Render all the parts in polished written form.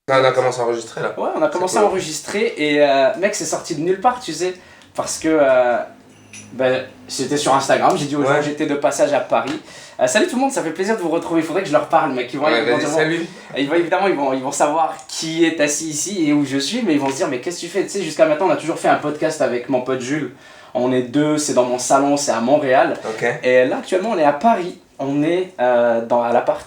On a commencé à enregistrer là. Ouais, on a commencé à enregistrer et mec, c'est sorti de nulle part, tu sais. Parce que j'étais sur Instagram, j'ai dit aux gens que j'étais de passage à Paris. Salut tout le monde, ça fait plaisir de vous retrouver. Il faudrait que je leur parle, mec. Salut. Évidemment, ils vont savoir qui est assis ici et où je suis, mais ils vont se dire, mais qu'est-ce que tu fais? Tu sais, jusqu'à maintenant, on a toujours fait un podcast avec mon pote Jules. On est deux, c'est dans mon salon, c'est à Montréal. Okay. Et là, actuellement, on est à Paris. On est à l'appart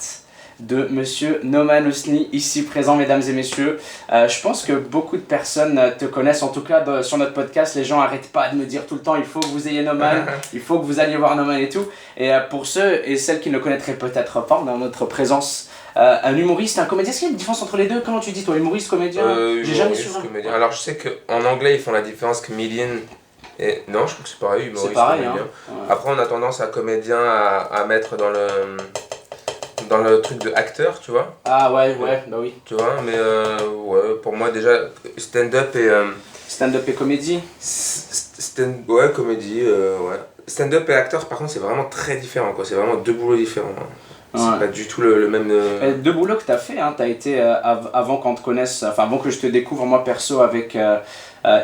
de monsieur Noman Ousni, ici présent, mesdames et messieurs. Je pense que beaucoup de personnes te connaissent, en tout cas sur notre podcast. Les gens n'arrêtent pas de me dire tout le temps, il faut que vous ayez Noman, il faut que vous alliez voir Noman et tout. Et pour ceux et celles qui ne le connaîtraient peut-être pas, on a notre présence un humoriste, un comédien. Est-ce qu'il y a une différence entre les deux? Comment tu dis toi, humoriste, comédien? J'ai jamais su. Comédien. Alors je sais qu'en anglais ils font la différence comedian. Et non, je trouve que c'est pareil, humoriste. C'est pareil, comédien. Hein. Ouais. Après on a tendance à comédien à mettre dans le truc de acteur, tu vois. Ah ouais, bah oui. Tu vois, mais ouais, pour moi déjà, stand-up et... Stand-up et comédie. Ouais, comédie, ouais. Stand-up et acteur, par contre, c'est vraiment très différent, quoi. C'est vraiment deux boulots différents. Hein. C'est pas du tout le même... Deux boulots que t'as fait, hein. T'as été, avant qu'on te connaisse, enfin avant que je te découvre moi perso avec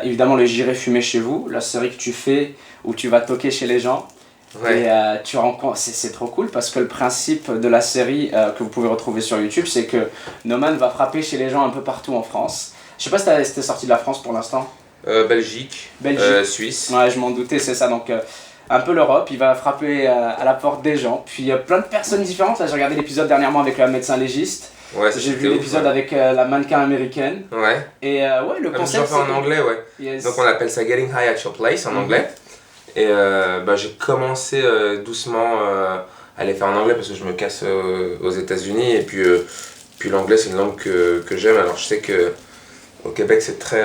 évidemment le J'irai fumer chez vous, la série que tu fais où tu vas toquer chez les gens. Ouais. Et tu rencontres, c'est trop cool parce que le principe de la série que vous pouvez retrouver sur YouTube, c'est que Noman va frapper chez les gens un peu partout en France. Je sais pas si t'es sorti de la France pour l'instant. Belgique. Suisse. Ouais, je m'en doutais, c'est ça. Donc un peu l'Europe, il va frapper à la porte des gens. Puis plein de personnes différentes. Là, j'ai regardé l'épisode dernièrement avec le médecin légiste. Ouais, j'ai vu l'épisode avec la mannequin américaine. Ouais. Et ouais, le concept. J'en fais en anglais, ouais. Yes. Donc on appelle ça Getting High at Your Place en anglais. Et j'ai commencé doucement à les faire en anglais parce que je me casse aux États-Unis. Et puis l'anglais, c'est une langue que j'aime. Alors je sais qu'au Québec, c'est très.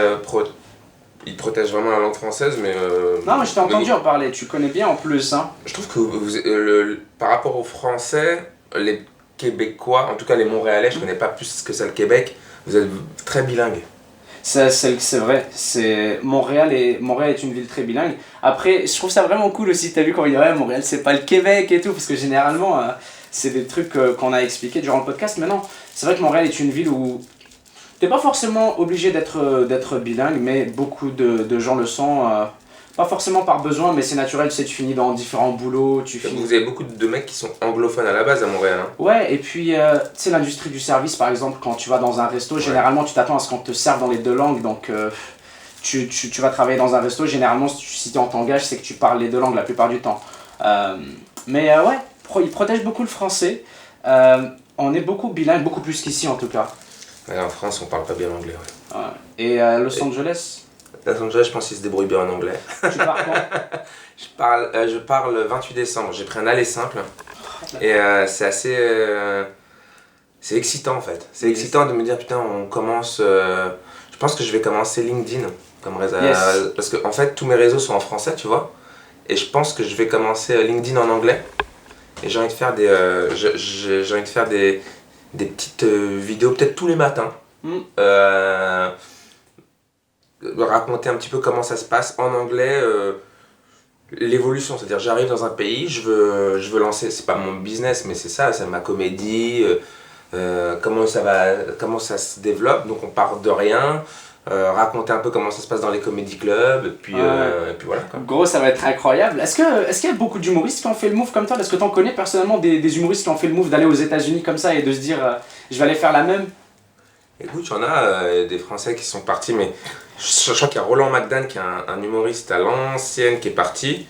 Ils protègent vraiment la langue française, mais... non, mais je t'ai entendu en parler, tu connais bien en plus. Hein. Je trouve que par rapport aux Français, les Québécois, en tout cas les Montréalais, je connais pas plus que ça le Québec, vous êtes très bilingues. C'est vrai, Montréal est une ville très bilingue. Après, je trouve ça vraiment cool aussi, t'as vu quand il dit ouais, Montréal c'est pas le Québec et tout, parce que généralement, c'est des trucs qu'on a expliqués durant le podcast. Mais non, c'est vrai que Montréal est une ville où t'es pas forcément obligé d'être bilingue, mais beaucoup de gens le sont, pas forcément par besoin, mais c'est naturel, tu sais, tu finis dans différents boulots, Vous avez beaucoup de mecs qui sont anglophones à la base à Montréal. Hein. Ouais, et puis, tu sais, l'industrie du service, par exemple, quand tu vas dans un resto, généralement, tu t'attends à ce qu'on te serve dans les deux langues, donc tu vas travailler dans un resto, généralement, si on t'engage, c'est que tu parles les deux langues la plupart du temps. Mais ouais, ils protègent beaucoup le français, on est beaucoup bilingue, beaucoup plus qu'ici en tout cas. Ouais, en France, on parle pas bien l'anglais, ouais. Et Los Angeles? Los Angeles, je pense qu'ils se débrouillent bien en anglais. Tu pars quand? Je pars le 28 décembre. J'ai pris un aller simple. Et c'est assez... c'est excitant en fait. C'est excitant de me dire putain, on commence... je pense que je vais commencer LinkedIn comme réseau. Parce que en fait, tous mes réseaux sont en français, tu vois. Et je pense que je vais commencer LinkedIn en anglais. Et j'ai envie de faire des petites vidéos peut-être tous les matins. Raconter un petit peu comment ça se passe en anglais, l'évolution, c'est-à-dire j'arrive dans un pays, je veux lancer, c'est pas mon business mais c'est ça, c'est ma comédie, comment ça se développe, donc on part de rien, raconter un peu comment ça se passe dans les comédie clubs, et puis voilà quoi. Gros, ça va être incroyable. Est-ce qu'il y a beaucoup d'humoristes qui ont fait le move comme toi? Est-ce que tu en connais personnellement des humoristes qui ont fait le move d'aller aux États-Unis comme ça et de se dire je vais aller faire la même? Écoute, il y en a des Français qui sont partis, mais je crois qu'il y a Roland McDan qui est un humoriste à l'ancienne qui est parti.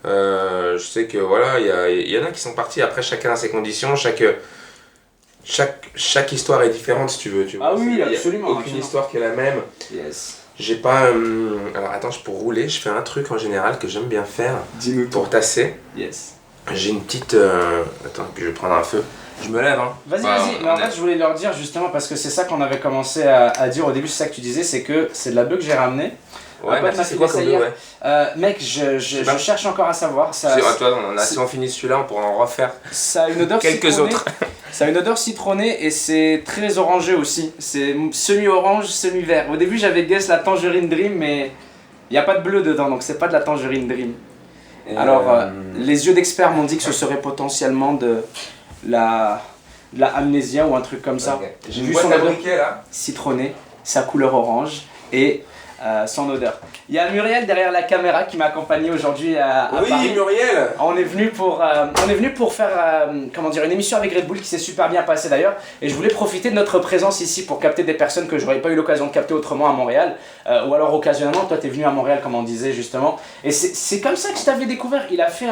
Je sais que voilà, il y en a qui sont partis, après chacun a ses conditions, chaque histoire est différente si tu veux. Tu vois. Ah oui, absolument. Aucune histoire qui est la même. Yes. J'ai pas... alors attends, pour rouler, je fais un truc en général que j'aime bien faire. Dis-nous pour tasser. Yes. J'ai une petite... attends, puis je vais prendre un feu. Je me lève, hein. Vas-y. Mais en fait, je voulais leur dire justement, parce que c'est ça qu'on avait commencé à dire au début, c'est ça que tu disais, c'est que c'est de la bœuf que j'ai ramené. Ouais, mais c'est quoi comme bœuf, ouais. Mec, je cherche encore à savoir. Si on finit celui-là, on pourra en refaire. Ça a une odeur quelques autres. Ça a une odeur citronnée et c'est très orangé aussi. C'est semi-orange, semi-vert. Au début, j'avais guess la Tangerine Dream, mais il n'y a pas de bleu dedans, donc c'est pas de la Tangerine Dream. Alors, les yeux d'experts m'ont dit que ce serait potentiellement de la de la amnésia ou un truc comme ça. Okay. J'ai Une vu boîte son à odeur briquet là. citronnée, sa couleur orange et son odeur. Il y a Muriel derrière la caméra qui m'a accompagné aujourd'hui à Oui, Paris. Muriel. On est venu pour faire comment dire, une émission avec Red Bull qui s'est super bien passée d'ailleurs. Et je voulais profiter de notre présence ici pour capter des personnes que j'aurais pas eu l'occasion de capter autrement à Montréal. Ou alors occasionnellement, toi t'es venu à Montréal comme on disait justement. Et c'est comme ça que je t'avais découvert. Il a fait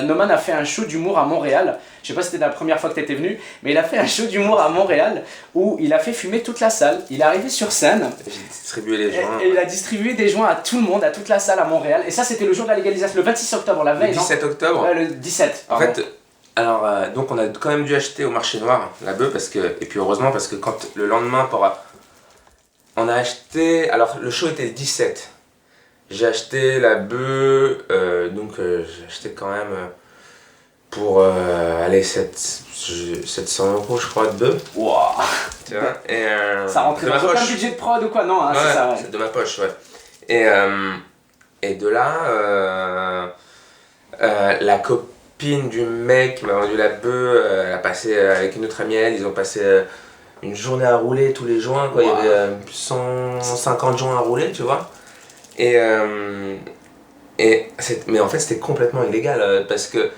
Noman a fait un show d'humour à Montréal. Je sais pas si c'était la première fois que tu étais venu, mais il a fait un show d'humour à Montréal où il a fait fumer toute la salle. Il est arrivé sur scène. J'ai distribué les joints. Et il a distribué des joints à tout le monde, à toute la salle à Montréal. Et ça, c'était le jour de la légalisation, le 26 octobre, la veille. Le 17 octobre. Ouais, le 17. En pardon. fait, alors, donc on a quand même dû acheter au marché noir la bœuf parce que, et puis heureusement parce que quand le lendemain, on a acheté, alors le show était le 17. J'ai acheté la bœuf, j'ai acheté quand même pour aller 700 € je crois de bœuf. Wow. Tu vois, et, Ça rentrait de dans ma aucun poche. budget de prod ou quoi, non, hein, Ouais, c'est ça. Ouais. c'est de ma poche, ouais. Et de là, la copine du mec qui m'a vendu la bœuf, elle a passé avec une autre amie, ils ont passé une journée à rouler tous les joints, quoi. Wow. Il y avait 150 joints à rouler, tu vois. Mais en fait, c'était complètement illégal parce que.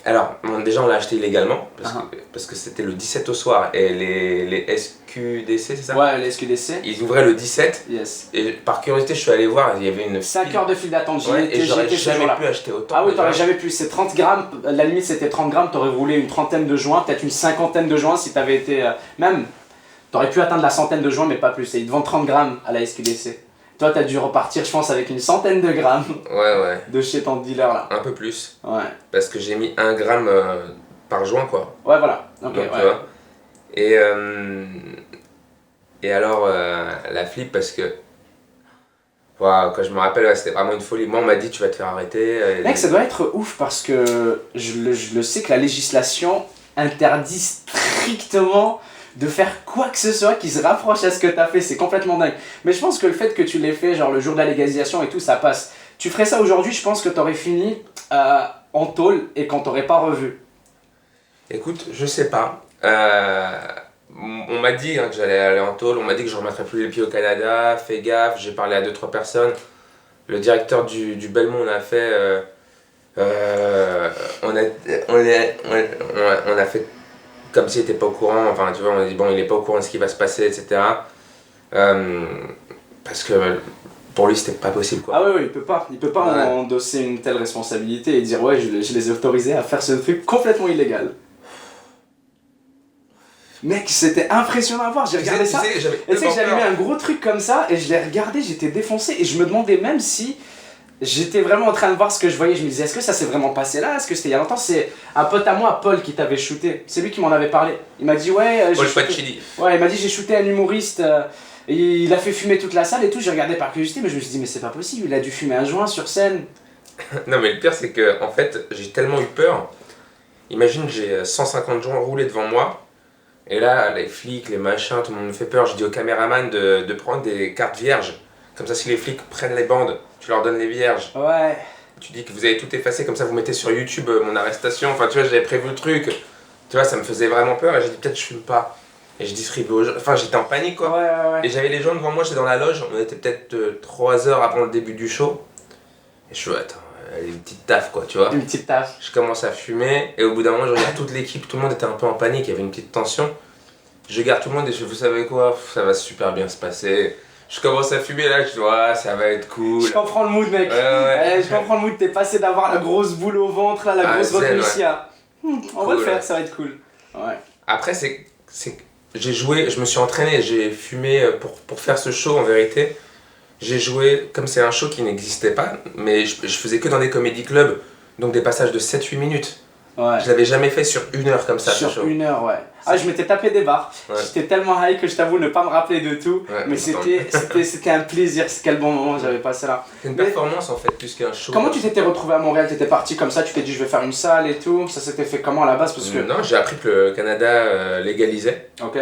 Alors, déjà, on l'a acheté illégalement parce que c'était le 17 au soir et les SQDC, c'est ça? Ouais, les SQDC. Ils ouvraient le 17 Yes. et par curiosité, je suis allé voir, il y avait une 5 heures de file d'attente, Ouais, et j'aurais j'étais ce jamais jour-là. pu acheter autant. Ah oui, déjà. t'aurais jamais pu, c'est 30 grammes, la limite c'était 30 grammes, t'aurais roulé une trentaine de joints, peut-être une cinquantaine de joints si t'avais été, même, t'aurais pu atteindre la centaine de joints mais pas plus, et ils te vendent 30 grammes à la SQDC. Toi t'as dû repartir je pense avec une centaine de grammes Ouais, de chez ton dealer là. un peu plus. Ouais, Parce que j'ai mis 1 gramme par joint, quoi. ouais voilà, ok, Donc, ouais. tu vois. Et alors, la flip, parce que. Wow, quand je me rappelle, ouais, c'était vraiment une folie. Moi, on m'a dit, tu vas te faire arrêter. Mec, ça doit être ouf parce que je le sais que la législation interdit strictement de faire quoi que ce soit qui se rapproche à ce que t'as fait, c'est complètement dingue. Mais je pense que le fait que tu l'aies fait, genre le jour de la légalisation et tout, ça passe. Tu ferais ça aujourd'hui, je pense que t'aurais fini en tôle et qu'on t'aurait pas revu. Écoute, je sais pas. On m'a dit que j'allais aller en tôle, on m'a dit que je ne remettrais plus les pieds au Canada, fais gaffe, j'ai parlé à 2-3 personnes. Le directeur du Belmont, on a fait. On a fait comme s'il n'était pas au courant, enfin tu vois, on a dit bon, il n'est pas au courant de ce qui va se passer, etc. Parce que pour lui, c'était pas possible, quoi. Ah ouais, il peut pas Ouais. endosser une telle responsabilité et dire ouais, je les ai autorisés à faire ce truc complètement illégal. Mec, c'était impressionnant à voir, j'ai regardé ça. Et tu sais que j'avais mis un gros truc comme ça et je l'ai regardé, j'étais défoncé et je me demandais même si j'étais vraiment en train de voir ce que je voyais. Je me disais, est-ce que ça s'est vraiment passé là? Est-ce que c'était il y a longtemps? C'est un pote à moi, Paul, qui t'avait shooté. C'est lui qui m'en avait parlé. Il m'a dit, ouais, Paul shooté... Pacini. Ouais, il m'a dit, j'ai shooté un humoriste. Et il a fait fumer toute la salle et tout. J'ai regardé par curiosité, mais je me suis dit, mais c'est pas possible, il a dû fumer un joint sur scène. Non, mais le pire, c'est que en fait, j'ai tellement eu peur. Imagine, j'ai 150 joints roulés devant moi. Et là, les flics, les machins, tout le monde me fait peur. Je dis au caméraman de prendre des cartes vierges. Comme ça, si les flics prennent les bandes, tu leur donnes les vierges. Ouais. Tu dis que vous avez tout effacé, comme ça vous mettez sur YouTube mon arrestation. Enfin, tu vois, j'avais prévu le truc. Tu vois, ça me faisait vraiment peur. Et j'ai dit, peut-être je fume pas. Et je distribue aux gens. Enfin, j'étais en panique, quoi. Ouais. Et j'avais les gens devant moi, j'étais dans la loge. On était peut-être 3 heures avant le début du show. Et je suis, attends, une petite taf, quoi, tu vois. Une petite taf. Je commence à fumer. Et au bout d'un moment, je regarde toute l'équipe. Tout le monde était un peu en panique. Il y avait une petite tension. Je regarde tout le monde et je dis, vous savez quoi, ça va super bien se passer. Je commence à fumer là, je dis, ouais, ça va être cool. Je comprends le mood, mec. Ouais. Je comprends le mood. T'es passé d'avoir la grosse boule au ventre, là, la grosse zen, retenue ici à. On va le Cool, faire, ouais. ça va être cool. Ouais. Après, j'ai joué, je me suis entraîné, j'ai fumé pour faire ce show en vérité. J'ai joué, comme c'est un show qui n'existait pas, mais je faisais que dans des comédie clubs, donc des passages de 7-8 minutes. Ouais. Je l'avais jamais fait sur 1 heure comme ça, ce Sur show. 1 heure, ouais. Ah, je m'étais tapé des barres. Ouais. J'étais tellement high que je t'avoue ne pas me rappeler de tout. Ouais, mais c'était un plaisir. Quel bon moment j'avais passé là. C'est une Mais- performance en fait, plus qu'un show. Comment tu t'étais retrouvé à Montréal? T'étais parti comme ça, tu t'es dit je vais faire une salle et tout. Ça s'était fait comment à la base? Parce que. Non, j'ai appris que le Canada légalisait. Ok.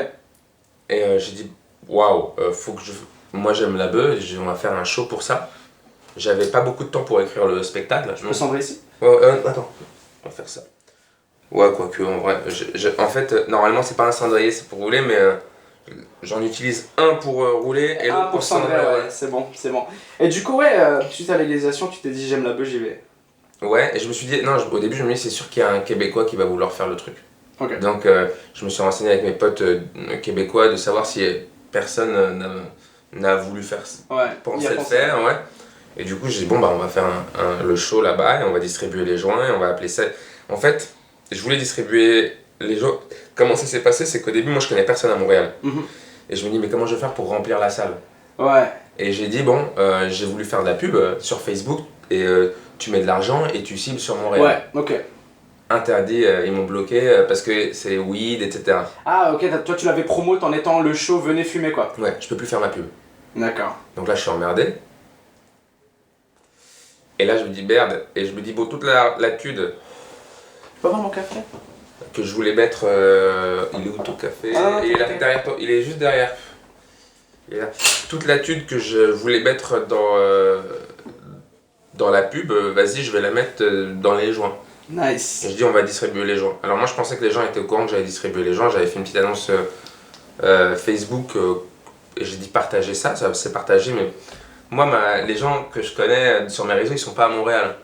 Et j'ai dit, waouh, faut que je. Moi j'aime la bœuf, on va faire un show pour ça. J'avais pas beaucoup de temps pour écrire le spectacle. Je peux sombrer ici? Attends, on va faire ça. Ouais, quoique, en vrai. En fait, normalement, c'est pas un cendrier, c'est pour rouler, mais j'en utilise un pour rouler et l'autre pour cendrer, cendrer. ouais, c'est bon, c'est bon. Et du coup, ouais, suite à la légalisation, tu t'es dit j'aime la bœuf, j'y vais. Ouais, et je me suis dit, non, au début, je me dis, c'est sûr qu'il y a un Québécois qui va vouloir faire le truc. Ok. Donc, je me suis renseigné avec mes potes québécois de savoir si personne n'a voulu faire, Ouais, pensé le faire, ouais. Et du coup, j'ai dit, bon, bah, on va faire le show là-bas et on va distribuer les joints et on va appeler ça. En fait, je voulais distribuer les joints. Comment ça s'est passé? C'est qu'au début, moi, je connais personne à Montréal. Mhm. Et je me dis, mais comment je vais faire pour remplir la salle? Ouais. Et j'ai dit, bon, j'ai voulu faire de la pub sur Facebook et tu mets de l'argent et tu cibles sur Montréal. Ouais, ok. Interdit, ils m'ont bloqué parce que c'est weed, etc. Ah, ok, toi tu l'avais promo en étant le show, venez fumer quoi. Ouais, je peux plus faire ma pub. D'accord. Donc là, je suis emmerdé. Et là, je me dis merde. Et je me dis, bon, toute la thune Tu peux avoir mon café? que je voulais mettre. Il est où ton café? Ah, il est là, ok. derrière toi. Il est juste derrière. Il est là. Toute la thune que je voulais mettre dans la pub, vas-y, je vais la mettre dans les joints. Nice. Et je dis, on va distribuer les joints. Alors, moi, je pensais que les gens étaient au courant que j'allais distribuer les joints. J'avais fait une petite annonce Facebook. Et j'ai dit partager ça c'est partagé, mais moi, les gens que je connais sur mes réseaux, ils sont pas à Montréal.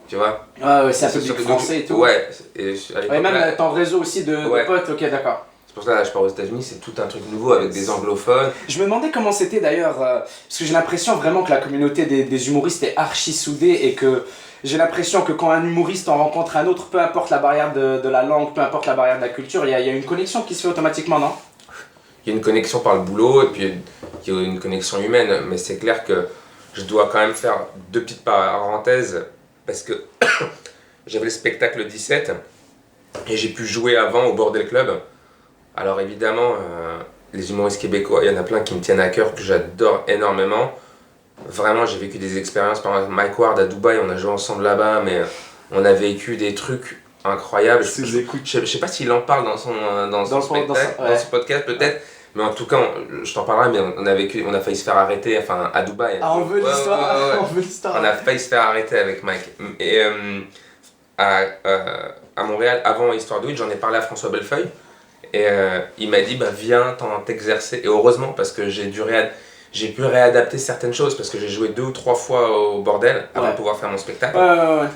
Tu vois? Ouais, c'est un public français et tout. Ouais. Et à l'époque, Et même là, ton réseau aussi de Ouais. potes, ok, d'accord. c'est pour ça que là, je pars aux États-Unis, c'est tout un truc nouveau avec des anglophones. Je me demandais comment c'était d'ailleurs, parce que j'ai l'impression vraiment que la communauté des humoristes est archi soudée et que j'ai l'impression que quand un humoriste en rencontre un autre, peu importe la barrière de la langue, peu importe la barrière de la culture, il y a une connexion qui se fait automatiquement, non? Il y a une connexion par le boulot et puis il y a une connexion humaine, mais c'est clair que je dois quand même faire deux petites parenthèses parce que j'avais le spectacle le 17 et j'ai pu jouer avant au Bordel Club. Alors évidemment, les humoristes québécois, il y en a plein qui me tiennent à cœur, que j'adore énormément. Vraiment, j'ai vécu des expériences, par exemple Mike Ward à Dubaï, on a joué ensemble là-bas, mais on a vécu des trucs incroyables. Je sais pas s'il en parle dans son podcast peut-être, mais en tout cas, je t'en parlerai, mais on a failli se faire arrêter, enfin à Dubaï. Ah, on veut l'histoire, ouais. on veut l'histoire. On a failli se faire arrêter avec Mike. Et à Montréal, avant Histoire de Weed, j'en ai parlé à François Bellefeuille. Et il m'a dit, bah, viens t'exercer. Et heureusement, parce que j'ai pu réadapter certaines choses, parce que j'ai joué 2 ou 3 fois au Bordel avant de pouvoir faire mon spectacle. Ouais.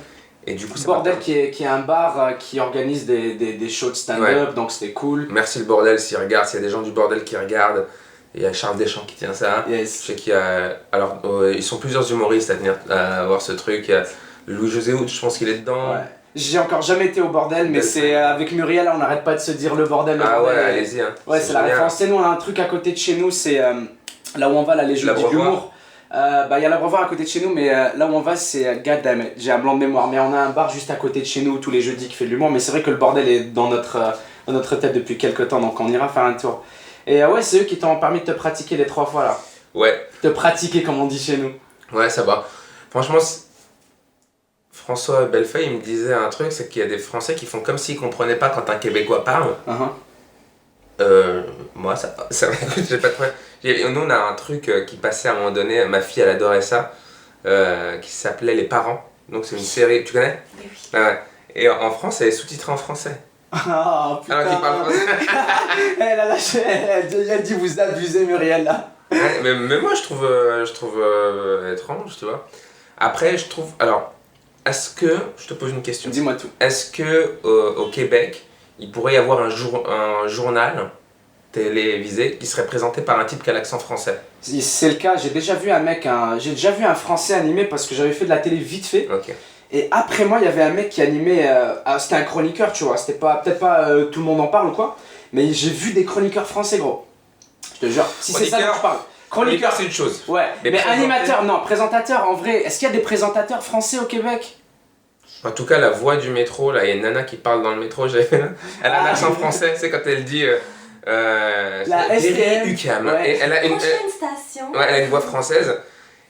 Et du coup, Le Bordel qui est un bar qui organise des shows de stand-up, donc c'était cool. Merci le Bordel s'il regarde, s'il y a des gens du Bordel qui regardent. Il y a Charles Deschamps qui tient ça. Yes. Je sais qu'il y a. Alors, ils sont plusieurs humoristes à voir ce truc. Il y a Louis-José Hood, je pense qu'il est dedans. Ouais. J'ai encore jamais été au Bordel, mais c'est avec Muriel, on n'arrête pas de se dire le bordel, le bordel. Ah ouais, allez-y. Hein. Ouais, c'est la référence. C'est nous, on a un truc à côté de chez nous, c'est là où on va, les jeux d'humour. Il y a l'Abreuvoir à côté de chez nous, mais là où on va, c'est goddammit, j'ai un blanc de mémoire. Mais on a un bar juste à côté de chez nous tous les jeudis qui fait de l'humour. Mais c'est vrai que le bordel est dans notre tête depuis quelques temps, donc on ira faire un tour. Et ouais, c'est eux qui t'ont permis de te pratiquer les 3 fois là. Ouais. Te pratiquer comme on dit chez nous. Ouais, ça va. Franchement, François Bellefeuille, il me disait un truc, c'est qu'il y a des Français qui font comme s'ils comprenaient pas quand un Québécois parle. Moi, ça j'ai pas de problème. Nous, on a un truc qui passait à un moment donné, ma fille, elle adorait ça, qui s'appelait Les Parents. Donc, c'est une série, tu connais? Oui. Ouais. Et en France, elle est sous-titrée en français. Ah putain. Alors qu'il parle français. Elle a lâché, elle dit vous abusez Muriel là. Ouais, mais moi, je trouve étrange, tu vois. Après, je trouve. Alors, est-ce que. Je te pose une question. Dis-moi tout. Est-ce que au Québec, il pourrait y avoir un journal télévisé qui serait présenté par un type qui a l'accent français? Si c'est le cas, j'ai déjà vu un français animé parce que j'avais fait de la télé vite fait. Ok. Et après moi, il y avait un mec qui animait. C'était un chroniqueur, tu vois. C'était peut-être pas tout le monde en parle ou quoi. Mais j'ai vu des chroniqueurs français, gros. Je te jure. Si c'est ça dont je parle. Chroniqueur, c'est une chose. Ouais. Mais Mais animateur, non. Présentateur, en vrai. Est-ce qu'il y a des présentateurs français au Québec? En tout cas, la voix du métro, là, il y a une nana qui parle dans le métro. Elle a un accent français, c'est quand elle dit. La STM. UQAM. Ouais. Et elle a Prochaine station. Ouais, elle a une voix française.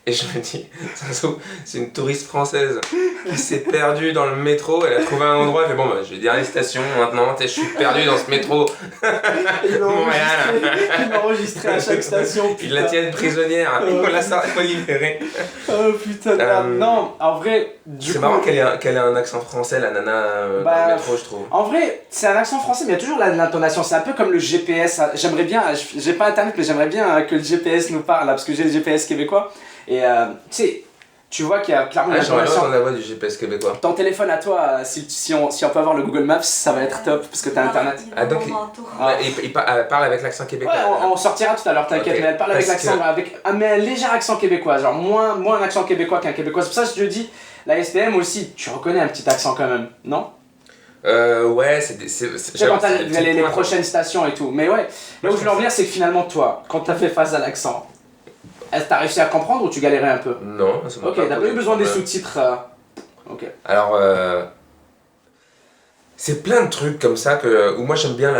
Et je me dis, ça se trouve, c'est une touriste française qui s'est perdue dans le métro, elle a trouvé un endroit, elle fait bon, bah, je vais dire les stations maintenant, je suis perdu dans ce métro. Il l'a enregistré à chaque station. Ils la tiennent prisonnière, il la libérer. Oh putain de merde. Non, en vrai, c'est marrant qu'elle ait un accent français, la nana, dans le métro, je trouve. En vrai, c'est un accent français, mais il y a toujours l'intonation. C'est un peu comme le GPS. J'aimerais bien, j'ai pas internet, mais j'aimerais bien que le GPS nous parle, là, parce que j'ai le GPS québécois. Et tu sais, tu vois qu'il y a clairement une j'aimerais intonation. bien la voix du GPS québécois. Ton téléphone à toi, si on peut avoir le Google Maps, ça va être top, parce que t'as internet. Donc il parle avec l'accent québécois. Ouais, on sortira tout à l'heure, t'inquiète, mais elle parle avec l'accent, avec un léger accent québécois, genre moins un accent québécois qu'un québécois. C'est pour ça que je te dis, la SPM aussi, tu reconnais un petit accent quand même, non? Ouais, c'est quand t'as les prochaines stations et tout, mais ouais, là où je veux en venir, c'est que finalement, toi, quand t'as fait face à l'accent, t'as réussi à comprendre ou tu galérais un peu? Non, ça m'a Ok, t'as pas eu besoin des sous-titres. Ok. Alors, c'est plein de trucs comme ça où moi j'aime bien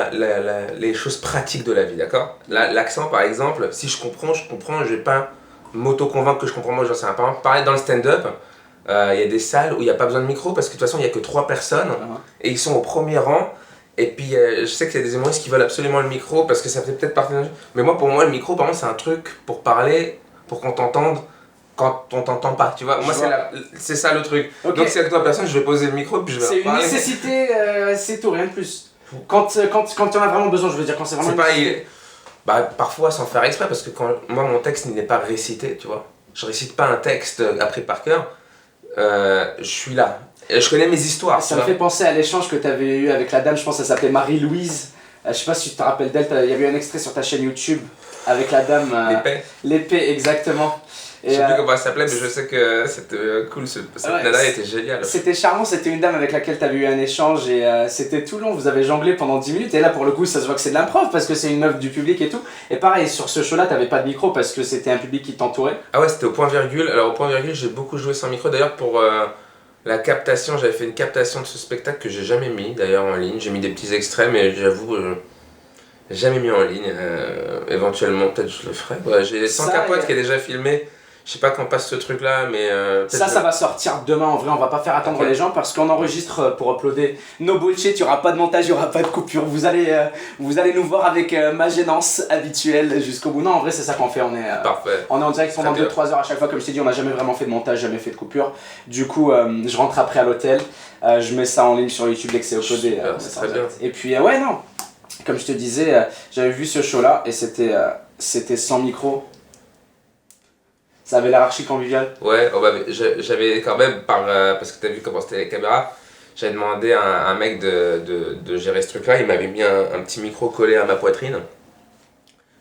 les choses pratiques de la vie, d'accord? L'accent, par exemple, si je comprends, je vais pas m'auto-convaincre que je comprends, moi j'en sais rien. Par exemple, pareil dans le stand-up, il y a des salles où il n'y a pas besoin de micro parce que de toute façon il n'y a que 3 personnes et ils sont au premier rang. Et puis je sais qu'il y a des humoristes qui veulent absolument le micro parce que ça fait peut-être partie de... Mais moi, pour moi, le micro, par exemple, c'est un truc pour parler, pour qu'on t'entende quand on t'entend pas, tu vois. Moi, c'est ça le truc. Okay. Donc, si avec 3 personnes, je vais poser le micro puis je vais c'est une nécessité, c'est tout, rien de plus. Quand tu en as vraiment besoin, je veux dire, quand c'est vraiment... parfois sans faire exprès parce que moi, mon texte n'est pas récité, tu vois. Je récite pas un texte appris par cœur. Je suis là. Je connais mes histoires. Ça me fait penser à l'échange que tu avais eu avec la dame, je pense qu'elle s'appelait Marie-Louise. Je sais pas si tu te rappelles d'elle, il y avait eu un extrait sur ta chaîne YouTube avec la dame. L'épée, exactement. Je sais plus comment elle s'appelait, mais je sais que c'était cool. Cette nana était géniale. C'était charmant, c'était une dame avec laquelle tu avais eu un échange et c'était tout long. Vous avez jonglé pendant 10 minutes et là, pour le coup, ça se voit que c'est de l'improv parce que c'est une meuf du public et tout. Et pareil, sur ce show-là, t'avais pas de micro parce que c'était un public qui t'entourait. Ah ouais, c'était au point virgule. Alors, au point virgule, j'ai beaucoup joué sans micro. D'ailleurs, pour la captation, j'avais fait une captation de ce spectacle que j'ai jamais mis d'ailleurs en ligne. J'ai mis des petits extraits, mais j'avoue. Jamais mis en ligne, éventuellement peut-être je le ferai. Ouais, j'ai Sans Capote qui est déjà filmé, je sais pas quand passe ce truc là, mais ça va sortir demain en vrai, on va pas faire attendre les gens parce qu'on enregistre pour uploader nos bullshit, il y aura pas de montage, il y aura pas de coupure, vous allez nous voir avec ma gênance habituelle jusqu'au bout. Non, en vrai c'est ça qu'on fait, on est en direct pendant 2-3 heures à chaque fois, comme je t'ai dit on n'a jamais vraiment fait de montage, jamais fait de coupure. Du coup je rentre après à l'hôtel, je mets ça en ligne sur YouTube dès que c'est uploadé. Et puis ouais non. Comme je te disais, j'avais vu ce show-là et c'était sans micro. Ça avait l'air archi convivial. Ouais, j'avais quand même, parce que t'as vu comment c'était les caméras, j'avais demandé à un mec de gérer ce truc-là, il m'avait mis un petit micro collé à ma poitrine.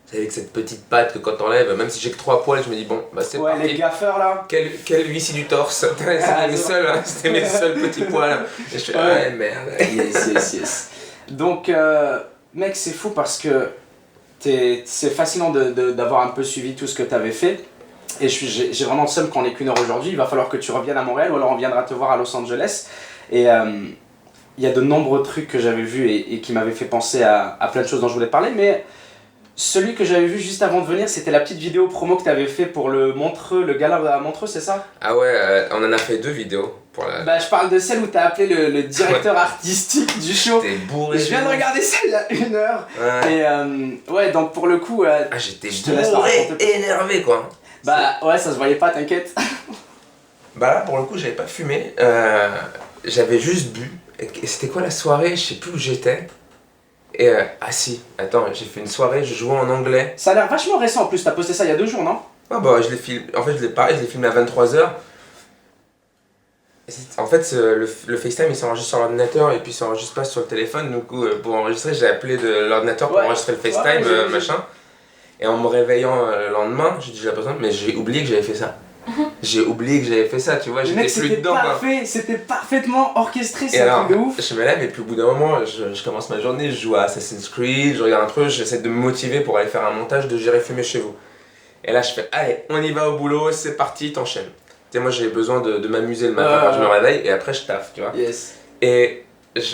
C'est avec cette petite patte que quand t'enlèves, même si j'ai que 3 poils, je me dis bon, bah c'est parti. Ouais, les gaffeurs là. Quelle huissier du torse. C'était mes seuls petits poils. Et je fais ouais, merde. Yes. Donc... mec, c'est fou parce que c'est fascinant d'avoir un peu suivi tout ce que tu avais fait. Et j'ai vraiment le seum qu'on n'ait qu'une heure aujourd'hui. Il va falloir que tu reviennes à Montréal ou alors on viendra te voir à Los Angeles. Et il y a de nombreux trucs que j'avais vus et qui m'avaient fait penser à plein de choses dont je voulais te parler. Mais celui que j'avais vu juste avant de venir, c'était la petite vidéo promo que tu avais fait pour le gala à Montreux, c'est ça? Ah ouais, on en a fait 2 vidéos. Je parle de celle où t'as appelé le directeur artistique du show. T'es bourré. Je viens de regarder ça il y a 1 heure. Et ouais, donc pour le coup. J'étais bourré, énervé quoi. Ouais, ça se voyait pas, t'inquiète. Là pour le coup, j'avais pas fumé. J'avais juste bu. Et c'était quoi la soirée? Je sais plus où j'étais. Et si, attends, j'ai fait une soirée, je jouais en anglais. Ça a l'air vachement récent en plus, t'as posté ça il y a 2 jours, non? Je l'ai filmé. En fait, je l'ai filmé à 23h. En fait, le FaceTime il s'enregistre sur l'ordinateur et puis il s'enregistre pas sur le téléphone. Du coup, pour enregistrer, j'ai appelé de l'ordinateur pour enregistrer le FaceTime, machin. Et en me réveillant le lendemain, j'ai dit j'ai besoin, mais j'ai oublié que j'avais fait ça. J'ai oublié que j'avais fait ça, tu vois, j'étais plus dedans. C'était parfaitement orchestré, c'est un truc de ouf. Je me lève et puis au bout d'un moment, je commence ma journée, je joue à Assassin's Creed, je regarde un truc, j'essaie de me motiver pour aller faire un montage de J'irai fumer chez vous. Et là, je fais allez, on y va au boulot, c'est parti, t'enchaînes. Tu sais, moi j'ai besoin de m'amuser le matin quand je me réveille et après je taffe, tu vois. Yes. Et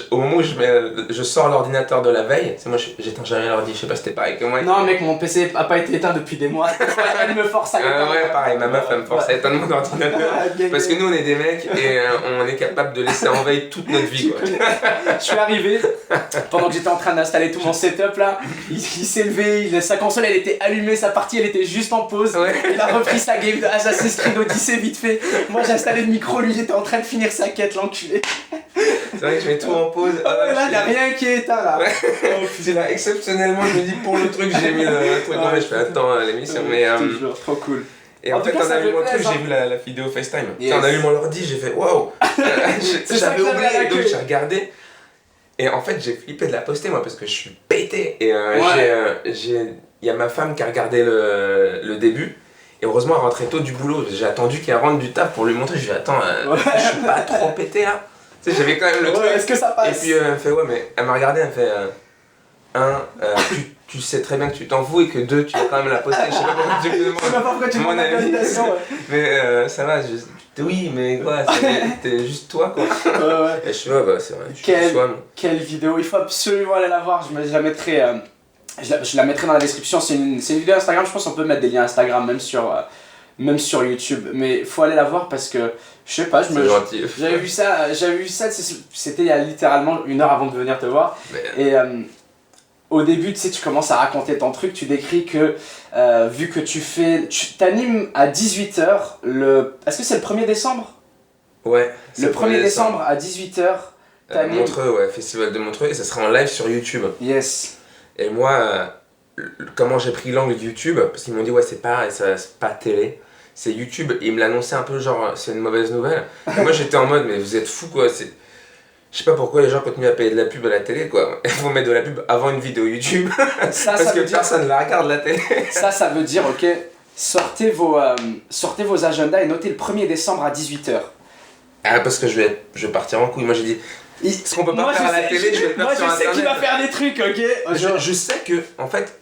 au moment où je sors l'ordinateur de la veille, c'est moi j'éteins jamais l'ordi, je sais pas si c'était pareil que moi. Non mec, mon PC a pas été éteint depuis des mois. Elle me force à l'éteindre. Ouais, pareil, ma meuf elle me force à éteindre mon ordinateur. Parce que nous on est des mecs et on est capable de laisser en veille toute notre vie quoi. Je suis arrivé, pendant que j'étais en train d'installer tout mon setup là, il s'est levé, sa console elle était allumée, sa partie elle était juste en pause. Ouais. Il a repris sa game de Assassin's Creed Odyssey vite fait. Moi j'ai installé le micro, lui il était en train de finir sa quête, l'enculé. C'est vrai que je mets tout en pause. Là, il n'y a rien qui est éteint là. Ouais. C'est là, exceptionnellement, je me dis pour le truc, j'ai mis le truc. Non, mais je fais attends l'émission. Mais, toujours, trop cool. Et en fait, en allumant le truc, j'ai vu la vidéo FaceTime. Yes. En allumant l'ordi, j'ai fait waouh. J'avais oublié, donc j'ai regardé. Et en fait, j'ai flippé de la poster moi parce que je suis pété. Et il y a ma femme qui a regardé le début. Et heureusement, elle rentrait tôt du boulot. J'ai attendu qu'elle rentre du taf pour lui montrer. Je lui ai dit attends, je suis pas trop pété là. Tu sais, j'avais quand même le truc. Est-ce que ça passe? Et puis elle me fait ouais, mais elle m'a regardé, elle me fait tu sais très bien que tu t'en fous et que 2 tu vas quand même la poster. Je sais pas pourquoi tu me demandes. Je sais pas pourquoi tu me demandes la validation. Mais ça va, oui, mais quoi, t'es juste toi quoi. Ouais. Et je suis bah c'est vrai, je suis soi. Quelle vidéo, il faut absolument aller la voir. Je la mettrai, je la mettrai dans la description. C'est une vidéo Instagram, je pense qu'on peut mettre des liens Instagram même sur YouTube. Mais il faut aller la voir parce que je sais pas, j'avais vu ça, c'était il y a littéralement 1 heure avant de venir te voir. Mais... Et au début, tu sais, tu commences à raconter ton truc, tu décris que vu que tu t'animes à 18h, est-ce que c'est le 1er décembre? Ouais. Le 1er décembre à 18h, t'animes. Montreux, ouais, festival de Montreux, et ça sera en live sur YouTube. Yes. Et moi, comment j'ai pris l'angle YouTube, parce qu'ils m'ont dit ouais, c'est pas télé. C'est YouTube, et il me l'annonçait un peu genre c'est une mauvaise nouvelle. Et moi j'étais en mode mais vous êtes fous quoi, je sais pas pourquoi les gens continuent à payer de la pub à la télé quoi. Il faut mettre de la pub avant une vidéo YouTube. Parce que personne la regarde la télé. Ça veut dire ok, sortez vos agendas et notez le 1er décembre à 18h. Ah parce que je vais partir en couille, moi j'ai dit ce qu'on peut pas faire à la télé, je vais le faire sur internet. Moi je sais qu'il va faire des trucs ok. Je sais que en fait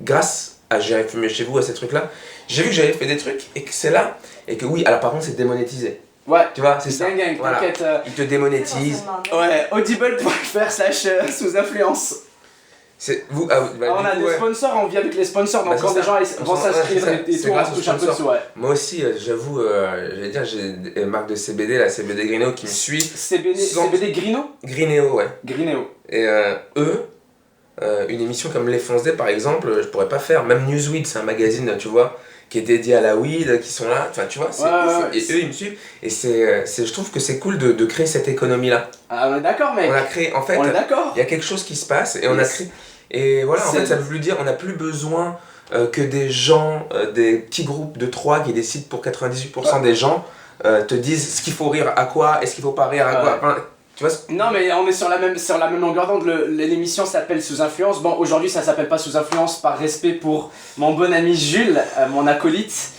grâce à J'irai fumer chez vous, à ces trucs là, j'ai vu que j'avais fait des trucs et que c'est là, et que oui, alors par contre c'est démonétisé. Ouais, tu vois, c'est ça. Voilà. Ils te démonétisent. Ouais, audible.fr/ sous influence. C'est vous. On a des sponsors, on vit avec les sponsors, donc quand des gens vont s'inscrire et tout, on touche un peu dessus, ouais. Moi aussi, j'avoue, j'allais dire, j'ai une marque de CBD, la CBD Greeneo qui me suit. CBD Greeneo? Greeneo, ouais. Greeneo. Et eux, une émission comme Les Foncedés par exemple, je pourrais pas faire. Même Newsweed, c'est un magazine, tu vois, qui est dédié à la weed, qui sont là, enfin tu vois, et eux ils me suivent. Et je trouve que c'est cool de créer cette économie-là. Ah, on est d'accord, mec. On a créé, en fait, il y a quelque chose qui se passe et on a créé. Et voilà, en fait, ça veut plus dire on n'a plus besoin que des gens, des petits groupes de 3 qui décident pour 98% des gens, te disent ce qu'il faut rire à quoi, est-ce qu'il faut pas rire à quoi. Enfin, tu vois non mais on est sur la même longueur d'onde, l'émission s'appelle Sous Influence. Bon, aujourd'hui ça s'appelle pas Sous Influence par respect pour mon bon ami Jules, mon acolyte.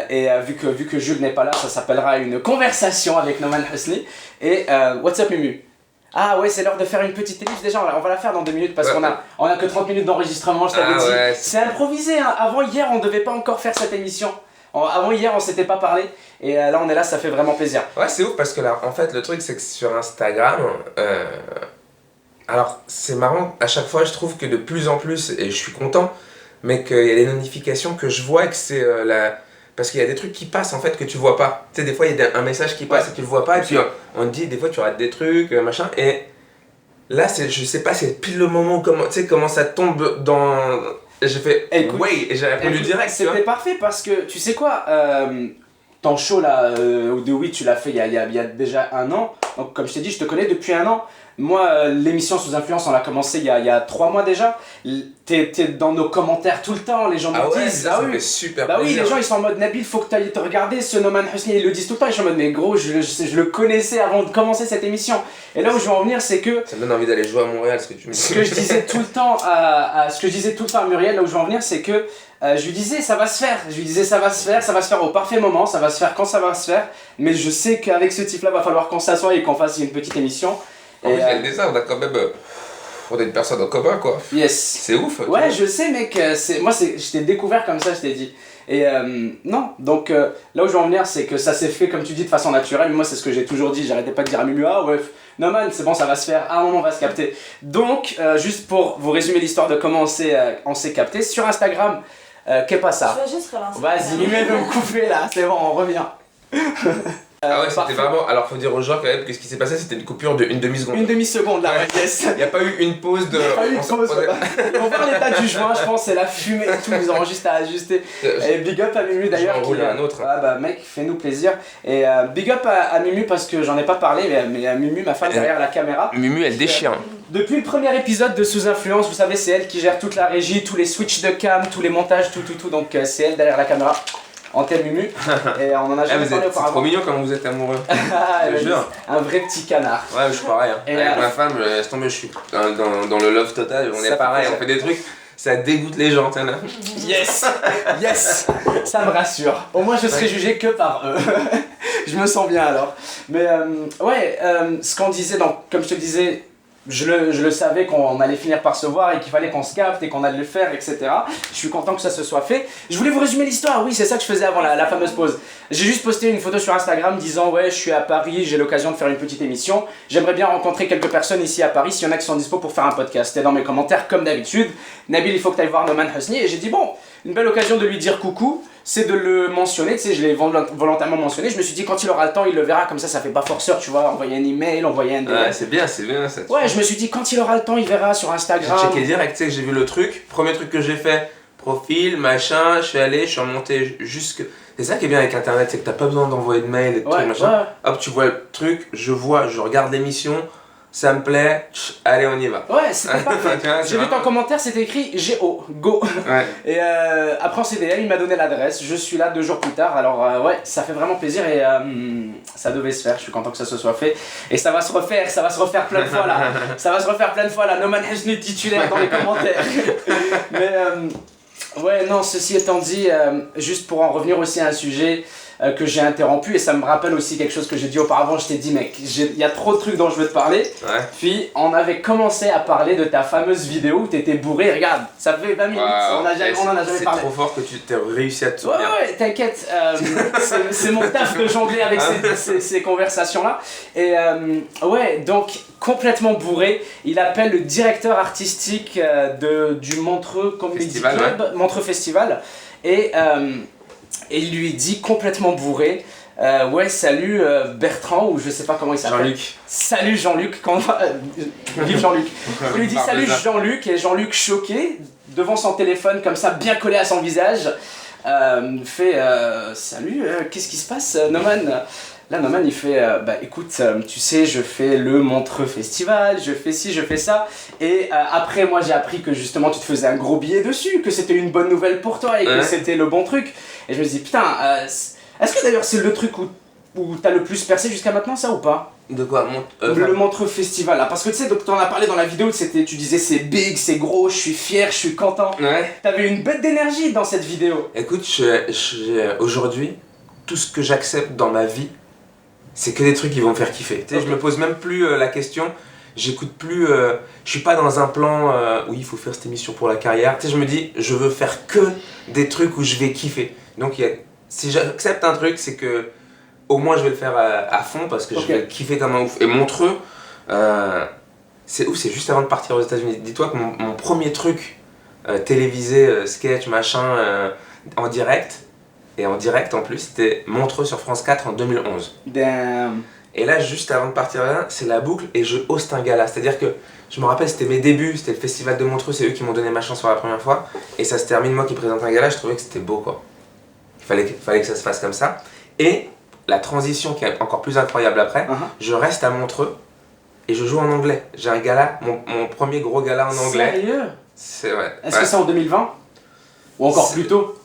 Et vu que Jules n'est pas là, ça s'appellera une conversation avec Noman Hosni. Et what's up Mumu? Ah ouais, c'est l'heure de faire une petite ellipse déjà, on va la faire dans 2 minutes parce qu'on a que 30 minutes d'enregistrement, je t'avais dit. Ouais, c'est improvisé, hein. Avant hier on devait pas encore faire cette émission. Avant hier on s'était pas parlé et là on est là, ça fait vraiment plaisir. Ouais, c'est ouf parce que là en fait le truc c'est que sur Instagram, alors c'est marrant, à chaque fois je trouve que de plus en plus, et je suis content, mais qu'il y a des notifications que je vois et que c'est parce qu'il y a des trucs qui passent en fait que tu vois pas. Tu sais, des fois il y a un message qui passe et tu le vois pas, et puis on te dit des fois tu rates des trucs, machin, et là je sais pas, c'est pile le moment où comment ça tombe dans. J'ai fait ouais, et j'ai répondu direct. C'était parfait parce que tu sais quoi, ton show là, de oui, tu l'as fait il y a déjà 1 an. Donc comme je t'ai dit, je te connais depuis 1 an. Moi, l'émission Sous Influence, on l'a commencé il y a 3 mois déjà. T'es dans nos commentaires tout le temps, les gens me disent. Ça fait super bah plaisir. Oui, les gens ils sont en mode Nabil, faut que tu ailles te regarder ce Noman Hosni, ils le disent tout le temps. Ils sont en mode mais gros, je le connaissais avant de commencer cette émission. Et là où je veux en venir, c'est que. Ça me donne envie d'aller jouer à Montréal, ce que tu me dis. Ce que je disais tout le temps à Muriel, là où je veux en venir, c'est que je lui disais ça va se faire. Je lui disais ça va se faire au parfait moment, ça va se faire quand ça va se faire. Mais je sais qu'avec ce type-là, va falloir qu'on s'assoie et qu'on fasse une petite émission. En plus, avec des ça, on a quand même. On est une personne en commun, quoi. Yes. C'est ouf. Ouais, je sais, mec. Je t'ai découvert comme ça, je t'ai dit. Et non, donc là où je veux en venir, c'est que ça s'est fait, comme tu dis, de façon naturelle. Moi, c'est ce que j'ai toujours dit. J'arrêtais pas de dire à Mumu, ah ouais, non man, c'est bon, ça va se faire. Ah non, on va se capter. Donc, juste pour vous résumer l'histoire de comment on s'est capté, sur Instagram, qu'est pas ça. Je vais juste relancer. Vas-y, Mumu veut me couper là, c'est bon, on revient. Ah ouais, c'était parfait. vraiment. Alors, faut dire aux gens quand même que ce qui s'est passé, c'était une coupure de une demi-seconde. Une demi-seconde là, Ouais. yes. Il n'y a pas eu une pause de. Il y a pas eu de on s'en pause. prenait- Pour voir l'état du joint, je pense, c'est la fumée et tout, ils auront juste à ajuster. Et big up à Mumu d'ailleurs. Je vais en rouler un autre. Ah bah mec, fais-nous plaisir. Et big up à Mumu parce que j'en ai pas parlé, mais Mumu, ma femme derrière la caméra. Mumu, elle déchire. Depuis le premier épisode de Sous Influence, vous savez, c'est elle qui gère toute la régie, tous les switches de cam, tous les montages, tout. Donc c'est elle derrière la caméra. Antenne Mumu. Et on en a Ah, jamais vous parlé êtes c'est trop auparavant. mignon comme vous êtes amoureux. Ah, Je te jure. un vrai petit canard. Ouais, je suis pareil. Hein. Et Avec ma femme, laisse tomber, je suis dans le love total. On Ça est fait pareil, plaisir. on fait des trucs, ça dégoûte les gens, t'as là. Yes, yes, ça me rassure. Au moins je serai jugé que par eux. Je me sens bien alors. Mais ce qu'on disait, donc, comme je te disais, je le savais qu'on allait finir par se voir et qu'il fallait qu'on se capte et qu'on allait le faire, etc. Je suis content que ça se soit fait. Je voulais vous résumer l'histoire, oui, c'est ça que je faisais avant la fameuse pause. J'ai juste posté une photo sur Instagram disant ouais, je suis à Paris, j'ai l'occasion de faire une petite émission. J'aimerais bien rencontrer quelques personnes ici à Paris, s'il y en a qui sont dispo pour faire un podcast. C'était dans mes commentaires comme d'habitude. Nabil, il faut que tu ailles voir Noman Hosni. Et j'ai dit bon, une belle occasion de lui dire coucou, c'est de le mentionner, tu sais, je l'ai volontairement mentionné. Je me suis dit quand il aura le temps, il le verra, comme ça fait pas forceur, tu vois, envoyer un email, envoyer un DM. Ouais, c'est bien ça. Ouais, je me suis dit quand il aura le temps, il verra sur J'ai Instagram. checké direct, tu sais que j'ai vu le truc. Premier truc que j'ai fait, profil, machin, je suis remonté jusque. C'est ça qui est bien avec internet, c'est que t'as pas besoin d'envoyer de mail et de Ouais, trucs, machin. ouais. Hop, tu vois le truc, je regarde l'émission, ça me plaît, allez, on y va. Ouais, c'était parfait. Tu vois, c'est J'ai vu vraiment- ton commentaire, c'était écrit go. Ouais. Et après en CDL, il m'a donné l'adresse, je suis là 2 jours plus tard, alors ouais, ça fait vraiment plaisir et ça devait se faire, je suis content que ça se soit fait. Et ça va se refaire plein de fois là, ça va se refaire plein de fois là, Noman Hosni titulaire dans les commentaires. Mais ouais, non, ceci étant dit, juste pour en revenir aussi à un sujet que j'ai interrompu, et ça me rappelle aussi quelque chose que j'ai dit auparavant, je t'ai dit mec, il y a trop de trucs dont je veux te parler. Ouais. Puis on avait commencé à parler de ta fameuse vidéo où t'étais bourré, regarde, ça fait 20 minutes, on en a jamais C'est parlé. trop fort que tu t'es réussi à te Ouais, souvenir. ouais, t'inquiète, c'est mon taf de jongler avec ces conversations-là. Et ouais, donc complètement bourré, il appelle le directeur artistique du Montreux Comedy Festival, Club, Montreux Festival, et il lui dit complètement bourré, ouais, salut Bertrand, ou je sais pas comment il s'appelle. Jean-Luc. Salut Jean-Luc, vive Jean-Luc. Il lui dit Parle salut déjà. Jean-Luc, et Jean-Luc choqué, devant son téléphone comme ça, bien collé à son visage, fait salut, qu'est-ce qui se passe Noman? Là Noman il fait bah écoute, tu sais je fais le Montreux Festival, je fais ci, je fais ça, et après moi j'ai appris que justement tu te faisais un gros billet dessus, que c'était une bonne nouvelle pour toi et que Ouais. c'était le bon truc, et je me dis putain, est-ce que d'ailleurs c'est le truc où t'as le plus percé jusqu'à maintenant, ça ou pas? De quoi Le Montreux Festival là, parce que tu sais, donc t'en as parlé dans la vidéo, tu disais c'est big, c'est gros, je suis fier, je suis content. Ouais. T'avais une bête d'énergie dans cette vidéo. Écoute, aujourd'hui, tout ce que j'accepte dans ma vie, c'est que des trucs qui vont me faire kiffer. Tu sais, Ok. je me pose même plus la question, j'écoute plus, je suis pas dans un plan, oui, il faut faire cette émission pour la carrière. Tu sais, je me dis, je veux faire que des trucs où je vais kiffer. Donc, si j'accepte un truc, c'est que au moins je vais le faire à fond parce que Ok. je vais kiffer comme un ouf. Et Montreux, c'est ouf, c'est juste avant de partir aux États-Unis. Dis-toi que mon premier truc télévisé, sketch, machin, en direct, et en direct en plus, c'était Montreux sur France 4 en 2011. Damn. Et là, juste avant de partir là, c'est la boucle et je host un gala. C'est-à-dire que je me rappelle, c'était mes débuts, c'était le festival de Montreux, c'est eux qui m'ont donné ma chance pour la première fois. Et ça se termine, moi qui présente un gala, je trouvais que c'était beau quoi. Il fallait que ça se fasse comme ça. Et la transition qui est encore plus incroyable après, je reste à Montreux et je joue en anglais. J'ai un gala, mon premier gros gala en anglais. Sérieux? C'est ouais. Est-ce que c'est en 2020? Ou encore C'est- plus tôt?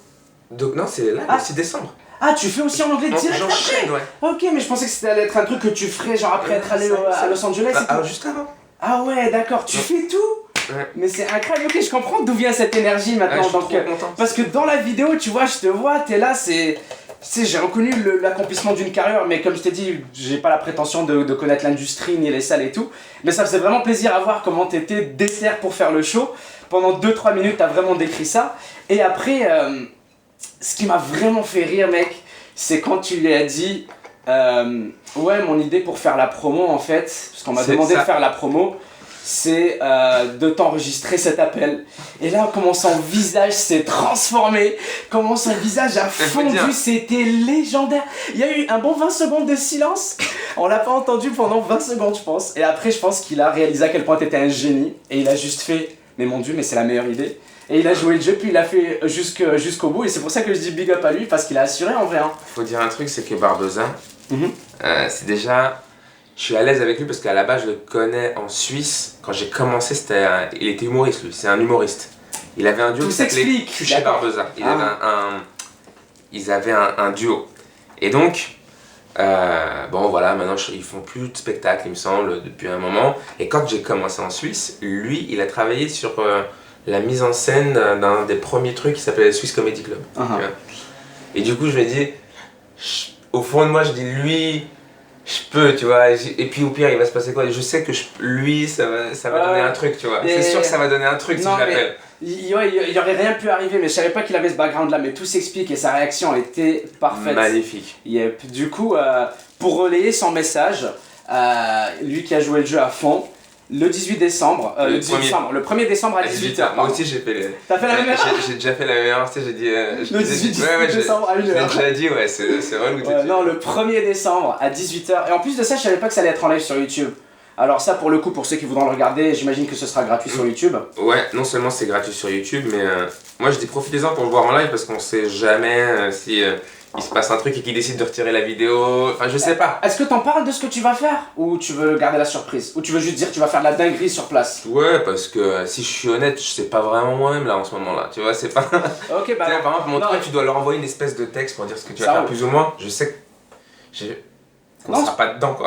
Donc non, c'est là, Ah. le 6 décembre. Ah, tu fais aussi en anglais direct après? J'enchaîne, ouais. Ok, mais je pensais que c'était allé être un truc que tu ferais genre après être allé à Los Angeles et tout. Juste avant. Ah ouais, d'accord, tu Ouais. fais tout? Ouais. Mais c'est incroyable, ok, je comprends d'où vient cette énergie Ouais, maintenant. je suis Donc, trop content. parce que dans la vidéo, tu vois, je te vois, t'es là, c'est sais, j'ai reconnu l'accomplissement d'une carrière, mais comme je t'ai dit, j'ai pas la prétention de connaître l'industrie ni les salles et tout. Mais ça faisait vraiment plaisir à voir comment t'étais déter pour faire le show. Pendant 2-3 minutes, t'as vraiment décrit ça. Et après, ce qui m'a vraiment fait rire, mec, c'est quand tu lui as dit ouais, mon idée pour faire la promo, en fait, parce qu'on m'a demandé de faire la promo, c'est de t'enregistrer cet appel. Et là, comment son visage s'est transformé, comment son visage a fondu, c'était légendaire. Il y a eu un bon 20 secondes de silence, on l'a pas entendu pendant 20 secondes, je pense. Et après, je pense qu'il a réalisé à quel point t'étais un génie, et il a juste fait, mais mon Dieu, mais c'est la meilleure idée. Et il a joué le jeu, puis il a fait jusqu'au bout, et c'est pour ça que je dis big up à lui, parce qu'il a assuré en vrai. Hein. Faut dire un truc, c'est que Barbosa, c'est déjà... Je suis à l'aise avec lui parce qu'à la base, je le connais en Suisse. Quand j'ai commencé, il était humoriste, lui. C'est un humoriste. Il avait un duo qui s'appelait Cuchet Barbosa. Ils avaient un duo. Et donc, bon voilà, maintenant ils font plus de spectacles, il me semble, depuis un moment. Et quand j'ai commencé en Suisse, lui, il a travaillé sur la mise en scène d'un des premiers trucs qui s'appelait le Swiss Comedy Club. Et du coup, je me dis, au fond de moi, je dis, lui, je peux, tu vois. Et puis au pire, il va se passer quoi? Je sais que lui, ça va donner un truc, tu vois. C'est sûr que ça va donner un truc si je l'appelle. Il y aurait rien pu arriver, mais je savais pas qu'il avait ce background là, mais tout s'explique et sa réaction était parfaite. Magnifique. Yep. Du coup, pour relayer son message, lui qui a joué le jeu à fond, le 18 décembre, le 1er décembre à 18h. Moi aussi j'ai fait les... T'as fait la même erreur? J'ai déjà fait la même erreur, tu sais, j'ai dit... le 18 décembre à 1h. J'ai déjà dit, ouais, c'est relou. Non, le 1er décembre à 18h. Et en plus de ça, je savais pas que ça allait être en live sur YouTube. Alors ça, pour le coup, pour ceux qui voudront le regarder, j'imagine que ce sera gratuit sur YouTube. Ouais, non seulement c'est gratuit sur YouTube, mais moi je dis profitez-en pour le voir en live parce qu'on sait jamais si il se passe un truc et qu'ils décident de retirer la vidéo. Enfin, je sais pas. Est-ce que t'en parles de ce que tu vas faire ou tu veux garder la surprise? Ou tu veux juste dire que tu vas faire de la dinguerie sur place? Ouais, parce que si je suis honnête, je sais pas vraiment moi-même là en ce moment-là. Tu vois, c'est pas. Ok, bah. Par exemple, mon truc, tu dois leur envoyer une espèce de texte pour dire ce que tu vas faire plus ou moins. Je sais qu'on sera pas dedans quoi.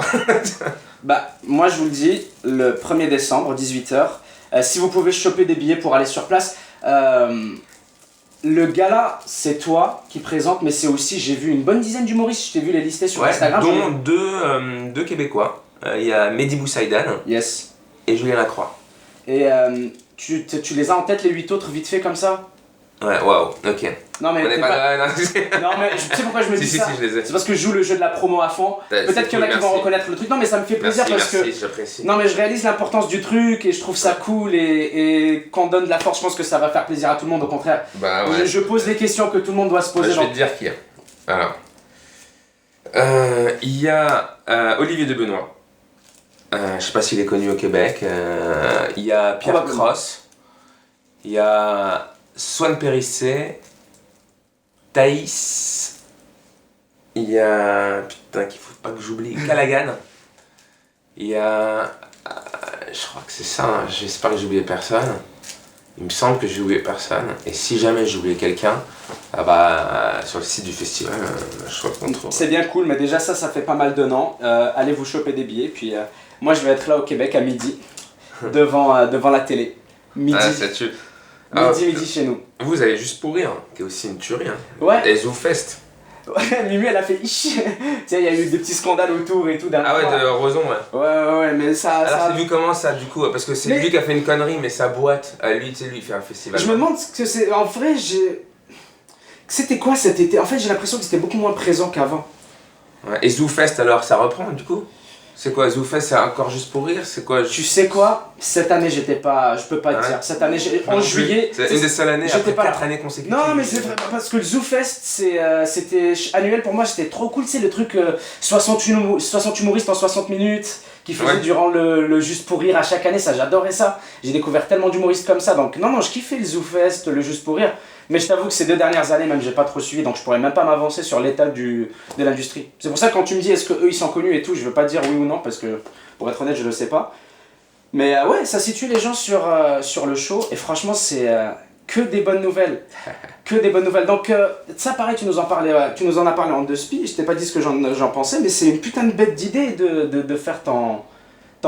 Bah, moi je vous le dis, le 1er décembre, 18h, si vous pouvez choper des billets pour aller sur place, le gala, c'est toi qui présente, mais c'est aussi, j'ai vu une bonne dizaine d'humoristes, je t'ai vu les lister sur Instagram. Dont deux Québécois. Il y a Mehdi Boussaïdan et Julien Lacroix. Et tu les as en tête les 8 autres vite fait comme ça? Ouais, waouh, ok. Non mais, non mais tu sais pourquoi je me dis ça? Je les ai. C'est parce que je joue le jeu de la promo à fond. Peut-être qu'il y en a qui vont reconnaître le truc. Non mais ça me fait plaisir parce que... j'apprécie. Non mais je réalise l'importance du truc et je trouve ça cool et quand on donne de la force, je pense que ça va faire plaisir à tout le monde. Au contraire, je pose des questions que tout le monde doit se poser. Je vais te dire qui y a. Alors, il y a Olivier de Benoît. Je sais pas s'il est connu au Québec. Il y a Pierre Cross. Il y a Swan Périssé, Thaïs, il y a... Putain, qu'il faut pas que j'oublie, Callaghan, il y a... je crois que c'est ça, hein. J'espère que j'ai oublié personne. Il me semble que j'ai oublié personne. Et si jamais j'ai oublié quelqu'un, sur le site du festival, je crois qu'on trouve. C'est bien cool, mais déjà ça fait pas mal de noms. Allez vous choper des billets, puis moi je vais être là au Québec à midi, devant la télé. Midi. Ah, ça tue. Midi chez nous. Vous allez juste pour rire, qui est aussi une tuerie. Hein. Ouais. Et ZooFest. Ouais, Mimi elle a fait ichi. Tu sais, il y a eu des petits scandales autour et tout. Ah ouais, de Roson, ouais. Ouais, mais ça. Alors, c'est vu comment ça, du coup? Parce que c'est lui qui a fait une connerie, mais sa boîte, lui, tu sais, lui, il fait un festival. Je me demande ce que c'est. En vrai, c'était quoi cet été? En fait, j'ai l'impression que c'était beaucoup moins présent qu'avant. Ouais. Et ZooFest, alors, ça reprend, du coup? C'est quoi, ZooFest, c'est encore juste pour rire? C'est quoi? Tu sais quoi? Cette année, j'étais pas... Je peux pas te dire. Cette année, en juillet... C'est une des seules années après pas 4 années consécutives. Non, mais c'est vrai, parce que le ZooFest, c'était annuel pour moi, c'était trop cool. Tu sais, le truc 60 humoristes en 60 minutes qui faisaient durant le Juste pour rire à chaque année, ça, j'adorais ça. J'ai découvert tellement d'humoristes comme ça, donc non, je kiffais le ZooFest, le Juste pour rire. Mais je t'avoue que ces 2 dernières années, même, j'ai pas trop suivi, donc je pourrais même pas m'avancer sur l'état de l'industrie. C'est pour ça que quand tu me dis est-ce qu'eux ils sont connus et tout, je veux pas dire oui ou non, parce que pour être honnête, je le sais pas. Mais ouais, ça situe les gens sur le show, et franchement, c'est que des bonnes nouvelles. Que des bonnes nouvelles. Donc, ça, pareil, tu nous en as parlé en 2 spies, je t'ai pas dit ce que j'en pensais, mais c'est une putain de bête d'idée de faire ton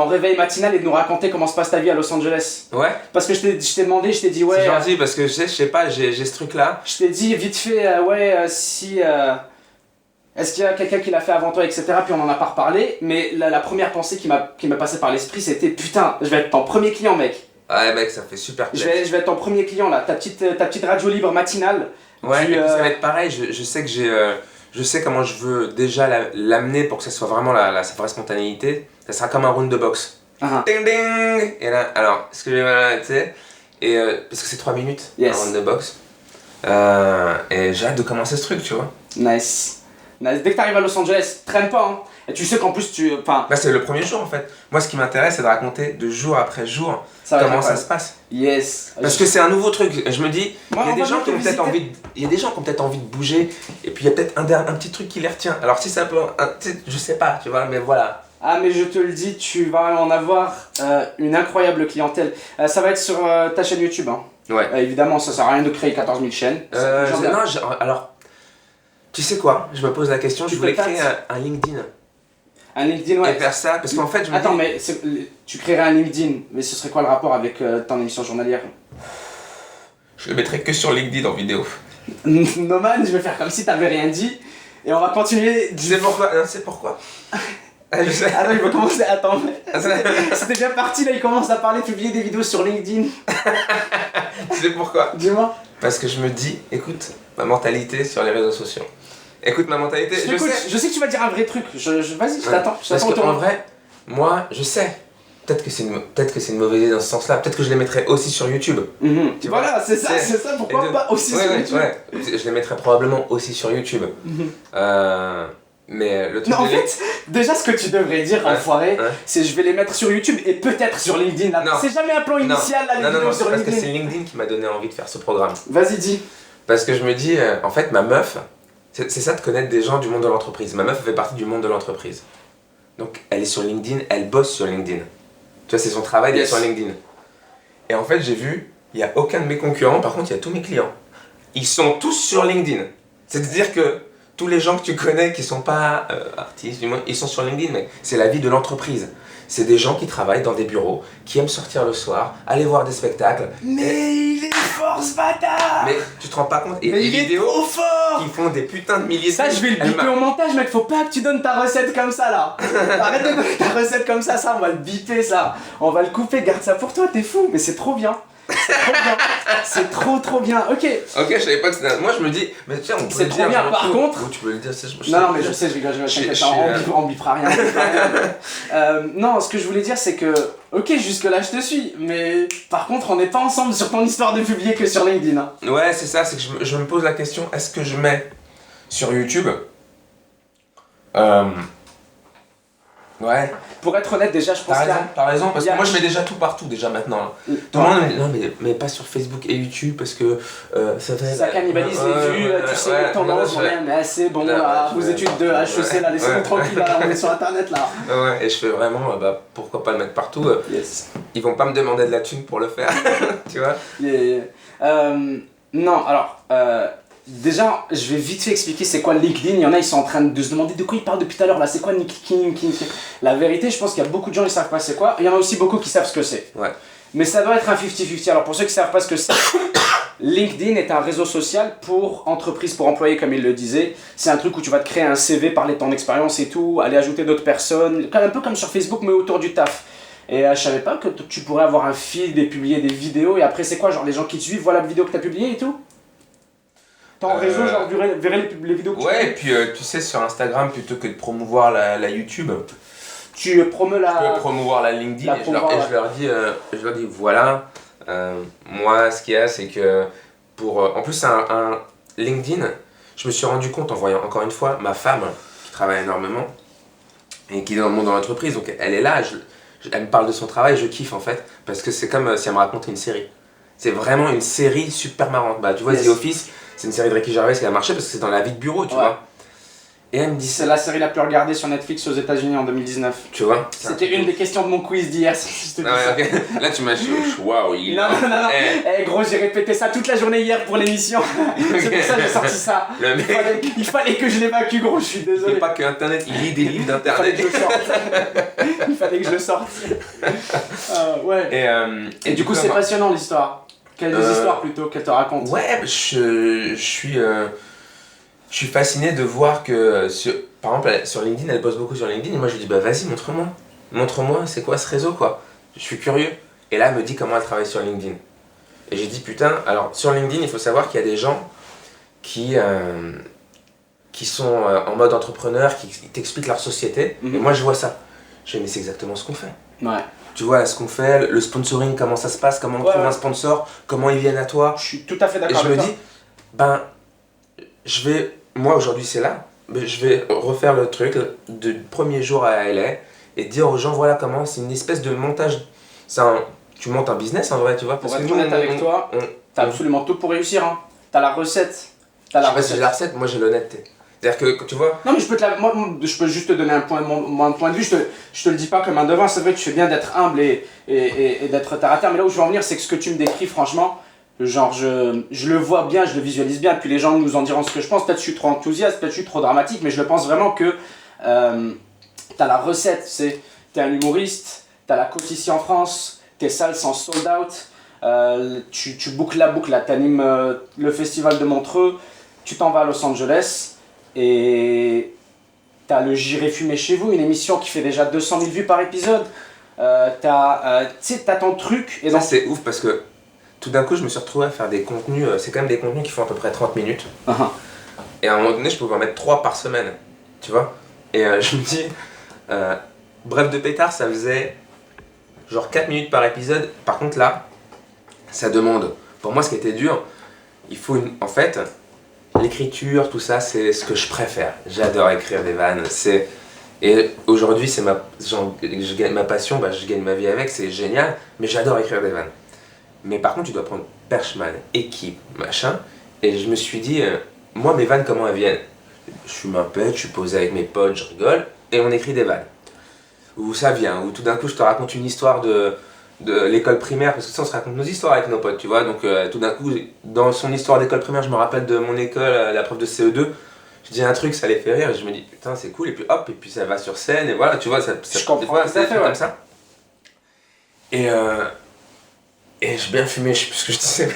réveil matinal et de nous raconter comment se passe ta vie à Los Angeles. Ouais. Parce que je t'ai demandé, je t'ai dit ouais. C'est gentil parce que je sais pas, j'ai ce truc là. Je t'ai dit vite fait, si Est-ce qu'il y a quelqu'un qui l'a fait avant toi, etc. Puis on en a pas reparlé, mais la première pensée qui m'a passé par l'esprit, c'était putain, je vais être ton premier client, mec. Ouais, mec, ça fait super Je plaisir. vais être ton premier client là, ta petite radio libre matinale. Ouais, et puis ça va être pareil, je sais que je sais comment je veux déjà l'amener pour que ça soit vraiment sa vraie spontanéité. Ça sera comme un round de boxe. Ding ding. Et là, alors, ce que j'ai tu sais, et parce que c'est 3 minutes, un round de boxe. Et j'ai hâte de commencer ce truc, tu vois. Nice. Dès que t'arrives à Los Angeles, traîne pas, hein. Et tu sais qu'en plus Bah, c'est le premier jour en fait. Moi, ce qui m'intéresse, c'est de raconter de jour après jour comment ça se passe. Yes. Parce que c'est un nouveau truc. Je me dis, il y a des gens qui ont peut-être envie de bouger, et puis il y a peut-être un petit truc qui les retient. Alors si ça peut, je sais pas, tu vois, mais voilà. Ah mais je te le dis, tu vas en avoir une incroyable clientèle. Ça va être sur ta chaîne YouTube, hein. Ouais. Évidemment, ça sert à rien de créer 14 000 chaînes. Alors, tu sais quoi, je me pose la question, je voulais créer un LinkedIn. Un LinkedIn, ouais. Et faire ça, parce qu'en fait, je me Attends, dis... mais tu créerais un LinkedIn, mais ce serait quoi le rapport avec ton émission journalière? Je le mettrais que sur LinkedIn en vidéo. Noman, je vais faire comme si t'avais rien dit, et on va continuer. Tu sais pourquoi? Non, c'est pourquoi. Je sais. Ah non, il va commencer. Attends, c'était bien parti là, il commence à parler, publier des vidéos sur LinkedIn. Tu sais pourquoi? Dis-moi. Parce que je me dis, écoute, ma mentalité sur les réseaux sociaux. Écoute ma mentalité, je sais que tu vas dire un vrai truc, vas-y, je t'attends. Parce qu'en vrai, moi, je sais. Peut-être que c'est une mauvaise idée dans ce sens-là. Peut-être que je les mettrais aussi sur YouTube. Tu voilà, c'est ça, pourquoi pas aussi sur YouTube. Ouais, je les mettrais probablement aussi sur YouTube. Mais le truc en fait, déjà ce que tu devrais dire, enfoiré, c'est je vais les mettre sur YouTube et peut-être sur LinkedIn. C'est jamais un plan initial, là, les vidéos sur LinkedIn. Parce que c'est LinkedIn qui m'a donné envie de faire ce programme. Vas-y, dis. Parce que je me dis, en fait, ma meuf, c'est ça de connaître des gens du monde de l'entreprise. Ma meuf fait partie du monde de l'entreprise. Donc elle est sur LinkedIn, elle bosse sur LinkedIn. Tu vois, c'est son travail d'être sur LinkedIn. Et en fait, j'ai vu, il n'y a aucun de mes concurrents, par contre, il y a tous mes clients. Ils sont tous sur LinkedIn. C'est-à-dire que tous les gens que tu connais qui ne sont pas artistes, du moins, ils sont sur LinkedIn, mais c'est la vie de l'entreprise. C'est des gens qui travaillent dans des bureaux, qui aiment sortir le soir, aller voir des spectacles. Mais il est fort ce bâtard! Mais tu te rends pas compte? Et mais il est trop fort! Qui font des putains de milliers de vues. Ça, je vais le biper au montage, mec. Faut pas que tu donnes ta recette comme ça là. Arrête de donner ta recette comme ça, on va le biper ça. On va le couper, garde ça pour toi, t'es fou, mais c'est trop bien. C'est trop bien. C'est trop bien. Ok, je savais pas que c'était. Moi, je me dis, mais tiens, on peut c'est le trop dire. bien. Par contre. Tu peux le dire, non, mais je sais, je rigole, on bipera rien. Non, ce que je voulais dire, c'est que. Ok, jusque-là, je te suis. Mais par contre, on n'est pas ensemble sur ton histoire de publier que sur LinkedIn. Hein. Ouais, c'est ça, c'est que je me pose la question, est-ce que je mets sur YouTube Ouais. Pour être honnête, déjà, je pense que. T'as raison, parce que moi je mets déjà tout partout, déjà maintenant. Tout le monde me dit, non, mais pas sur Facebook et YouTube, parce que ça cannibalise les vues, tu sais, les tendances, mais c'est bon, là, vos études de HEC, là, laissez-nous tranquille, là, on est sur internet, là. Ouais, et je fais vraiment, pourquoi pas le mettre partout. Yes. Ils vont pas me demander de la thune pour le faire, tu vois. Non, alors. Déjà, je vais vite fait expliquer c'est quoi LinkedIn. Il y en a, ils sont en train de se demander de quoi ils parlent depuis tout à l'heure là. C'est quoi LinkedIn? La vérité, je pense qu'il y a beaucoup de gens qui savent pas c'est quoi. Il y en a aussi beaucoup qui savent ce que c'est. Ouais. Mais ça doit être un 50-50. Alors pour ceux qui savent pas ce que c'est, LinkedIn est un réseau social pour entreprises, pour employés comme il le disait. C'est un truc où tu vas te créer un CV, parler de ton expérience et tout, aller ajouter d'autres personnes, un peu comme sur Facebook mais autour du taf. Et je savais pas que tu pourrais avoir un feed et publier des vidéos et après c'est quoi, genre les gens qui te suivent voient la vidéo que tu as publiée et tout? En réseau, genre, verrais les vidéos que tu ouais, et puis tu sais, sur Instagram, plutôt que de promouvoir la YouTube, tu promeus je peux promouvoir la LinkedIn et je leur dis voilà, moi, ce qu'il y a, c'est que en plus, un LinkedIn, je me suis rendu compte en voyant encore une fois ma femme qui travaille énormément et qui est dans le monde de l'entreprise, donc elle est là, elle me parle de son travail, je kiffe en fait, parce que c'est comme si elle me racontait une série. C'est vraiment une série super marrante. Tu vois, The Office, c'est une série de Ricky Gervais qui a marché parce que c'est dans la vie de bureau, tu vois. Et elle me dit... C'est la série la plus regardée sur Netflix aux États-Unis en 2019. Tu vois. C'était une des questions de mon quiz d'hier, si je te dis ça. Okay. Là, tu m'as... Waouh, Non. Gros, j'ai répété ça toute la journée hier pour l'émission. C'est pour ça que j'ai sorti ça. Il fallait que je l'évacue, gros, je suis désolé. Il pas que Internet, il lit des livres d'Internet. Il fallait que je le sorte. Ouais. Et du coup, c'est passionnant l'histoire. Quelles histoires plutôt qu'elle te raconte? Ouais, je suis je suis fasciné de voir que, par exemple, sur LinkedIn, elle bosse beaucoup sur LinkedIn, et moi je lui dis, bah vas-y, montre-moi. Montre-moi, c'est quoi ce réseau, quoi. Je suis curieux. Et là, elle me dit comment elle travaille sur LinkedIn. Et j'ai dit, putain, alors sur LinkedIn, il faut savoir qu'il y a des gens qui sont en mode entrepreneur, qui t'expliquent leur société. Et moi, je vois ça. Je dis, mais c'est exactement ce qu'on fait. Ouais. Tu vois ce qu'on fait, le sponsoring, comment ça se passe, comment on trouve un sponsor, comment ils viennent à toi. Je suis tout à fait d'accord avec toi. Et je me dis, moi aujourd'hui c'est là, mais je vais refaire le truc du premier jour à LA et dire aux gens, voilà comment, c'est une espèce de montage. Tu montes un business en vrai, tu vois. Pour être honnête avec toi, t'as absolument tout pour réussir. Hein. T'as la recette. Je sais pas si j'ai la recette, moi j'ai l'honnêteté. C'est-à-dire que tu vois. Non, mais moi, je peux juste te donner mon point de vue. Je te le dis pas comme un devin. C'est vrai que tu fais bien d'être humble et d'être terre à terre. Mais là où je veux en venir, c'est que ce que tu me décris, franchement, genre, je le vois bien, je le visualise bien. Puis les gens nous en diront ce que je pense. Peut-être que je suis trop enthousiaste, peut-être que je suis trop dramatique. Mais je le pense vraiment que t'as la recette. T'es un humoriste, t'as la côte ici en France, tes salles sont sold out. Tu boucles la boucle, là, t'animes le festival de Montreux, tu t'en vas à Los Angeles. Et t'as le J'irai fumer chez vous, une émission qui fait déjà 200 000 vues par épisode. T'as ton truc. Et ça, c'est ouf parce que tout d'un coup, je me suis retrouvé à faire des contenus. C'est quand même des contenus qui font à peu près 30 minutes. Et à un moment donné, je pouvais en mettre 3 par semaine. Tu vois. Et je me dis, Bref de pétard, ça faisait genre 4 minutes par épisode. Par contre, là, ça demande. Pour moi, ce qui était dur, il faut en fait. L'écriture, tout ça, c'est ce que je préfère. J'adore écrire des vannes. Et aujourd'hui, c'est je gagne ma passion, je gagne ma vie avec, c'est génial. Mais j'adore écrire des vannes. Mais par contre, tu dois prendre perchman, équipe, machin. Et je me suis dit, moi, mes vannes, comment elles viennent? Je fume un pet, je suis posé avec mes potes, je rigole, et on écrit des vannes. Où ça vient, où tout d'un coup, je te raconte une histoire de l'école primaire, parce que ça on se raconte nos histoires avec nos potes, tu vois, donc tout d'un coup, dans son histoire d'école primaire, je me rappelle de mon école, la prof de CE2, je dis un truc, ça les fait rire, et je me dis, putain, c'est cool, et puis hop, et puis ça va sur scène, et voilà, tu vois, je comprends tout à fait, comme ça. Et j'ai bien fumé, je sais plus ce que je disais.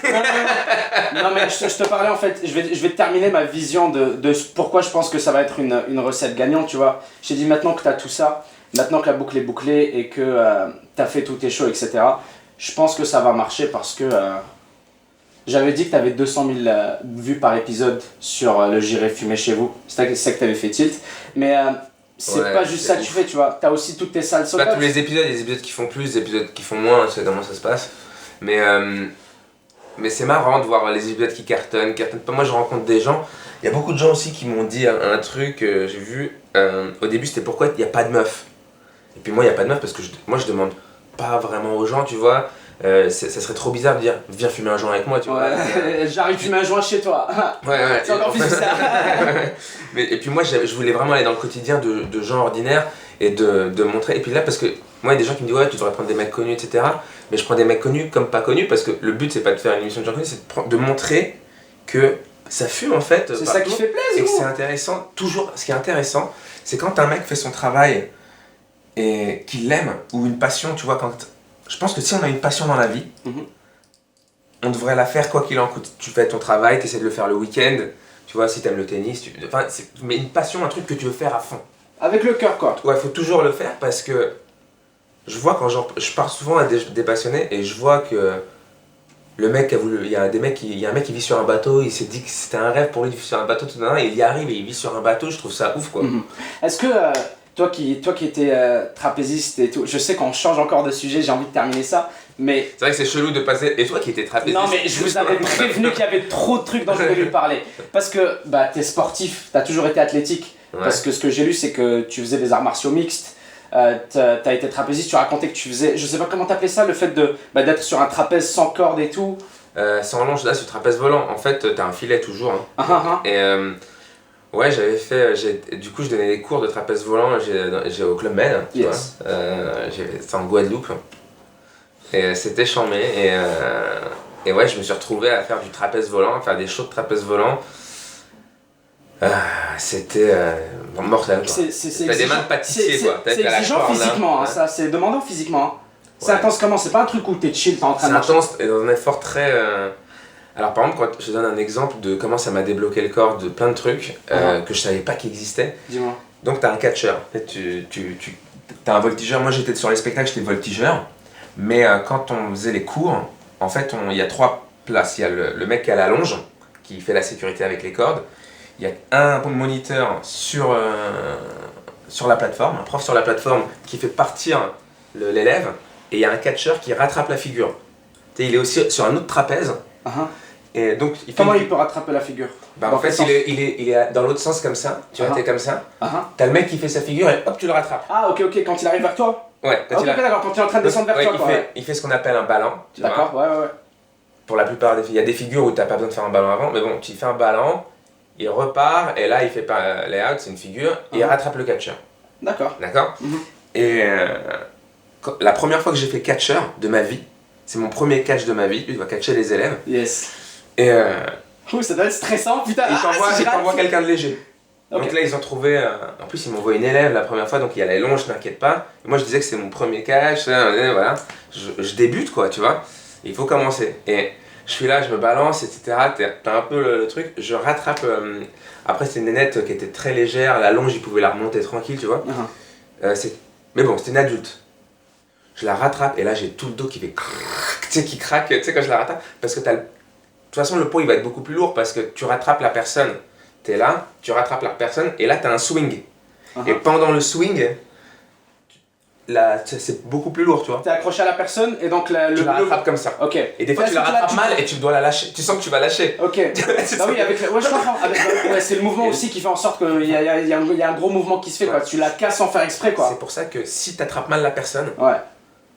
Non, mais je te parlais en fait, je vais terminer ma vision de pourquoi je pense que ça va être une recette gagnante, tu vois. J'ai dit maintenant que tu as tout ça, maintenant que la boucle est bouclée et que tu as fait tous tes shows, etc., je pense que ça va marcher parce que j'avais dit que tu avais 200 000 vues par épisode sur le J'irai fumer chez vous. C'est ça que tu avais fait tilt. Mais c'est pas juste ça que tu fais, tu vois. Tu as aussi toutes tes salles sold out. Pas tous les épisodes, il y a des épisodes qui font plus, des épisodes qui font moins, c'est comment ça se passe. Mais c'est marrant de voir les épisodes qui cartonnent pas. Moi je rencontre des gens, il y a beaucoup de gens aussi qui m'ont dit un truc, j'ai vu, au début c'était pourquoi il n'y a pas de meufs. Et puis moi il n'y a pas de meufs parce que moi je demande pas vraiment aux gens, tu vois. Ça serait trop bizarre de dire viens fumer un joint avec moi, tu vois. J'arrive fumer un joint chez toi. Ouais. C'est encore plus bizarre. Et puis moi je voulais vraiment aller dans le quotidien de gens ordinaires et de montrer. Et puis là parce que moi il y a des gens qui me disent ouais tu devrais prendre des mecs connus, etc. Mais je prends des mecs connus comme pas connus parce que le but c'est pas de faire une émission de gens connus, c'est de montrer que ça fume en fait. C'est ça qui fait plaisir. Et que c'est intéressant. Toujours, ce qui est intéressant, c'est quand un mec fait son travail et qu'il l'aime, ou une passion, tu vois, je pense que si on a une passion dans la vie, on devrait la faire quoi qu'il en coûte. Tu fais ton travail, tu essaies de le faire le week-end, tu vois, si t'aimes le tennis, mais une passion, un truc que tu veux faire à fond. Avec le cœur, quoi. Ouais, il faut toujours le faire parce que je vois quand je parle souvent à des passionnés et je vois que le mec a voulu, il y a un mec qui vit sur un bateau, il s'est dit que c'était un rêve pour lui de vivre sur un bateau, tout d'un, et il y arrive et il vit sur un bateau, je trouve ça ouf, quoi. Est-ce que toi qui étais trapéziste et tout, je sais qu'on change encore de sujet, j'ai envie de terminer ça, mais... C'est vrai que c'est chelou de passer... Et toi qui étais trapéziste... Non mais je vous avais prévenu qu'il y avait trop de trucs dont je voulais lui parler. Parce que t'es sportif, t'as toujours été athlétique. Ouais. Parce que ce que j'ai lu c'est que tu faisais des arts martiaux mixtes, t'as été trapéziste, tu racontais que tu faisais... Je sais pas comment t'appelais ça, le fait d'être sur un trapèze sans corde et tout. Sans longe, là sur trapèze volant, en fait t'as un filet toujours. Hein. Et... ouais, j'avais fait, du coup je donnais des cours de trapèze volant j'ai au Club Med, tu vois. C'était en Guadeloupe. Et c'était chambé et ouais, je me suis retrouvé à faire du trapèze volant, à faire des shows de trapèze volant. C'était mortel, quoi. T'as des mains de pâtissier, quoi. C'est exigeant physiquement, hein, ça, c'est demandant physiquement. Hein. C'est intense comment? C'est pas un truc où t'es chill, t'es en train de marcher. C'est intense et dans un effort très... Alors par exemple, quand je donne un exemple de comment ça m'a débloqué le corps de plein de trucs que je savais pas qu'ils existaient. Dis-moi. Donc t'as un catcheur, t'as un voltigeur. Moi j'étais sur les spectacles, j'étais voltigeur. Mais quand on faisait les cours, en fait il y a 3 places. Il y a le mec qui a la longe, qui fait la sécurité avec les cordes. Il y a un moniteur sur la plateforme, un prof sur la plateforme qui fait partir l'élève. Et il y a un catcheur qui rattrape la figure. Tu sais, il est aussi sur un autre trapèze. Et donc, comment il peut rattraper la figure? Bah, en fait, il est dans l'autre sens comme ça. Tu vois, t'es comme ça. T'as le mec qui fait sa figure et hop, tu le rattrapes. Ah, ok, quand il arrive vers toi? Ouais, d'accord, quand il est en train de descendre vers toi. Il fait ce qu'on appelle un ballon. D'accord, ouais. Pour la plupart des filles, il y a des figures où t'as pas besoin de faire un ballon avant, mais bon, tu fais un ballon, il repart, et là, il fait pas layout, c'est une figure, et il rattrape le catcheur. D'accord. Et la première fois que j'ai fait catcheur de ma vie, c'est mon premier catch de ma vie, tu dois catcher les élèves. Yes. Et ça doit être stressant, putain. Il t'envoie quelqu'un de léger. Okay. Donc là, ils ont trouvé. En plus, ils m'envoient une élève la première fois, donc il y a les longs, je t'inquiète pas. Et moi, je disais que c'est mon premier catch, voilà. Je débute, quoi, tu vois. Il faut commencer. Et je suis là, je me balance, etc. T'as un peu le truc. Je rattrape. Après, c'est une nénette qui était très légère. La longe, il pouvait la remonter tranquille, tu vois. Mais bon, c'était une adulte. Je la rattrape, et là, j'ai tout le dos qui fait. Tu sais, qui craque, tu sais, quand je la rattrape. Parce que de toute façon, le poids, il va être beaucoup plus lourd parce que tu rattrapes la personne. T'es là, tu rattrapes la personne, et là, t'as un swing. Et pendant le swing, c'est beaucoup plus lourd, tu vois. T'es accroché à la personne, et donc tu la rattrapes comme ça. Ok. Et des fois, tu la rattrapes mal et tu dois la lâcher. Tu sens que tu vas lâcher. Ok. Oui, je comprends. C'est le mouvement aussi qui fait en sorte qu'il y a un gros mouvement qui se fait, quoi. Tu la casses sans faire exprès, quoi. C'est pour ça que si t'attrapes mal la personne, ouais.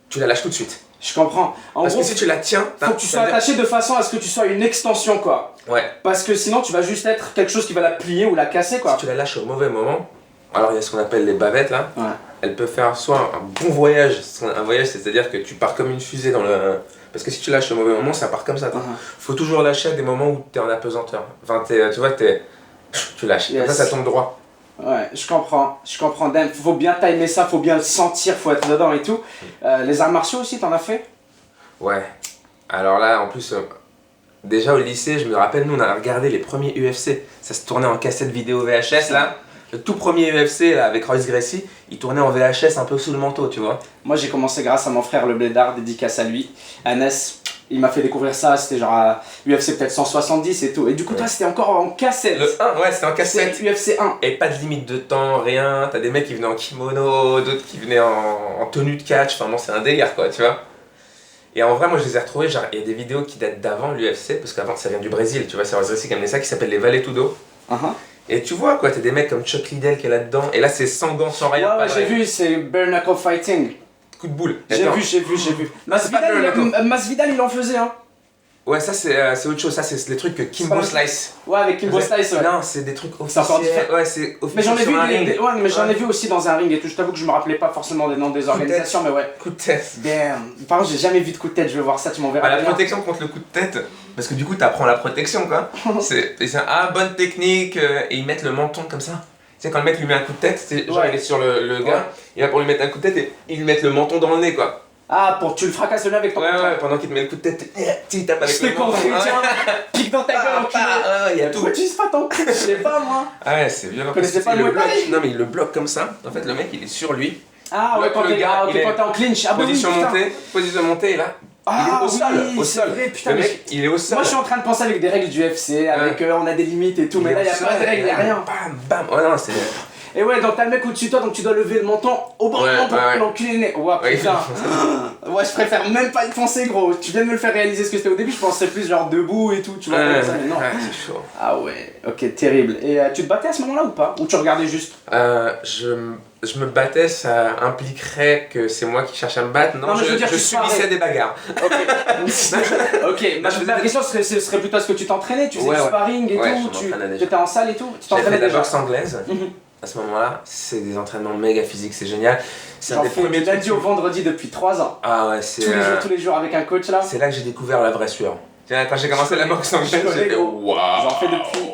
Tu la lâches tout de suite. Je comprends. Parce que si tu la tiens, faut que tu sois attaché de façon à ce que tu sois une extension, quoi. Ouais. Parce que sinon, tu vas juste être quelque chose qui va la plier ou la casser, quoi. Si tu la lâches au mauvais moment, alors il y a ce qu'on appelle les bavettes là. Ouais. Elle peut faire soit un bon voyage, un voyage, c'est-à-dire que tu pars comme une fusée dans le. Parce que si tu lâches au mauvais moment, ça part comme ça. Faut toujours lâcher à des moments où t'es en apesanteur. Enfin, tu vois, tu lâches. Yes. Comme ça tombe droit. Ouais, je comprends. Faut bien timer ça, faut bien le sentir, faut être dedans et tout. Les arts martiaux aussi, t'en as fait? Ouais. Alors là, en plus, déjà au lycée, je me rappelle, nous on a regardé les premiers UFC. Ça se tournait en cassette vidéo VHS là. Le tout premier UFC là, avec Royce Gracie, il tournait en VHS un peu sous le manteau, tu vois. Moi j'ai commencé grâce à mon frère le Blédard, dédicace à lui. Anas, il m'a fait découvrir ça, c'était genre UFC peut-être 170 et tout. Et du coup, toi c'était encore en cassette. Le 1, ouais, c'était en cassette. UFC 1. Et pas de limite de temps, rien. T'as des mecs qui venaient en kimono, d'autres qui venaient en tenue de catch. Enfin, bon, c'est un délire quoi, tu vois. Et en vrai, moi je les ai retrouvés. Genre, il y a des vidéos qui datent d'avant l'UFC, parce qu'avant ça vient du Brésil, tu vois. C'est Royce Gracie qui a amené ça, qui s'appelle les Valetudo. Et tu vois quoi, t'as des mecs comme Chuck Liddell qui est là-dedans, et là c'est sans gants, sans rien. Ouais, j'ai vu, c'est bare knuckle fighting. Coup de boule. J'ai vu. Masvidal il en faisait, hein. Ouais, ça c'est autre chose, ça c'est les trucs que Kimbo Slice. Ouais, avec Kimbo Slice, ouais. Non, c'est des trucs officiels. Ouais, c'est officiel. Mais j'en ai vu aussi dans un ring et tout. Je t'avoue que je me rappelais pas forcément des noms des organisations, mais ouais. Coup de tête. Damn. Par contre, j'ai jamais vu de coup de tête, je vais voir ça, tu m'enverras. La protection contre le coup de tête, parce que du coup t'apprends la protection quoi. C'est bonne technique, et ils mettent le menton comme ça. Tu sais, quand le mec lui met un coup de tête, genre il est sur le gars, il va pour lui mettre un coup de tête et ils lui mettent le menton dans le nez quoi. Ah, pour que tu le fracasses le nez avec ton menton. Ouais, pendant qu'il te met le coup de tête, tu tapes avec le menton. Pique dans ta gueule, il y a tout. Pourquoi tu se fais ton cul? Je sais pas moi. Ah ouais, c'est violent. Je connaissais pas le bloque. Non, mais il le bloque comme ça. En fait, le mec il est sur lui. Ah ouais, quand t'es en clinch. Position montée, et là. Il est au sol. Vrai, putain, le mec, il est au sol. Moi, je suis en train de penser avec des règles du UFC, avec on a des limites et tout, mais là, il n'y a pas de règles, il n'y a rien. Bam. Oh non, c'est. Et ouais, donc t'as le mec au-dessus de toi, donc tu dois lever le menton au bon moment pour l'enculer le nez. Ouais, putain. Ouais, je préfère même pas y penser, gros. Tu viens de me le faire réaliser ce que c'était au début, je pensais plus genre debout et tout, tu vois. Non, c'est chaud. Ah ouais, ok, terrible. Et tu te battais à ce moment-là ou pas? Ou tu regardais juste? Je me battais, ça impliquerait que c'est moi qui cherche à me battre. Non, je subissais des bagarres. Ok, ma question serait plutôt est-ce que tu t'entraînais? Tu faisais du sparring et tout? Tu étais en salle et tout? Tu t'entraînais déjà? La boxe anglaise. À ce moment-là, c'est des entraînements méga physiques, c'est génial. C'est un des premiers du lundi au vendredi depuis 3 ans. Ah ouais, c'est. Tous les jours avec un coach là. C'est là que j'ai découvert la vraie sueur. Tiens, quand j'ai commencé la boxe anglaise, j'ai fait waouh. J'en fais depuis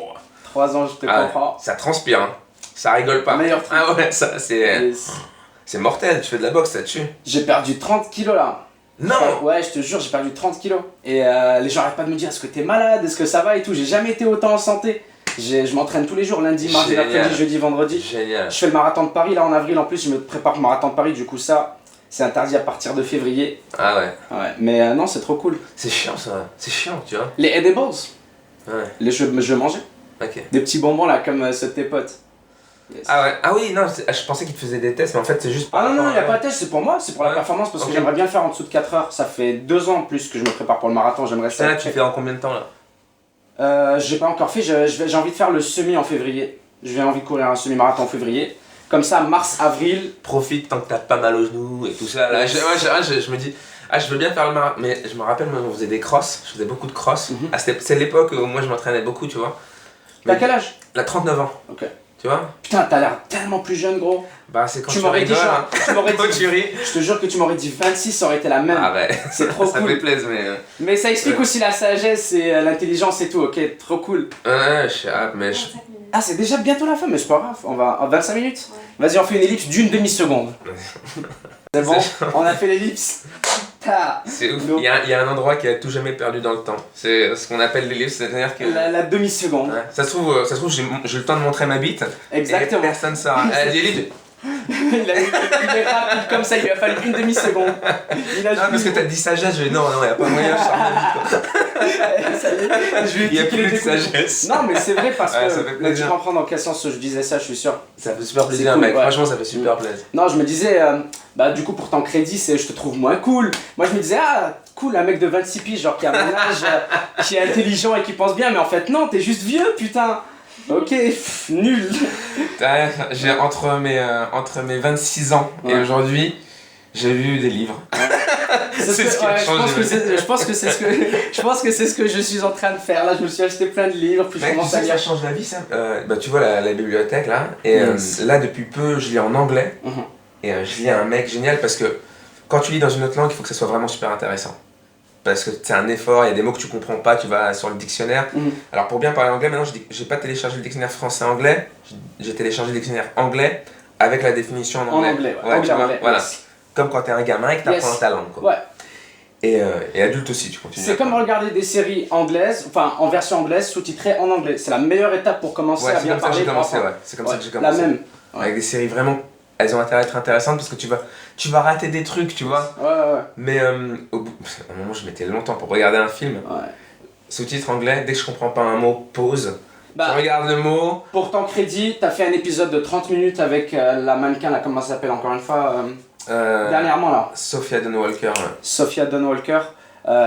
3 ans, je te comprends. Ça transpire, hein. Ça rigole pas. Meilleur truc. Ah ouais, ça c'est. C'est mortel, tu fais de la boxe, ça tue. J'ai perdu 30 kilos là. Non. Ouais, je te jure, j'ai perdu 30 kilos. Et les gens arrêtent pas de me dire, est-ce que t'es malade, est-ce que ça va et tout. J'ai jamais été autant en santé. Je m'entraîne tous les jours, lundi, mardi, mercredi, jeudi, vendredi. Génial. Je fais le marathon de Paris là en avril, en plus je me prépare pour le marathon de Paris, du coup ça, c'est interdit à partir de février. Ah ouais. Ouais, mais non, c'est trop cool. C'est chiant ça, c'est chiant, tu vois. Les edibles, Ouais. je mangeais. Ok. Des petits bonbons là, comme ceux de tes potes. Yes. Ah ouais, ah oui, non, je pensais qu'il te faisait des tests, mais en fait c'est juste. Ah non, non, il n'y a pas de test, c'est pour moi, c'est pour la Ouais. performance parce que Ok. j'aimerais bien le faire en dessous de 4 heures. Ça fait 2 ans en plus que je me prépare pour le marathon, j'aimerais Ça ça. là, tu fais en combien de temps là? J'ai pas encore fait, j'ai envie de faire le semi en février. J'ai envie de courir un semi-marathon en février. Comme ça, mars, avril. Profite tant que t'as pas mal aux genoux et tout ça. Là, je me dis, ah, je veux bien faire le marathon. Mais je me rappelle, moi, on faisait des crosses, je faisais beaucoup de crosses. Mhm. C'est l'époque où moi je m'entraînais beaucoup, tu vois. T'as quel âge? Là, 39 ans. Ok. Tu vois? Putain, t'as l'air tellement plus jeune, gros. Bah, c'est quand Tu m'aurais dit, rigoles, genre, hein. tu m'aurais Quand dit, tu ris. je te jure que tu m'aurais dit 26, ça aurait été la même. Ah ouais. C'est trop Ça cool. fait plaisir, mais. Mais ça explique Ouais. aussi la sagesse et l'intelligence et tout, ok, trop cool. Ouais, je sais, mais je. 25 minutes. Ah, c'est déjà bientôt la fin, mais c'est pas grave, on va en 25 minutes. Vas-y, on fait une ellipse d'une demi-seconde. C'est bon, on a fait l'ellipse. Ta. C'est ouf. Non. Il y a un endroit qui a tout jamais perdu dans le temps. C'est ce qu'on appelle l'ellipse, c'est-à-dire que. La demi-seconde. Ouais. Ça se trouve, j'ai eu le temps de montrer ma bite. Exactement. Et personne ne saura. Elle dit, Elite, il est rapide comme ça, il lui a fallu une demi-seconde. Il a non, parce que t'as dit sagesse, j'ai dit non, il n'y a pas moyen, je sors ma bite. Ça y est, je lui ai Il n'y a dit qu'il plus de était cool. sagesse. Non, mais c'est vrai parce Ouais, que ça fait là, tu plaisir. comprends dans quel sens je disais ça, je suis sûr. Ça fait super plaisir, cool, mec. ouais. Franchement, ça fait super plaisir. Non, je me disais, bah du coup pour ton crédit, c'est je te trouve moins cool. Moi je me disais, ah cool, un mec de 26 piges, genre qui a mon âge, qui est intelligent et qui pense bien, mais en fait non, t'es juste vieux, putain. Ok, nul. Ouais, j'ai entre mes 26 ans et Ouais. aujourd'hui, j'ai lu des livres. C'est ce qui a changé, je pense que c'est ce que je suis en train de faire. Là, je me suis acheté plein de livres, puis je Mec, tu commence sais à que lire. ça change la vie, ça. Bah, tu vois la bibliothèque là, et Yes. là depuis peu, je lis en anglais. Mhm. Et je lis un mec génial parce que quand tu lis dans une autre langue, il faut que ça soit vraiment super intéressant. Parce que c'est un effort, il y a des mots que tu comprends pas, tu vas sur le dictionnaire. Mhm. Alors pour bien parler anglais, maintenant j'ai pas téléchargé le dictionnaire français-anglais, j'ai téléchargé le dictionnaire anglais avec la définition en En anglais. anglais, ouais. Ouais, Anglais, tu vois, anglais, voilà. yes. Comme quand t'es un gamin et que t'apprends Yes. ta langue. Quoi. Ouais. Et adulte aussi, tu continues. C'est comme regarder des séries anglaises, enfin en version anglaise, sous-titrées en anglais. C'est la meilleure étape pour commencer Ouais, à c'est bien comme ça que parler. j'ai commencé, pour ouais. apprendre. C'est comme ça que j'ai La commencé. même. Avec des séries vraiment, elles ont intérêt à être intéressantes parce que tu vas rater des trucs, tu vois. Ouais. Mais au bout, à un moment, je mettais longtemps pour regarder un film. Ouais. Sous-titre anglais, dès que je comprends pas un mot, pause. Bah, Je regarde le mot. pour ton crédit, t'as fait un épisode de 30 minutes avec la mannequin, là, comment ça s'appelle encore une fois dernièrement là, Sophia Dawn Walker. Sophia Dawn Walker.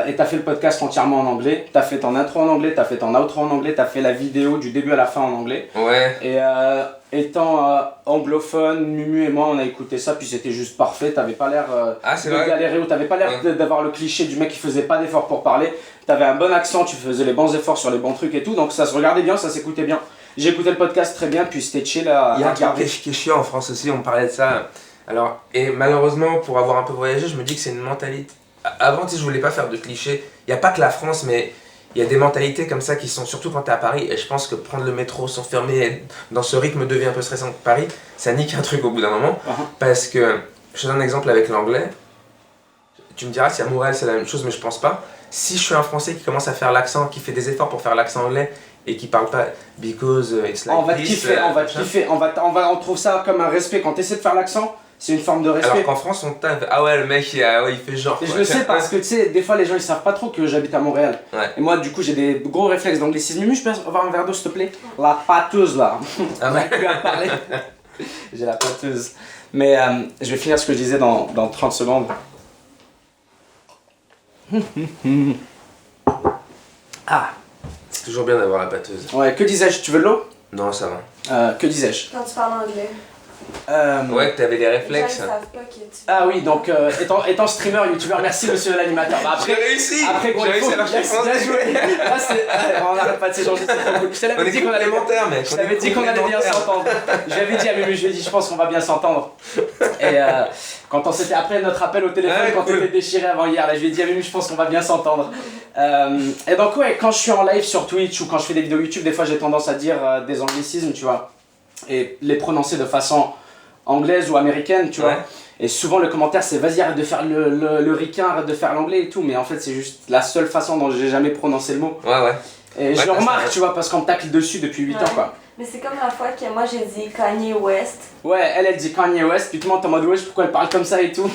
Et t'as fait le podcast entièrement en anglais, t'as fait ton intro en anglais, t'as fait ton outro en anglais, t'as fait la vidéo du début à la fin en anglais. Ouais. Et étant anglophone, Mumu et moi on a écouté ça, puis c'était juste parfait, t'avais pas l'air Ah, c'est de vrai. galérer ou t'avais pas l'air Ouais. d'avoir le cliché du mec qui faisait pas d'efforts pour parler. T'avais un bon accent, tu faisais les bons efforts sur les bons trucs et tout, donc ça se regardait bien, ça s'écoutait bien. J'ai écouté le podcast très bien, puis c'était chill à Il y a un truc regarder. qui est chiant en France aussi, on parlait de ça. Alors, et malheureusement, pour avoir un peu voyagé, je me dis que c'est une mentalité. Avant, tu sais, je voulais pas faire de clichés. Il n'y a pas que la France, mais il y a des mentalités comme ça qui sont, surtout quand tu es à Paris. Et je pense que prendre le métro, s'enfermer être dans ce rythme de vie un peu stressant de Paris, ça nique un truc au bout d'un moment. Uh-huh. Parce que, je te donne un exemple avec l'anglais. Tu me diras si à Montréal c'est la même chose, mais je pense pas. Si je suis un Français qui commence à faire l'accent, qui fait des efforts pour faire l'accent anglais et qui parle pas because it's like On va te this, kiffer, on va te machin. kiffer, on trouve ça comme un respect. Quand tu essaies de faire l'accent, c'est une forme de respect. Alors qu'en France, on tape, ah ouais, le mec, il fait genre. Et je quoi. le sais parce que tu sais, des fois les gens ils savent pas trop que j'habite à Montréal. Ouais. Et moi du coup j'ai des gros réflexes d'anglicisme. Mumu, je peux avoir un verre d'eau s'il te plaît? La pâteuse là. Ah ouais. Plus à parler. J'ai la pâteuse. Mais je vais finir ce que je disais dans 30 secondes. Ah, C'est toujours bien d'avoir la pâteuse. ouais, que disais-je? Tu veux de l'eau? Non, ça va. Que disais-je? Quand tu parles anglais, Ouais, que t'avais des les gens réflexes. ils savent pas que tu. Ah oui, donc étant streamer, youtubeur, merci monsieur l'animateur. Bah, J'ai réussi. Après, J'ai réussi à marcher yes, bien joué. Ah, on n'arrête pas de s'échanger, c'est trop cool. Je On t'avais est dit qu'on allait complémentaires, mec. Je t'avais dit qu'on allait bien s'entendre. J'avais dit à Mumu, je lui ai dit, je pense qu'on va bien s'entendre. Et quand on s'était après notre appel au téléphone, Ouais, quand cool. t'étais déchiré avant hier, là, je lui ai dit à Mumu, je pense qu'on va bien s'entendre. Et donc, ouais, quand je suis en live sur Twitch ou quand je fais des vidéos YouTube, des fois j'ai tendance à dire des anglicismes, tu vois, et les prononcer de façon anglaise ou américaine, tu vois. Ouais. Et souvent le commentaire c'est vas-y arrête de faire le ricain, arrête de faire l'anglais et tout, mais en fait c'est juste la seule façon dont j'ai jamais prononcé le mot. Ouais. Et je le t'as remarque, ça. tu vois, parce qu'on me tacle dessus depuis 8 ans, quoi. Mais c'est comme la fois que moi j'ai dit Kanye West. Ouais, elle dit Kanye West, puis tout le monde est en mode wesh, pourquoi elle parle comme ça et tout.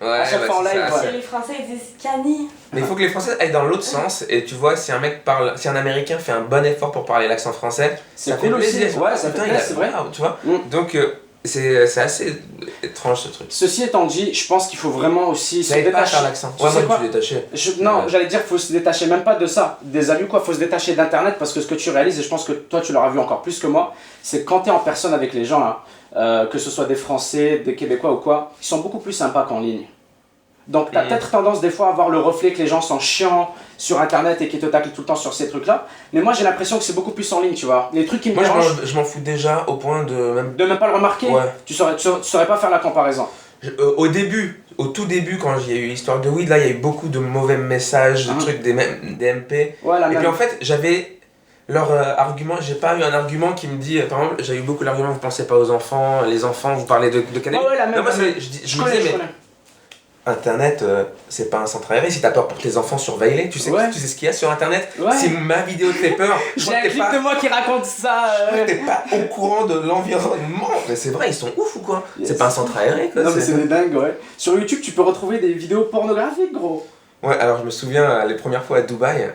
Ouais, À chaque fois en c'est live, ça, ouais. c'est- Et les Français ils disent Kanye. Mais il faut que les Français aillent dans l'autre sens. Et tu vois, si un mec parle, si un Américain fait un bon effort pour parler l'accent français, C'est ça fait cool aussi. plaisir. Ouais, ça fait Putain, plaisir, c'est vrai. Tu vois. Mm. Donc c'est assez étrange ce truc. Ceci étant dit, je pense qu'il faut vraiment aussi se Ça aide pas à faire détacher. l'accent. Tu Ouais, sais moi je quoi me suis détaché. Non, Ouais. j'allais dire faut se détacher même pas de ça, des amis quoi, faut se détacher d'internet parce que ce que tu réalises, et je pense que toi tu l'auras vu encore plus que moi, c'est quand t'es en personne avec les gens là, que ce soit des Français, des Québécois ou quoi, ils sont beaucoup plus sympas qu'en ligne. Donc t'as peut-être tendance des fois à avoir le reflet que les gens sont chiants sur internet et qui te taclent tout le temps sur ces trucs là, mais moi j'ai l'impression que c'est beaucoup plus en ligne, tu vois. Les trucs qui me Moi dérangent, je m'en fous déjà au point de même. de même pas le remarquer, Ouais. tu saurais pas faire la comparaison. Au début, au tout début, quand il y a eu l'histoire de weed, là il y a eu beaucoup de mauvais messages, de Ah. trucs, des MP. Ouais, la Et même. puis en fait, j'avais leur argument, j'ai pas eu un argument qui me dit, par exemple, j'ai eu beaucoup l'argument, vous pensez pas aux enfants, les enfants, vous parlez de cannabis. Ouais, la même. Non, moi, la même. je me disais, mais Internet, c'est pas un centre aéré. Si t'as peur pour tes enfants, surveille-les. Tu sais ce qu'il y a sur Internet. Ouais. Si ma vidéo te fait peur, je J'ai crois un que t'es clip pas, de moi qui raconte ça. t'es pas au courant de l'environnement. Mais c'est vrai, ils sont ouf ou quoi? Yes. C'est pas un centre aéré quoi. Non mais c'est des dingues, ouais. Sur YouTube, tu peux retrouver des vidéos pornographiques, gros. Ouais, alors je me souviens les premières fois à Dubaï,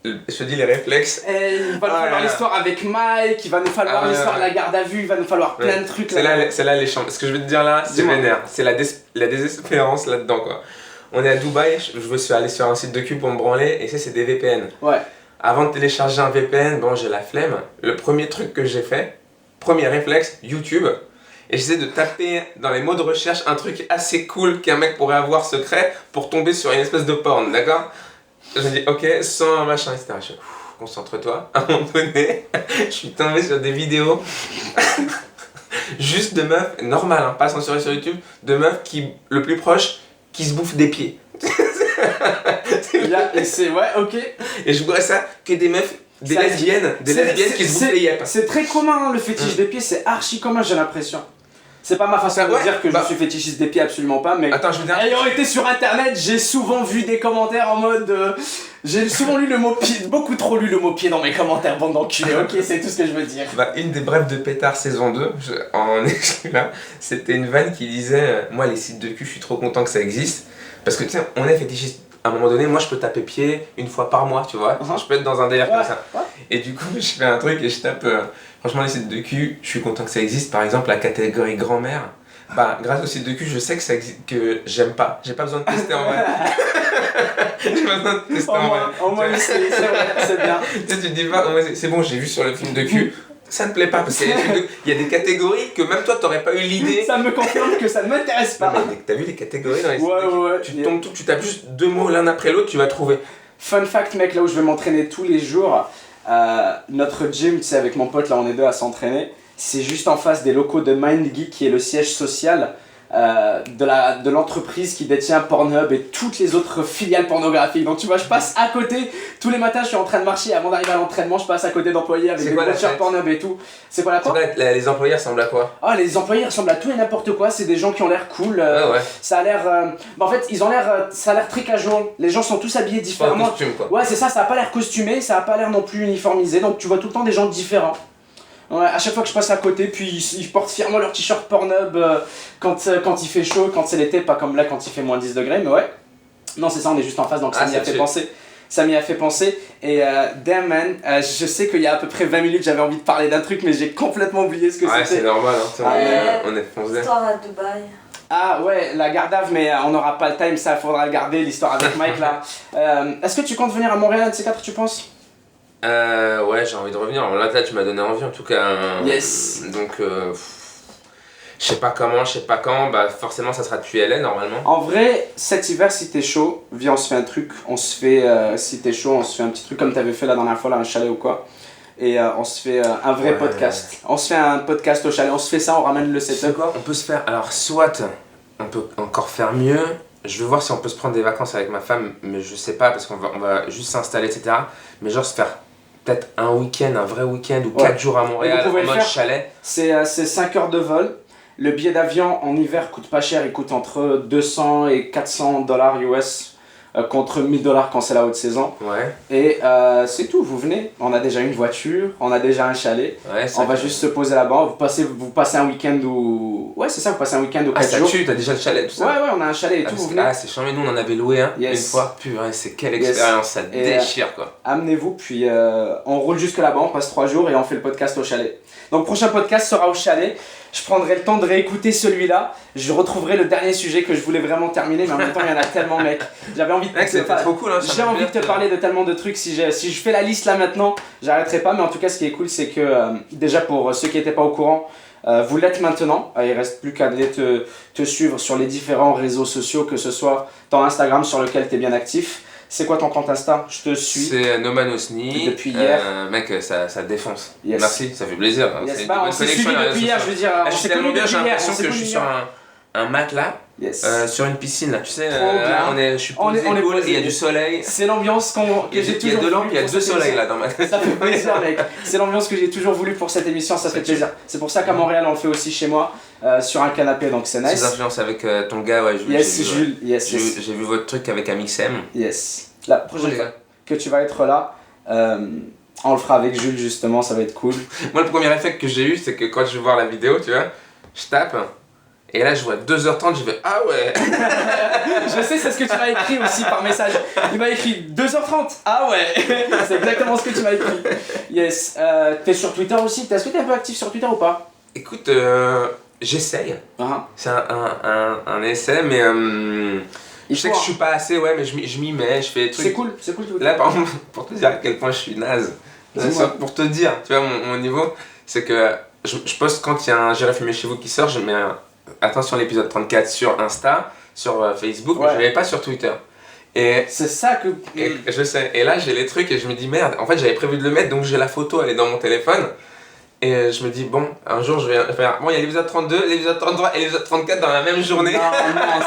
je te dis les réflexes. Et il va nous Ah falloir là là. l'histoire avec Mike, il va nous falloir Ah ouais, l'histoire ouais. de la garde à vue, il va nous falloir plein de trucs C'est là les chambres. Ce que je veux te dire là, c'est Dis-moi. vénère. C'est la désespérance là-dedans quoi. On est à Dubaï, je me suis allé sur un site de cul pour me branler et c'est des VPN. Ouais. Avant de télécharger un VPN, bon j'ai la flemme. Le premier truc que j'ai fait, premier réflexe, YouTube. Et j'essaie de taper dans les mots de recherche un truc assez cool qu'un mec pourrait avoir secret pour tomber sur une espèce de porn, d'accord? J'ai dit ok, sans machin, etc. Je fais, concentre-toi. À un moment donné, je suis tombé sur des vidéos juste de meufs, normal, hein, pas censurées sur YouTube, de meufs qui, le plus proche, qui se bouffent des pieds. Et c'est, ouais, ok. Et je vois ça que des meufs, des Ça- lesbiennes qui se bouffent les yeux. C'est très commun, hein, le fétiche des pieds, c'est archi commun, j'ai l'impression. C'est pas ma façon de Ouais, dire que bah- je suis fétichiste des pieds, absolument pas, mais. Attends, je veux dire. Ayant été sur internet, j'ai souvent vu des commentaires en mode. J'ai souvent lu le mot pied, beaucoup trop lu le mot pied dans mes commentaires, bande d'enculés, ok, c'est tout ce que je veux dire. Bah, une des brèves de Pétard saison 2, en exclu là, c'était une vanne qui disait moi, les sites de cul, je suis trop content que ça existe. Parce que tu sais, on est fétichiste. À un moment donné, moi, je peux taper pied une fois par mois, tu vois. Uh-huh. Je peux être dans un délire Ouais, comme ça. ouais. Et du coup, je fais un truc et je tape. Franchement, les sites de cul, je suis content que ça existe. Par exemple, la catégorie grand-mère. Bah, grâce au site de cul, je sais que ça existe, que j'aime pas. J'ai pas besoin de tester en vrai. J'ai pas besoin de tester en vrai. Au moins, c'est vrai, c'est bien. Tu sais, tu te dis pas, ouais, c'est bon, j'ai vu sur le film de cul. Ça ne plaît pas parce qu'il y a des films il y a des catégories que même toi t'aurais pas eu l'idée. Ça me confirme que ça ne m'intéresse Non, pas. mais t'as vu les catégories dans les sites Ouais, de cul ouais, ouais. Tu tombes tout, tu tapes juste deux mots l'un après l'autre, tu vas trouver. Fun fact, mec, là où je vais m'entraîner tous les jours, notre gym, tu sais, avec mon pote, là, on est deux à s'entraîner. C'est juste en face des locaux de MindGeek, qui est le siège social de l'entreprise qui détient Pornhub et toutes les autres filiales pornographiques. Donc tu vois, je passe à côté, tous les matins je suis en train de marcher, avant d'arriver à l'entraînement, je passe à côté d'employés avec C'est des quoi la voitures fête Pornhub et tout. C'est quoi la C'est quoi vrai, les employés ressemblent à quoi? Ah, les employés ressemblent à tout et n'importe quoi, c'est des gens qui ont l'air cool. Ouais. Ça a l'air. En fait, ils ont l'air. Ça a l'air très casual. Les gens sont tous habillés Pas en différemment. costume quoi. Ouais, c'est ça, ça a pas l'air costumé, ça a pas l'air non plus uniformisé, donc tu vois tout le temps des gens différents. Ouais, à chaque fois que je passe à côté, puis ils portent fièrement leur t-shirt Pornhub quand il fait chaud, quand c'est l'été, pas comme là quand il fait moins 10 degrés, mais ouais. Non, c'est ça, on est juste en face, donc ça Ah, m'y a c'est fait chill. penser. Ça m'y a fait penser, et damn man, je sais qu'il y a à peu près 20 minutes j'avais envie de parler d'un truc, mais j'ai complètement oublié ce que Ouais, c'est c'était. normal, hein. On est foncé. Histoire à Dubaï. Ah ouais, la garde à vue, mais on n'aura pas le time, ça faudra le garder, l'histoire avec Mike là. Est-ce que tu comptes venir à Montréal, un de ces quatre, tu penses? Ouais, j'ai envie de revenir. Alors là, tu m'as donné envie en tout cas. Yes. Donc, je sais pas comment, je sais pas quand. Bah, forcément, ça sera depuis LA normalement. En vrai, cet hiver, si t'es chaud, viens, on se fait un truc. On se fait, si t'es chaud, on se fait un petit truc comme t'avais fait la dernière fois, là, un chalet ou quoi. Et on se fait un vrai Ouais. podcast. On se fait un podcast au chalet, on se fait ça, on ramène le C'est setup. quoi? On peut se faire. Alors, soit on peut encore faire mieux. Je veux voir si on peut se prendre des vacances avec ma femme, mais je sais pas parce on va juste s'installer, etc. Mais genre se faire peut-être un week-end, un vrai week-end ou Ouais. 4 jours à Montréal Et vous pouvez en le mode faire. chalet. C'est 5 heures de vol. Le billet d'avion en hiver coûte pas cher, il coûte entre 200 et 400 dollars US contre 1000 dollars quand c'est la haute saison. Ouais. Et c'est tout, vous venez, on a déjà une voiture, on a déjà un chalet, Ouais, on va juste se poser là-bas, vous passez un week-end ou... Ouais, c'est ça, vous passez un week-end ou 4 ça jours. tue, t'as déjà le chalet, tout ça? Ouais, on a un chalet et tout, vous venez. C'est charmé, nous on en avait loué un une fois. Purée, c'est quelle expérience, ça déchire quoi. Amenez-vous, puis on roule jusque là-bas, on passe 3 jours et on fait le podcast au chalet. Donc, prochain podcast sera au chalet. Je prendrai le temps de réécouter celui-là. Je retrouverai le dernier sujet que je voulais vraiment terminer, mais en même temps, il y en a tellement, mec. J'avais envie de c'était trop cool, hein, J'ai envie de te parler de tellement de trucs. Si je fais la liste là maintenant, j'arrêterai pas. Mais en tout cas, ce qui est cool, c'est que déjà pour ceux qui n'étaient pas au courant, vous l'êtes maintenant. Il reste plus qu'à aller te suivre sur les différents réseaux sociaux, que ce soit ton Instagram sur lequel tu es bien actif. C'est quoi ton compte Insta? Je te suis. C'est Nomanosni. Depuis hier. Mec, ça défonce. Yes. Merci, ça fait plaisir. Yes. C'est une Bah, bonne on s'est connexion suivi à la depuis réseau hier, social. je veux dire. Je suis tellement bien, j'ai l'impression que je suis sur un matelas sur une piscine là, tu sais. Je suis posé cool, il y a du soleil. C'est l'ambiance que j'ai toujours. Il y a deux lampes, il y a deux soleils là dans ma tête. Ça fait plaisir, mec. C'est l'ambiance que j'ai toujours voulu pour cette émission, ça fait plaisir. C'est pour ça qu'à Montréal, on le fait aussi chez moi, sur un canapé, donc c'est nice. Ces influences avec ton gars, ouais, Jules. J'ai vu votre truc avec Amixem. Yes. La prochaine fois que tu vas être là, on le fera avec Jules justement, ça va être cool. Moi, le premier effet que j'ai eu, c'est que quand je vais voir la vidéo, tu vois, je tape. Et là, je vois 2h30, je vais ah ouais. Je sais, c'est ce que tu m'as écrit aussi par message. Il m'a écrit 2h30. Ah ouais. C'est exactement ce que tu m'as écrit. Yes. T'es sur Twitter aussi. Est-ce que t'es un peu actif sur Twitter ou pas? Écoute, j'essaye. Uh-huh. C'est un essai, mais je sais que je suis pas assez, ouais, mais je m'y mets, je fais des trucs. C'est cool Twitter. Là, par exemple, pour te dire à quel point je suis naze, pour te dire, tu vois, mon niveau, c'est que je poste quand il y a un J'irai fumer chez vous qui sort, je mets attention l'épisode 34 sur Insta, sur Facebook, mais je l'avais pas sur Twitter. Et c'est ça que... je sais, et là j'ai les trucs et je me dis merde, en fait j'avais prévu de le mettre, donc j'ai la photo, elle est dans mon téléphone. Et je me dis, bon, un jour je vais faire. Bon, il y a l'épisode 32, l'épisode 33 et l'épisode 34 dans la même journée. Non,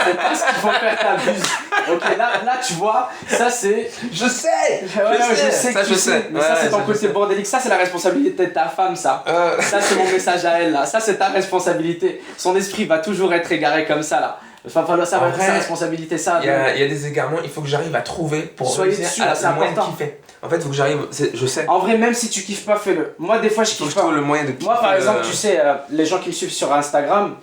c'est pas ce qu'il faut faire, t'abuses. Ok, là tu vois, ça c'est. Je sais! Je sais ça, que tu sais. Mais ça, c'est ton côté bordélique. Ça, c'est la responsabilité de ta femme, ça. Ça, c'est mon message à elle, là. Ça, c'est ta responsabilité. Son esprit va toujours être égaré comme ça, là. Enfin, ça va être sa responsabilité, ça. Il y a des égarements, il faut que j'arrive à trouver pour réussir à le moyen de kiffer. En fait, il faut que j'arrive, je sais. En vrai, même si tu kiffes pas, fais-le. Moi, des fois, je kiffe pas. Le moyen de kiffer. Moi, par exemple, tu sais, les gens qui me suivent sur Instagram,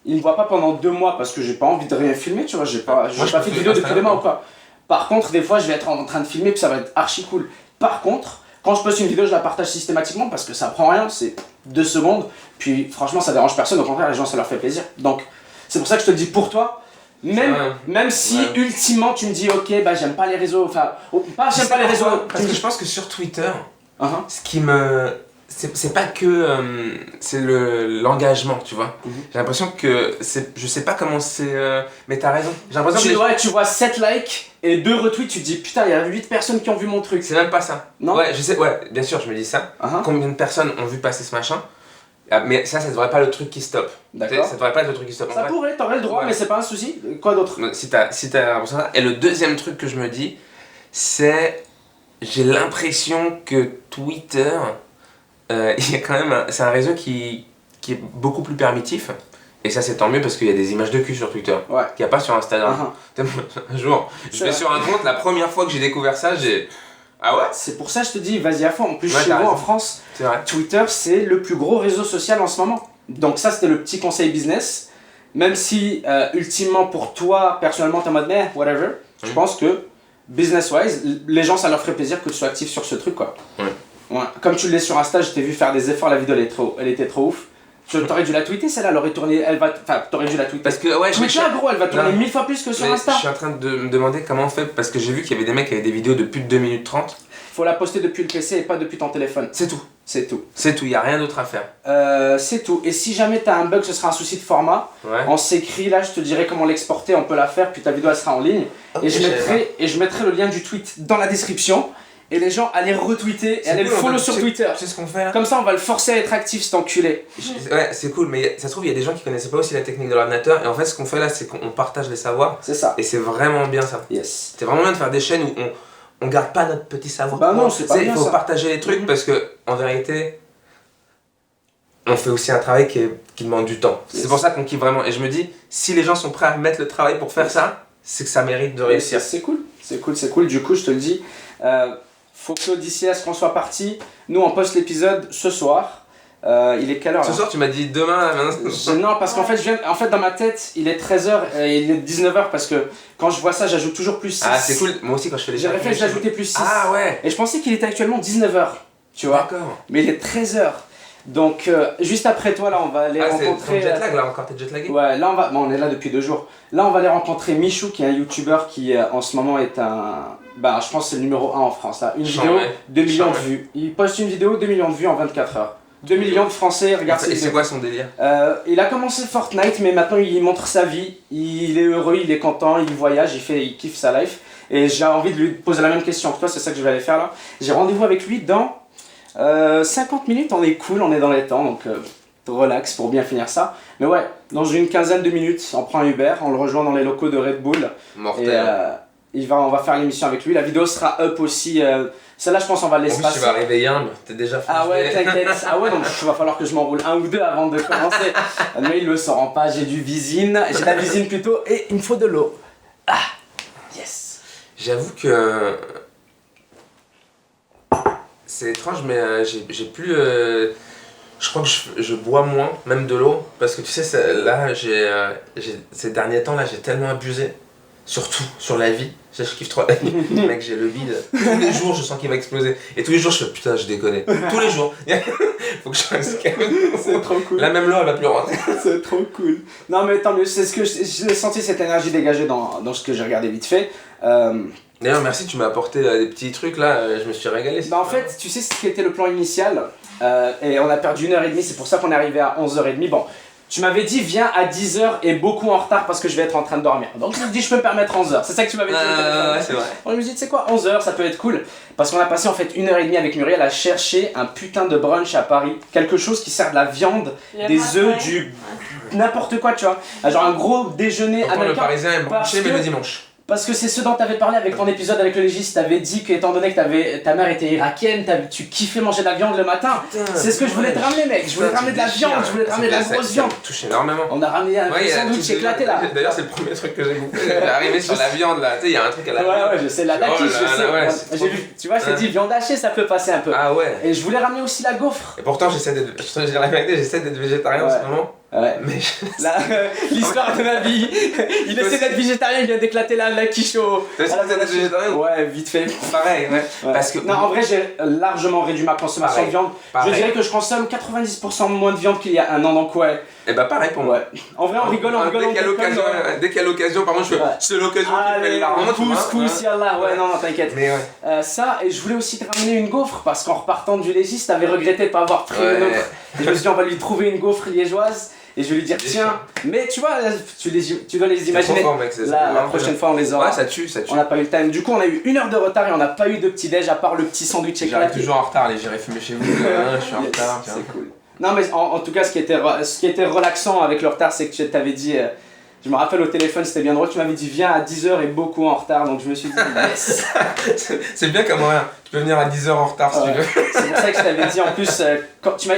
ils me voient pas pendant 2 mois parce que j'ai pas envie de rien filmer, tu vois. J'ai pas fait de vidéo depuis 2 mois ou quoi. Par contre, des fois, je vais être en train de filmer puis ça va être archi cool. Par contre, quand je poste une vidéo, je la partage systématiquement parce que ça prend rien, c'est 2 secondes. Puis franchement, ça dérange personne, au contraire, les gens, ça leur fait plaisir. Donc, c'est pour ça que je te dis pour toi. Même si ultimement tu me dis ok bah j'aime pas les réseaux, enfin j'aime pas les réseaux parce que je pense que sur Twitter ce qui me c'est pas que c'est l'engagement, tu vois. J'ai l'impression que je sais pas comment c'est mais t'as raison, j'ai l'impression que tu vois 7 likes et 2 retweets, tu te dis putain il y a 8 personnes qui ont vu mon truc. C'est même pas ça. Non, ouais je sais, ouais bien sûr je me dis ça. Combien de personnes ont vu passer ce machin? Mais ça devrait pas être le truc qui stoppe. D'accord. Ça devrait pas être le truc qui stoppe. Ça pourrait, t'aurais le droit, mais c'est pas un souci. Quoi d'autre? Si t'as ça. Et le deuxième truc que je me dis, c'est j'ai l'impression que Twitter, il y a quand même c'est un réseau qui est beaucoup plus permissif. Et ça c'est tant mieux parce qu'il y a des images de cul sur Twitter, qu'il n'y a pas sur Instagram. Un jour, je vais sur un compte, la première fois que j'ai découvert ça, j'ai... Ah ouais? C'est pour ça que je te dis, vas-y à fond. En plus, chez vous en France, Twitter, c'est le plus gros réseau social en ce moment. Donc ça, c'était le petit conseil business. Même si, ultimement, pour toi, personnellement, t'es en mode, mais whatever. Je pense que, business-wise, les gens, ça leur ferait plaisir que tu sois actif sur ce truc, quoi. Ouais. Comme tu l'es sur Insta, je t'ai vu faire des efforts, la vidéo, elle était trop ouf. T'aurais dû la tweeter, celle-là, elle aurait tourné, t'aurais dû la tweeter. Parce que, ouais, Twitter, gros, elle va tourner 1000 fois plus que sur Insta. Je suis en train de me demander comment on fait, parce que j'ai vu qu'il y avait des mecs qui avaient des vidéos de plus de 2 minutes 30. Faut la poster depuis le PC et pas depuis ton téléphone. C'est tout. C'est tout. C'est tout, il n'y a rien d'autre à faire. C'est tout. Et si jamais t'as un bug, ce sera un souci de format. On s'écrit, là, je te dirai comment l'exporter, on peut la faire, puis ta vidéo, elle sera en ligne. Okay, et je mettrai le lien du tweet dans la description. Et les gens allaient retweeter et allaient le follow sur Twitter. Tu sais ce qu'on fait là? Comme ça, on va le forcer à être actif, cet enculé. Ouais, c'est cool, mais ça se trouve, il y a des gens qui connaissaient pas aussi la technique de l'ordinateur. Et en fait, ce qu'on fait là, c'est qu'on partage les savoirs. C'est ça. Et c'est vraiment bien ça. Yes. C'est vraiment bien de faire des chaînes où on garde pas notre petit savoir. Bah non, c'est pas bien. Il faut partager les trucs parce que, en vérité, on fait aussi un travail qui demande du temps. Yes. C'est pour ça qu'on kiffe vraiment. Et je me dis, si les gens sont prêts à mettre le travail pour faire ça, c'est que ça mérite de réussir. C'est cool, c'est cool, c'est cool. Du coup, je te le dis, faut que d'ici à ce qu'on soit parti, nous on poste l'épisode ce soir. Il est quelle heure Ce là soir, tu m'as dit demain, là, maintenant. Non, parce qu'en fait, dans ma tête, il est 13h et il est 19h parce que quand je vois ça, j'ajoute toujours plus 6. Ah, c'est cool. Moi aussi, quand je fais les J'ai réfléchi d'ajouter plus 6. Ah ouais. Et je pensais qu'il était actuellement 19h, tu vois. D'accord. Mais il est 13h. Donc, juste après toi, là, on va aller Ah, c'est ton rencontrer. jet lag là encore, t'es jet lagué? Ouais, là, on est là depuis 2 jours. Là, on va aller rencontrer Michou, qui est un youtubeur qui, en ce moment, est un. Bah, je pense que c'est le numéro 1 en France, là. Une vidéo, 2 millions de vues. Il poste une vidéo, 2 millions de vues en 24 heures. 2 millions de Français regardent ses Et vidéos. c'est quoi son délire? Il a commencé Fortnite, mais maintenant il montre sa vie. Il est heureux, il est content, il voyage, il kiffe sa life. Et j'ai envie de lui poser la même question que toi, c'est ça que je vais aller faire là. J'ai rendez-vous avec lui dans 50 minutes, on est cool, on est dans les temps, donc relax pour bien finir ça. Mais ouais, dans une quinzaine de minutes, on prend un Uber, on le rejoint dans les locaux de Red Bull. Mortel. Et on va faire l'émission avec lui. La vidéo sera up aussi. Celle-là, je pense on va le laisser En plus, tu passer. vas arriver yambe, t'es déjà foncé. Ah ouais, t'inquiète. Ah ouais, donc il va falloir que je m'enroule 1 ou 2 avant de commencer. Mais ils le sauront pas, j'ai du visine. J'ai de la visine plutôt et il me faut de l'eau. Ah, yes. J'avoue que. C'est étrange, mais j'ai plus. Je crois que je bois moins, même de l'eau. Parce que tu sais, là, ces derniers temps, là, j'ai tellement abusé. Surtout sur la vie. Je kiffe trop la vie. Mec, j'ai le bide. Tous les jours, je sens qu'il va exploser. Et tous les jours, je fais putain, je déconne. Tous les jours. Faut que je fasse calme. C'est trop cool. Là, même l'eau, elle va plus rentrer. C'est trop cool. Non, mais tant mieux. C'est ce que j'ai senti cette énergie dégagée dans ce que j'ai regardé vite fait. D'ailleurs, merci, tu m'as apporté des petits trucs là. Je me suis régalé. Bah, en fait, tu sais ce qui était le plan initial. Et on a perdu 1h30. C'est pour ça qu'on est arrivé à 11h30. Bon. Tu m'avais dit viens à 10h et beaucoup en retard parce que je vais être en train de dormir. Donc je me dis je peux me permettre 11h. C'est ça que tu m'avais dit. Ouais, c'est vrai. On me dit tu sais quoi 11h ça peut être cool. Parce qu'on a passé en fait 1h30 avec Muriel à chercher un putain de brunch à Paris. Quelque chose qui sert de la viande, des œufs, du n'importe quoi tu vois. Genre un gros déjeuner Pourtant, le américain. parisien aime parce brancher, mais que- le dimanche. Parce que c'est ce dont tu avais parlé avec ton épisode avec le légiste. Tu avais dit que, étant donné que ta mère était irakienne, tu kiffais manger de la viande le matin. C'est ce que je voulais te ramener, mec. Je voulais te ramener de la viande, je voulais te ramener de la grosse viande. Ça me touche énormément. On a ramené un Ouais, sandwich éclaté là. D'ailleurs, c'est le premier truc que j'ai bouffé. Arrivé sur la viande là, tu sais, il y a un truc à la Ouais, viande. ouais, je sais, la quiche, je sais. Ouais, c'est J'ai trop vu, tu vois, je t'ai dit viande hachée, ça peut passer un peu. Ah ouais. Et je voulais ramener aussi la gaufre. Et pourtant, je te dire la vérité, j'essaie d'être végétarien en ce moment. Ouais. Mais Là, l'histoire de ma vie. Il essaie d'être végétarien, il vient d'éclater la quiche au. Toi aussi, t'essaies d'être végétarien? Ouais, vite fait. pareil, ouais. Ouais. Parce que. Non, en vrai, j'ai largement réduit ma consommation Pareil. de viande. Pareil. Je dirais que je consomme 90% moins de viande qu'il y a un an, donc ouais. Et bah, pareil pour moi. Ouais. En vrai, on rigole, on Dès qu'il y a déconne, l'occasion, ouais. par contre, je fais. Ouais. C'est l'occasion qui fait Allez, la honte. pousse, yallah. Ouais, non, t'inquiète. Mais ouais. Ça, et je voulais aussi te ramener une gaufre parce qu'en repartant du légiste, t'avais regretté de pas avoir pris Ouais. une autre. Et je me suis dit, on va lui trouver une gaufre liégeoise et je vais lui dire, tiens, mais tu vois, tu dois les C'est trop imaginer. fort, mec. c'est Là, la vraiment prochaine bien. fois, on les aura. Ouais, ça tue, ça tue. On n'a pas eu le time. Du coup, on a eu 1 heure de retard et on n'a pas eu de petit déj à part le petit sandwich J'arrive éclaté. toujours en retard, allez, j'irai fumer chez vous. Je suis en Yes, retard. tiens. c'est cool. Non, mais en tout cas, ce qui était relaxant avec le retard, c'est que tu t'avais dit. Je me rappelle au téléphone, c'était bien drôle. Tu m'avais dit viens à 10h et beaucoup en retard. Donc je me suis dit yes. C'est bien comme rien. Tu peux venir à 10h en retard si Ouais. tu veux. C'est pour ça que je t'avais dit en plus.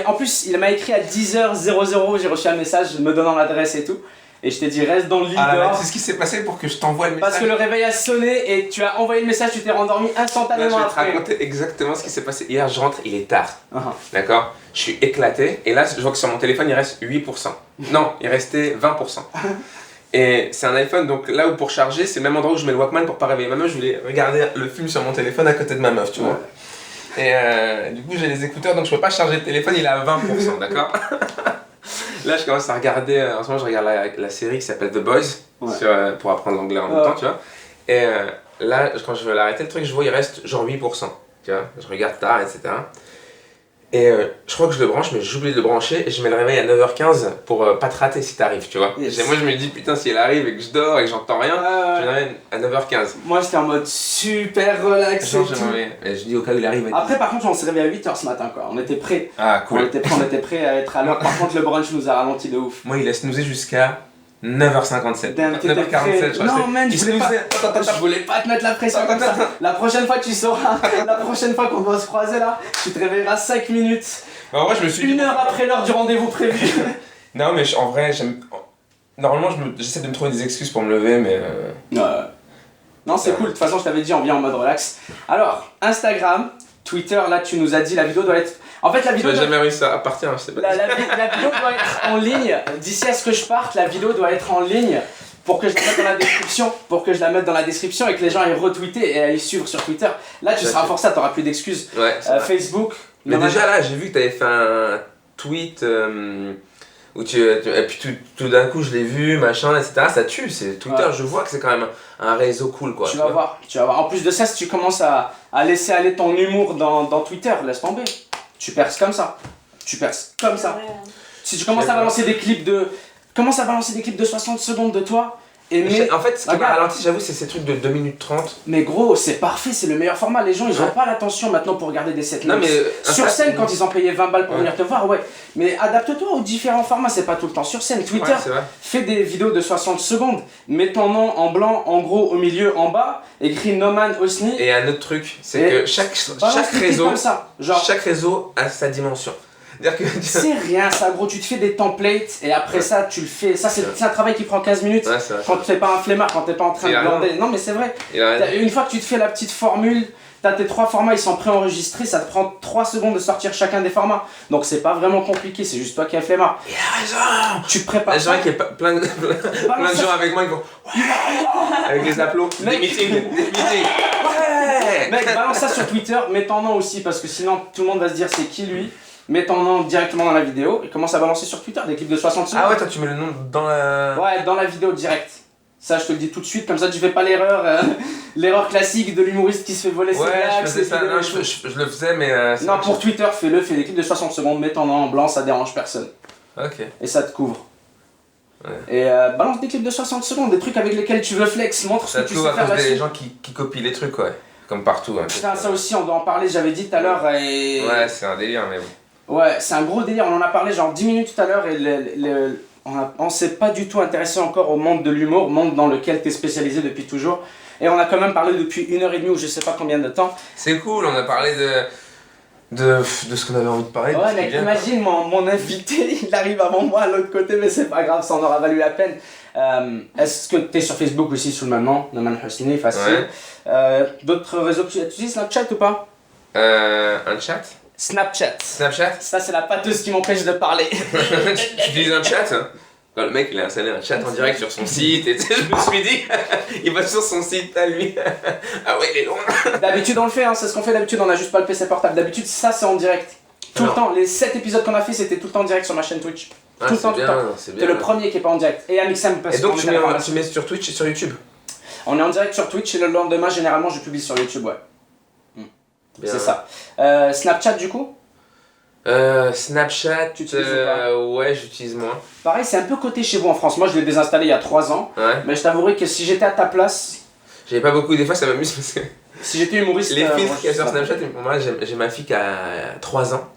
En plus, il m'a écrit à 10h00. J'ai reçu un message me donnant l'adresse et tout. Et je t'ai dit reste dans le lit Ah là, dehors. c'est ce qui s'est passé pour que je t'envoie le message. Parce que le réveil a sonné et tu as envoyé le message, tu t'es rendormi Là, je instantanément vais te après. raconter exactement ce qui s'est passé. Hier, je rentre, il est tard. Uh-huh. D'accord? Je suis éclaté. Et là, je vois que sur mon téléphone, il reste 8%. Non, il restait 20%. Et c'est un iPhone, donc là où pour charger, c'est le même endroit où je mets le Walkman pour pas réveiller ma meuf. Je voulais regarder le film sur mon téléphone à côté de ma meuf, tu vois. Et du coup, j'ai les écouteurs, donc je peux pas charger le téléphone, il est à 20%, d'accord? Là, je commence à regarder, en ce moment, je regarde la série qui s'appelle The Boys, Ouais. pour apprendre l'anglais en même temps, tu vois. Et là, quand je veux l'arrêter, le truc, je vois, il reste genre 8%, tu vois. Je regarde tard, etc. Et je crois que je le branche, mais j'oublie de le brancher et je mets le réveil à 9h15 pour pas te rater si t'arrives, tu vois. Yes. Et moi, je me dis, putain, si elle arrive et que je dors et que j'entends rien, je le réveille à 9h15. Moi j'étais en mode super relax et Genre, tout. et je dis au cas où il arrive. Après par contre on s'est réveillé à 8h ce matin quoi, on était prêts. Ah, On était prêts à être à l'heure. Par contre le brunch nous a ralenti de ouf. Moi, il laisse snoozer jusqu'à 9h57. Damn, t'étais 9h47, prêt. je crois. Non man, Il je voulais pas. snoozait. Je voulais pas te mettre la pression comme ça. La prochaine fois tu sauras, la prochaine fois qu'on doit se croiser là, tu te réveilleras 5 minutes. En vrai, je me suis dit. 1 heure après l'heure du rendez-vous prévu. Non, mais en vrai, normalement, j'essaie de me trouver des excuses pour me lever, mais. Non, c'est cool. De toute façon, je t'avais dit, on vient en mode relax. Alors, Instagram, Twitter, là, tu nous as dit, la vidéo doit être. En fait, la Tu vidéo. n'as jamais réussi à partir, je sais pas. La vidéo doit être en ligne. D'ici à ce que je parte, la vidéo doit être en ligne pour que je la mette dans la description. Et que les gens aillent retweeter et aillent suivre sur Twitter. Là, tu seras forcé, t'auras plus d'excuses. Ouais, c'est vrai. Facebook. Mais déjà, là, j'ai vu que tu avais fait un tweet où et puis tout d'un coup, je l'ai vu, machin, etc. Ça tue. C'est Twitter, je vois que c'est quand même un réseau cool, quoi. Tu vas voir. En plus de ça, si tu commences à laisser aller ton humour dans Twitter, laisse tomber. Tu perces comme ça. Si tu commences à balancer des clips de 60 secondes de toi. En fait, ce qui m'a ralenti, j'avoue, c'est ces trucs de 2 minutes 30. Mais gros, c'est parfait, c'est le meilleur format. Les gens, ils ont pas l'attention maintenant pour regarder des sets. Non, mais sur scène, quand ils ont payé 20 balles pour venir te voir, ouais. Mais adapte-toi aux différents formats, c'est pas tout le temps sur scène. Twitter, fais des vidéos de 60 secondes, mets ton nom en blanc, en gros, au milieu, en bas, écris Noman Hosni. Et un autre truc, c'est que chaque réseau a sa dimension. C'est rien ça, gros, tu te fais des templates et après ça tu le fais. Ça c'est un travail qui prend 15 minutes quand t'es pas un flemmard, quand t'es pas en train de glander. Non mais c'est vrai. Une fois que tu te fais la petite formule, t'as tes 3 formats, ils sont préenregistrés, ça te prend 3 secondes de sortir chacun des formats. Donc c'est pas vraiment compliqué, c'est juste toi qui es flemmard. Il a raison. Tu te prépares. J'ai qu'il y a plein de gens avec moi qui vont avec les applaudissements, des meetings. Ouais. Mec, balance ça sur Twitter, mets ton nom aussi parce que sinon tout le monde va se dire c'est qui lui. Mets ton nom directement dans la vidéo et commence à balancer sur Twitter des clips de 60 secondes. Ah ouais, toi tu mets le nom dans la... Ouais, dans la vidéo direct. Ça, je te le dis tout de suite, comme ça tu fais pas l'erreur classique de l'humoriste qui se fait voler ses blagues. Ouais, je faisais ça, non, je le faisais, mais... non, pour Twitter, fais des clips de 60 secondes, mets ton nom en blanc, ça dérange personne. Ok. Et ça te couvre. Ouais. Et balance des clips de 60 secondes, des trucs avec lesquels tu veux flex, montre ce que tu sais faire là-dessus. des gens qui copient les trucs, ouais. Comme partout. Hein, putain, ça aussi, on doit en parler, j'avais dit tout à l'heure. Et... ouais, c'est un délire, mais bon. Ouais, c'est un gros délire, on en a parlé genre 10 minutes tout à l'heure et on s'est pas du tout intéressé encore au monde de l'humour, monde dans lequel tu es spécialisé depuis toujours. Et on a quand même parlé depuis 1h30 ou je sais pas combien de temps. C'est cool, on a parlé de ce qu'on avait envie de parler. Ouais, mec, imagine mon invité, il arrive avant moi à l'autre côté, mais c'est pas grave, ça en aura valu la peine. Est-ce que tu es sur Facebook aussi sous le même nom, Noman Hosni, facile. Ouais. D'autres réseaux, tu utilises Snapchat ou pas? Un chat? Snapchat. Ça, c'est la pâteuse qui m'empêche de parler. Tu utilises un chat hein? Quand le mec il a installé un chat en direct sur son site et je me suis dit, il va sur son site à lui. Ah ouais, il est loin. D'habitude on le fait, hein, c'est ce qu'on fait d'habitude, on a juste pas le PC portable. D'habitude ça c'est en direct. Tout le temps, les 7 épisodes qu'on a fait c'était tout le temps en direct sur ma chaîne Twitch. Ah, tout le temps, tout le temps. T'es le premier qui est pas en direct. Et Amixem parce que. Et donc tu mets sur Twitch et sur YouTube? On est en direct sur Twitch et le lendemain généralement je publie sur YouTube, ouais. C'est ça. Snapchat du coup? Snapchat, tu utilises pas? Ouais, j'utilise moins. Pareil, c'est un peu coté chez vous en France. Moi, je l'ai désinstallé il y a 3 ans. Ouais. Mais je t'avouerai que si j'étais à ta place. J'avais pas beaucoup, des fois ça m'amuse parce que. Si j'étais humoriste. Les filtres qu'il y a sur Snapchat, moi j'ai ma fille qui a 3 ans.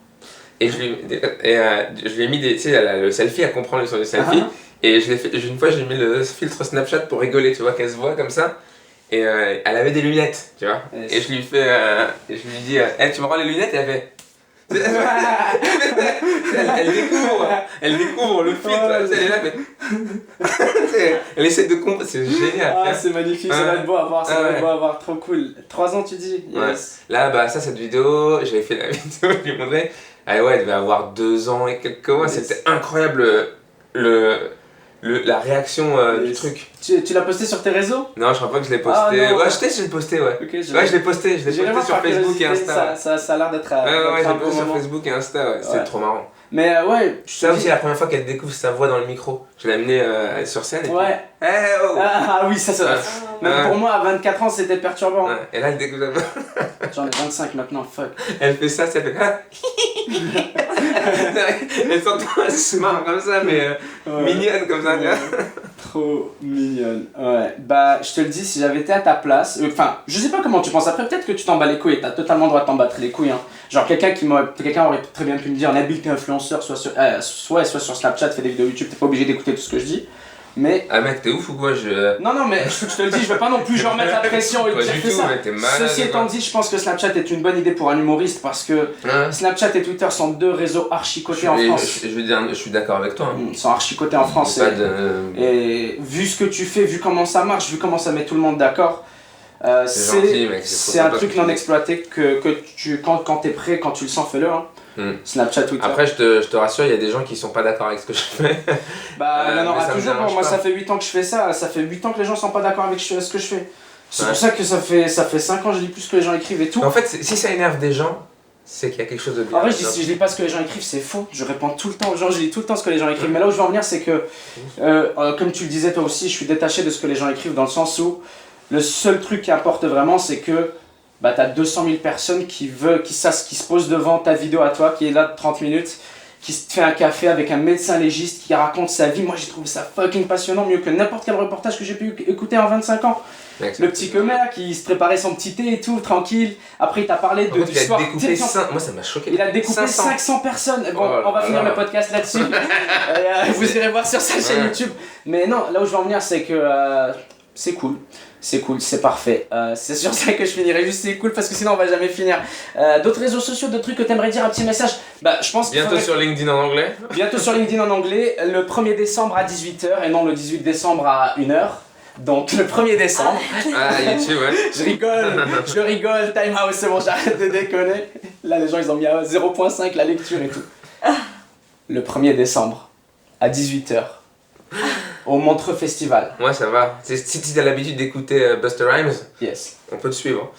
Et je lui ai mis tu sais, le selfie, à comprendre sur le selfie. Et une fois, j'ai mis le filtre Snapchat pour rigoler, tu vois, qu'elle se voit comme ça. Et elle avait des lunettes, tu vois. Et je lui dis, hey, tu me rends les lunettes? Et elle fait. elle découvre le filtre, elle est là, mais elle essaie de comprendre, c'est génial. Ah, c'est magnifique, ça va être beau à voir, ça va être beau à voir, trop cool. 3 ans, tu dis? Yes. Ouais. Là, bah, cette vidéo, j'avais fait la vidéo, je lui ai montré. Ah ouais, elle devait avoir 2 ans et quelques mois, c'était incroyable la réaction du truc. Tu l'as posté sur tes réseaux? Non, je crois pas que je l'ai posté. Je l'ai posté, ouais. Okay, je l'ai posté sur Facebook et Insta. Ça a l'air d'être ouais, j'ai posté sur Facebook et Insta, ouais. C'est trop marrant. Mais ouais, ça aussi, la première fois qu'elle découvre sa voix dans le micro, je l'ai amenée sur scène. Et ouais. Puis, hey, oh. Ah oui, ça. Même pour moi, à 24 ans, c'était perturbant. Ouais. Et là, elle découvre sa voix. J'en ai 25 maintenant, fuck. Elle fait ça fait. Elle se marre comme ça, mais mignonne comme ça. Trop mignonne. Ouais. Bah, je te le dis, si j'avais été à ta place. Enfin, je sais pas comment tu penses. Après, peut-être que tu t'en bats les couilles et t'as totalement le droit de t'en battre les couilles. Hein. Genre, quelqu'un aurait très bien pu me dire Nabil, t'es influenceur, soit sur Snapchat, fais des vidéos YouTube, t'es pas obligé d'écouter tout ce que je dis. Mais Ah mec, t'es ouf ou quoi non, mais je te le dis, je veux pas non plus genre mettre la pression et Pas dire du fais tout, ça. mais t'es malade. Ceci étant dit, je pense que Snapchat est une bonne idée pour un humoriste parce que Snapchat et Twitter sont deux réseaux archi-cotés en France. Je veux dire, je suis d'accord avec toi. Ils sont archi-cotés en France. Pas de... Et vu ce que tu fais, vu comment ça marche, vu comment ça met tout le monde d'accord, gentil, mec, c'est un truc non exploité que tu, quand t'es prêt, quand tu le sens, fais-le. Hein. Snapchat, Twitter. Après, je te rassure, il y a des gens qui sont pas d'accord avec ce que je fais. Bah, il y en aura ça me toujours. dérange Moi, pas. ça fait 8 ans que je fais ça. Ça fait 8 ans que les gens sont pas d'accord avec ce que je fais. C'est Ouais. pour ça que ça fait 5 ans que je lis plus ce que les gens écrivent et tout. Mais en fait, si ça énerve des gens, c'est qu'il y a quelque chose de bien. En vrai, si je lis pas ce que les gens écrivent, c'est faux. Je réponds tout le temps aux gens, je lis tout le temps ce que les gens écrivent. Mais là où je veux en venir, c'est que, comme tu le disais toi aussi, je suis détaché de ce que les gens écrivent dans le sens où le seul truc qui importe vraiment, c'est que bah, t'as 200 000 personnes qui se posent devant ta vidéo à toi, qui est là de 30 minutes, qui se fait un café avec un médecin légiste qui raconte sa vie. Moi, j'ai trouvé ça fucking passionnant, mieux que n'importe quel reportage que j'ai pu écouter en 25 ans. Mec, Le petit Comer qui se préparait son petit thé et tout, tranquille. Après, il t'a parlé en fait, de il a l'histoire. découpé 5... Moi, ça m'a choqué. Il a découpé 500. 500 personnes. Bon, Oh là on va finir là. le podcast là-dessus. Vous irez voir sur sa chaîne Ouais. YouTube. Mais non, là où je veux en venir, c'est que c'est cool. C'est cool, c'est parfait. C'est sur ça que je finirai. Juste c'est cool parce que sinon on va jamais finir. D'autres réseaux sociaux, d'autres trucs que t'aimerais dire, un petit message. Bah, je pense qu'il Bientôt faudrait- sur LinkedIn en anglais. Bientôt sur LinkedIn en anglais, le 1er décembre à 18h et non le 18 décembre à 1h. Donc le 1er décembre. Ah, YouTube, ouais. Je rigole, time out, c'est bon, j'arrête de déconner. Là, les gens, ils ont mis à 0.5 la lecture et tout. Le 1er décembre, à 18h, au Montreux Festival. Moi, ça va. Si tu as l'habitude d'écouter Busta Rhymes, Yes, on peut te suivre.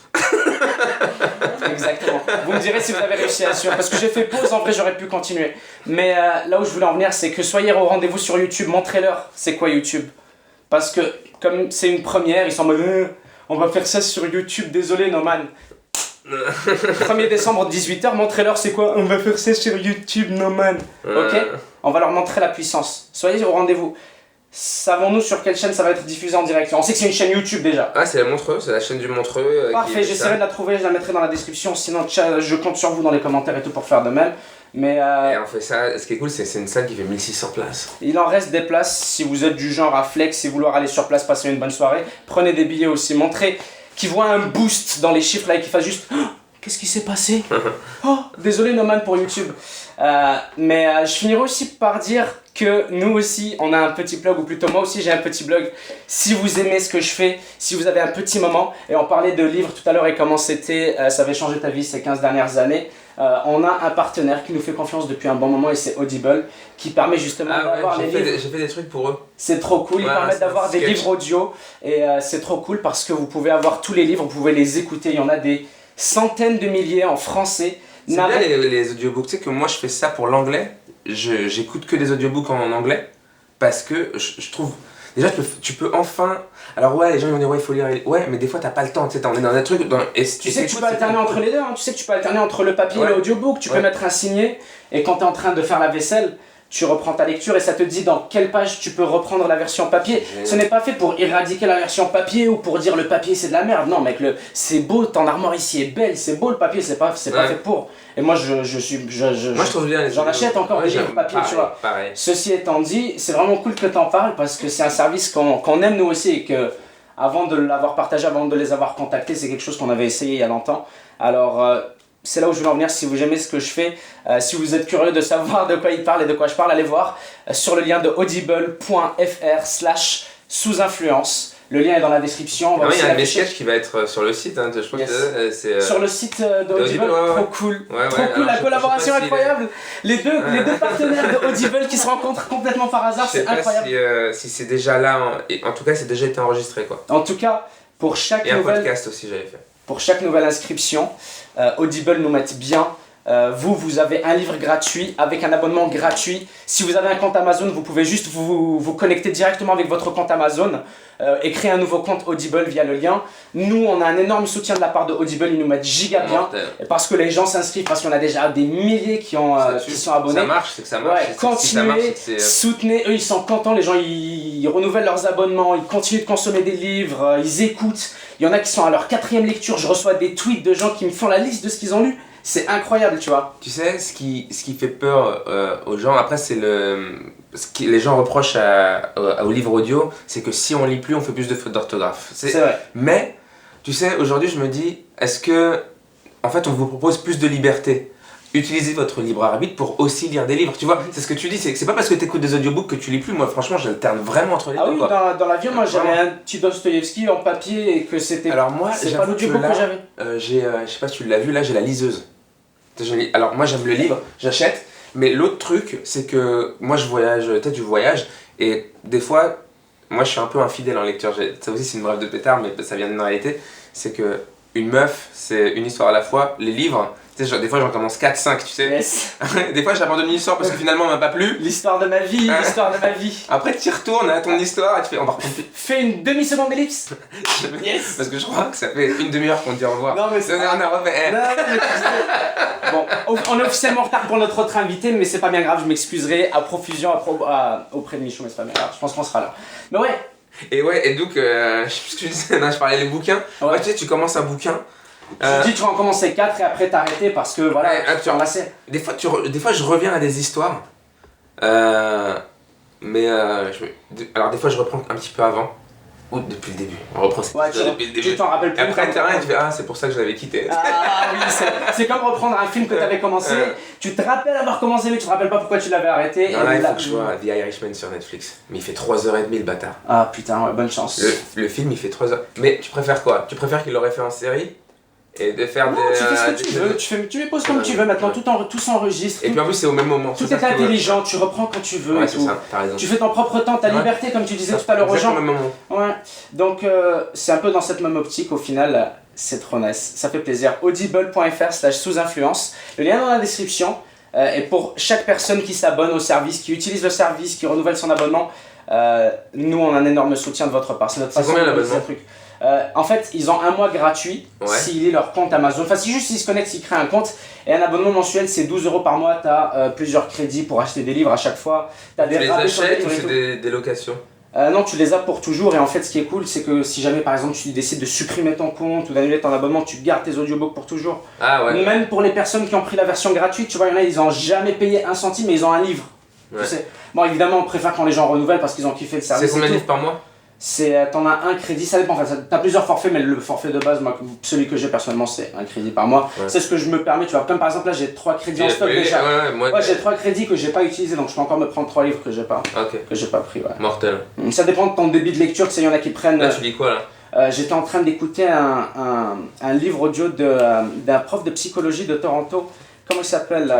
exactement. Vous me direz si vous avez réussi à suivre, parce que j'ai fait pause, en vrai, j'aurais pu continuer. Mais là où je voulais en venir, c'est que soyez au rendez-vous sur YouTube, montrez-leur c'est quoi YouTube. Parce que, comme c'est une première, ils sont en mode on va faire ça sur YouTube, désolé, Noman. 1er décembre, 18h, montrez-leur c'est quoi. On va faire ça sur YouTube, Noman. Ok. On va leur montrer la puissance. Soyez au rendez-vous. Savons-nous sur quelle chaîne ça va être diffusé en direct? On sait que c'est une chaîne YouTube déjà. Ah, c'est la Montreux, c'est la chaîne du Montreux. Parfait, j'essaierai de la trouver, je la mettrai dans la description. Sinon, je compte sur vous dans les commentaires et tout pour faire de même. Mais Et on fait ça, ce qui est cool, c'est une salle qui fait 1600 places. il en reste des places. Si vous êtes du genre à flex et vouloir aller sur place, passer une bonne soirée, prenez des billets aussi. Montrez qu'ils voient un boost dans les chiffres là et qu'ils fassent juste qu'est-ce qui s'est passé? Oh, désolé Noman pour YouTube. Mais je finirai aussi par dire que nous aussi, on a un petit blog, ou plutôt moi aussi j'ai un petit blog. Si vous aimez ce que je fais, si vous avez un petit moment, et on parlait de livres tout à l'heure et comment c'était, ça avait changé ta vie ces 15 dernières années. On a un partenaire qui nous fait confiance depuis un bon moment et c'est Audible, qui permet justement Ah d'avoir ouais, les livres. j'ai fait des trucs pour eux. C'est trop cool, ils Ouais, permettent c'est d'avoir un des sketch. livres audio et c'est trop cool parce que vous pouvez avoir tous les livres, vous pouvez les écouter, il y en a des centaines de milliers en français. C'est bien les audiobooks, tu sais que moi je fais ça pour l'anglais, j'écoute que des audiobooks en anglais parce que je trouve. Déjà tu peux enfin. Alors ouais, les gens ils vont dire ouais, il faut lire. Ouais, mais des fois t'as pas le temps, tu sais, on est dans un truc. Tu sais que tu peux alterner entre les deux, hein. Tu sais que tu peux alterner entre le papier et Ouais. l'audiobook, tu peux Ouais. mettre un signet et quand tu es en train de faire la vaisselle, tu reprends ta lecture et ça te dit dans quelle page tu peux reprendre la version papier. Génial. Ce n'est pas fait pour éradiquer la version papier ou pour dire le papier c'est de la merde. Non mec, c'est beau, ton armoire ici est belle, c'est beau le papier, c'est pas Ouais. fait pour. Et moi Moi je trouve bien les j'en achète encore des j'aime. livres papier, tu vois. Pareil. Ceci étant dit, c'est vraiment cool que tu en parles parce que c'est un service qu'on aime nous aussi et que avant de l'avoir partagé, avant de les avoir contactés, c'est quelque chose qu'on avait essayé il y a longtemps. Alors c'est là où je voulais en venir, si vous aimez ce que je fais, si vous êtes curieux de savoir de quoi il parle et de quoi je parle, allez voir sur le lien de audible.fr/sous-influence. Le lien est dans la description. On va Ah oui, il aussi y a un l'afficher. sketch qui va être sur le site, hein, je crois Yes. que c'est. Sur le site d'Audible, d'Audible, ouais, ouais. trop cool. Ouais, Trop ouais, cool, alors, la je collaboration sais pas s'il est- incroyable. Les deux partenaires de Audible qui se rencontrent complètement par hasard, Je sais c'est pas incroyable. si c'est déjà là, en tout cas c'est déjà été enregistré quoi. En tout cas, pour chaque Et un nouvelle podcast aussi j'avais fait. Pour chaque nouvelle inscription, Audible nous met bien. Vous avez un livre gratuit avec un abonnement gratuit. Si vous avez un compte Amazon, vous pouvez juste vous connecter directement avec votre compte Amazon et créer un nouveau compte Audible via le lien. Nous, on a un énorme soutien de la part de Audible, ils nous mettent giga bien. Mortel. Parce que les gens s'inscrivent, parce qu'on a déjà des milliers qui sont abonnés. Ça marche, c'est que ça marche. Ouais, Si ça marche, continuez, c'est que c'est. soutenez, eux ils sont contents, les gens ils renouvellent leurs abonnements, ils continuent de consommer des livres, ils écoutent. Il y en a qui sont à leur 4e lecture, je reçois des tweets de gens qui me font la liste de ce qu'ils ont lu. C'est incroyable, tu vois. Tu sais, ce qui fait peur aux gens, après c'est les gens reprochent au livre audio, c'est que si on lit plus, on fait plus de fautes d'orthographe. C'est vrai. Mais, tu sais, aujourd'hui, je me dis, est-ce que, en fait, on vous propose plus de liberté? Utilisez votre libre arbitre pour aussi lire des livres, tu vois. C'est ce que tu dis, c'est pas parce que tu écoutes des audiobooks que tu lis plus. Moi, franchement, j'alterne vraiment entre les deux. Ah oui, quoi. dans l'avion, moi j'avais un petit Dostoïevski en papier et que c'était. Alors moi, c'est pas l'audiobook que j'avais. je sais pas si tu l'as vu, là j'ai la liseuse. Alors moi j'aime le livre, j'achète, mais l'autre truc c'est que moi je voyage, peut-être du voyage, et des fois, moi je suis un peu infidèle en lecture. Ça aussi c'est une brève de pétard, mais ça vient d'une réalité. C'est que une meuf, c'est une histoire à la fois. Les livres, tu sais, des fois j'en commence 4-5, tu sais. Yes. Des fois j'abandonne une histoire parce que finalement elle m'a pas plu. L'histoire de ma vie, l'histoire de ma vie. Après tu y retournes à ton histoire et tu fais on va reprendre. Fais une demi-seconde d'ellipse. Yes. Parce que je crois que ça fait une demi-heure qu'on te dit au revoir. Non mais c'est. On a refait. Non, mais tu sais. Bon, on est officiellement en retard pour notre autre invité, mais c'est pas bien grave, je m'excuserai à profusion auprès de Michou, mais c'est pas bien grave, je pense qu'on sera là. Mais ouais. Et donc, je sais plus ce que je disais, non, je parlais des bouquins. Ouais. Tu sais, tu commences un bouquin. Tu dis tu vas en commencer 4 et après t'arrêter parce que voilà, tu en lassé. Des fois, je reviens à des histoires. Alors, des fois, je reprends un petit peu avant. Ou depuis le début. On reprend cette Ouais, histoire depuis le début. tu t'en rappelles plus. Et après, t'as rien et tu fais ah, c'est pour ça que je l'avais quitté. Ah oui, c'est comme reprendre un film que tu avais commencé, tu te rappelles avoir commencé mais tu te rappelles pas pourquoi tu l'avais arrêté. Non, là, il faut que je vois The Irishman sur Netflix. Mais il fait 3h30 le bâtard. Ah putain, ouais, bonne chance. Le film il fait 3h. Mais tu préfères quoi? Tu préfères qu'il l'aurait fait en série? Et de faire non, des. tu fais ce que tu veux, tu les poses comme tu veux maintenant, tout s'enregistre. Et puis en plus, c'est au même moment. Tout est intelligent, tu reprends quand tu veux. Ouais, et c'est tout. ça, t'as raison. Tu fais ton propre temps, ta liberté, comme tu disais tout à l'heure aux gens. Au même moment. Ouais, donc c'est un peu dans cette même optique au final, c'est trop nice, ça fait plaisir. audible.fr/sous-influence, le lien dans la description. Et pour chaque personne qui s'abonne au service, qui utilise le service, qui renouvelle son abonnement, nous on a un énorme soutien de votre part. C'est notre façon combien de réaliser l'abonnement? le truc. En fait, ils ont un mois gratuit s'ils lient leur compte Amazon. Enfin, si juste ils se connectent, ils créent un compte. Et un abonnement mensuel, c'est 12 € par mois. Tu as plusieurs crédits pour acheter des livres à chaque fois. T'as Tu les rabais sur achètes livres ou et c'est tout. des locations? Non, tu les as pour toujours. Et en fait, ce qui est cool, c'est que si jamais par exemple tu décides de supprimer ton compte ou d'annuler ton abonnement, tu gardes tes audiobooks pour toujours. Ah ouais. Même pour les personnes qui ont pris la version gratuite, tu vois, il y en a, ils ont jamais payé un centime, mais ils ont un livre. Ouais. Tu sais. Bon, évidemment, on préfère quand les gens renouvellent parce qu'ils ont kiffé le service. C'est combien de et tout. livres par mois? T'en as un crédit, ça dépend. Enfin, t'as plusieurs forfaits, mais le forfait de base, moi, celui que j'ai personnellement, c'est un crédit par mois. Ouais. C'est ce que je me permets, tu vois. Comme par exemple, là, j'ai 3 crédits en stock déjà. Ouais, J'ai 3 crédits que j'ai pas utilisés, donc je peux encore me prendre 3 livres que j'ai pas Ok. pris. Ouais. Mortel. Ça dépend de ton débit de lecture, tu sais, il y en a qui prennent. Là, tu lis quoi là? J'étais en train d'écouter un livre audio d'un prof de psychologie de Toronto. Comment il s'appelle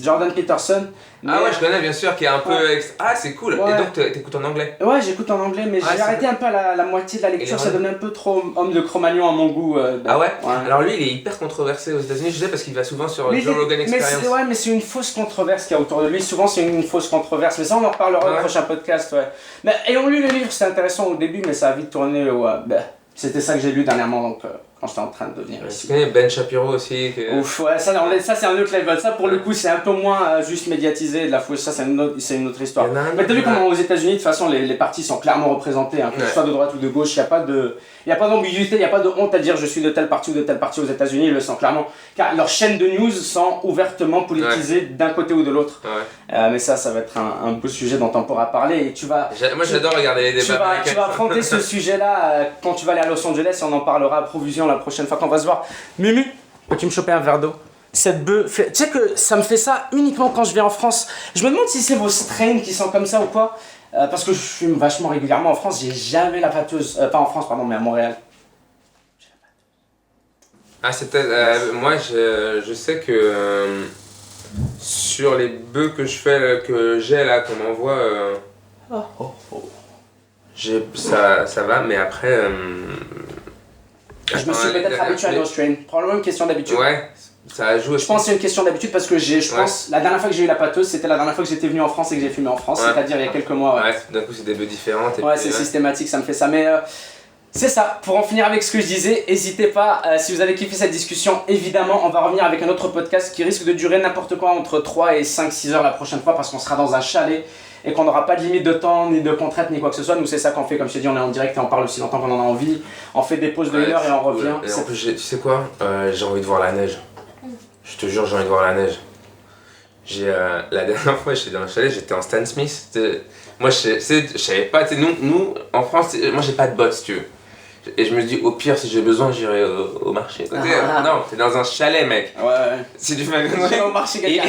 Jordan Peterson. Ah ouais, je connais bien sûr, qui est un peu. Ah, c'est cool. Ouais. Et donc, t'écoutes en anglais? Ouais, j'écoute en anglais, mais j'ai arrêté c'est un peu à la moitié de la lecture, ça devenait un peu trop homme de Cro-Magnon à mon goût. Ah ouais? Alors lui, il est hyper controversé aux États-Unis, je sais, parce qu'il va souvent sur Joe Rogan Experience. Mais c'est une fausse controverse qu'il y a autour de lui. Souvent, c'est une fausse controverse. Mais ça, on en reparlera au prochain podcast. Ouais. Mais ayant lu le livre, c'était intéressant au début, mais ça a vite tourné. C'était ça que j'ai lu dernièrement, donc quand j'étais en train de venir Tu ici. connais Ben Shapiro aussi Ouf, ouais, ça c'est un autre level. Ça, pour le coup, c'est un peu moins juste médiatisé de la fausse. Ça, c'est une autre histoire. Mais t'as vu comment aux États-Unis, de toute façon, les partis sont clairement représentés, hein, que ce soit de droite ou de gauche. Il n'y a pas d'ambiguïté, il n'y a pas de honte à dire je suis de tel parti ou de tel parti aux États-Unis. Ils le sentent clairement. Car leurs chaînes de news sont ouvertement politisées d'un côté ou de l'autre. Ouais. Mais ça va être un beau sujet dont on pourra parler. Et Moi, j'adore regarder les débats. tu vas affronter ce sujet-là quand tu vas aller à Los Angeles et on en parlera à profusion la prochaine fois qu'on va se voir. Mimi, peux-tu me choper un verre d'eau? Cette bœuf, tu sais que ça me fait ça uniquement quand je viens en France. Je me demande si c'est vos strains qui sont comme ça ou quoi. Parce que je fume vachement régulièrement en France, j'ai jamais la pâteuse. Pas en France, pardon, mais à Montréal. Ah, c'est peut-être. Moi, je sais que sur les bœufs que je fais, que j'ai là, qu'on m'envoie, ça va, mais après. Je me suis peut-être habitué à nos strains. Probablement une question d'habitude. Ouais, ça joue aussi. Je pense que c'est une question d'habitude parce que je pense la dernière fois que j'ai eu la pâteuse, c'était la dernière fois que j'étais venu en France et que j'ai fumé en France, c'est-à-dire il y a quelques mois. Ouais, d'un coup c'est des bœufs différentes. Ouais, c'est systématique, ça me fait ça. Mais c'est ça, pour en finir avec ce que je disais, n'hésitez pas, si vous avez kiffé cette discussion, évidemment, on va revenir avec un autre podcast qui risque de durer n'importe quoi entre 3 et 5-6 heures la prochaine fois parce qu'on sera dans un chalet et qu'on n'aura pas de limite de temps, ni de contraintes, ni quoi que ce soit. Nous, c'est ça qu'on fait, comme je t'ai dit, on est en direct et on parle aussi longtemps qu'on en a envie. On fait des pauses de 1 heure et on revient. Et en plus, tu sais quoi, j'ai envie de voir la neige. Je te jure, j'ai envie de voir la neige. La dernière fois, j'étais dans le chalet, j'étais en Stan Smith. Moi, je savais pas, nous, en France, moi, j'ai pas de bottes, si tu veux. Et je me dis, au pire, si j'ai besoin, j'irai au marché. Non, t'es dans un chalet, mec. Ouais. Si tu fais J'ai au marché quelqu'un.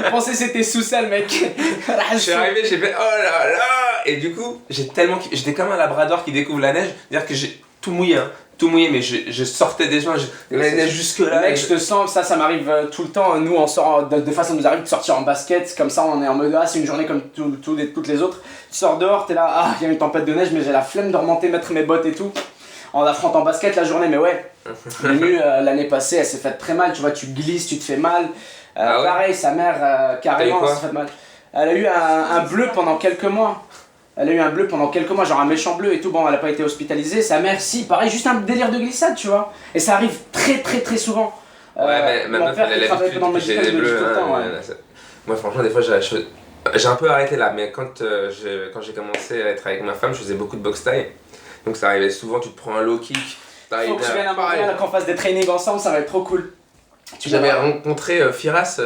Je pensais que c'était sous-sol, mec. Je suis arrivé, j'ai fait, oh là là. Et du coup, j'étais comme un labrador qui découvre la neige. C'est-à-dire que j'ai tout mouillé, hein. Tout mouillé, mais je sortais des joints, la neige jusque là. Mec, je te sens, ça m'arrive tout le temps. Nous, on sort, des fois, ça nous arrive de sortir en basket, comme ça, on est en mode, c'est une journée comme toutes les autres. Tu sors dehors, t'es là, il y a une tempête de neige, mais j'ai la flemme de remonter, mettre mes bottes et tout. On affronte en basket la journée, mais ouais. Menu, l'année passée, elle s'est faite très mal, tu vois, tu glisses, tu te fais mal. Ouais. Pareil, sa mère, carrément, elle s'est fait mal. Elle a eu un bleu pendant quelques mois. Genre un méchant bleu et tout. Bon, elle a pas été hospitalisée. Sa mère, si, pareil, juste un délire de glissade, tu vois. Et ça arrive très très très souvent. Ouais, mais ma meuf, elle a l'habitude que j'ai des bleus. Moi, franchement, des fois, j'ai un peu arrêté là, mais quand j'ai commencé à être avec ma femme, je faisais beaucoup de boxe taille. Donc ça arrivait souvent, tu te prends un low kick. Faut que tu viennes à Montréal, qu'on fasse des trainings ensemble, ça va être trop cool. J'avais rencontré Firas.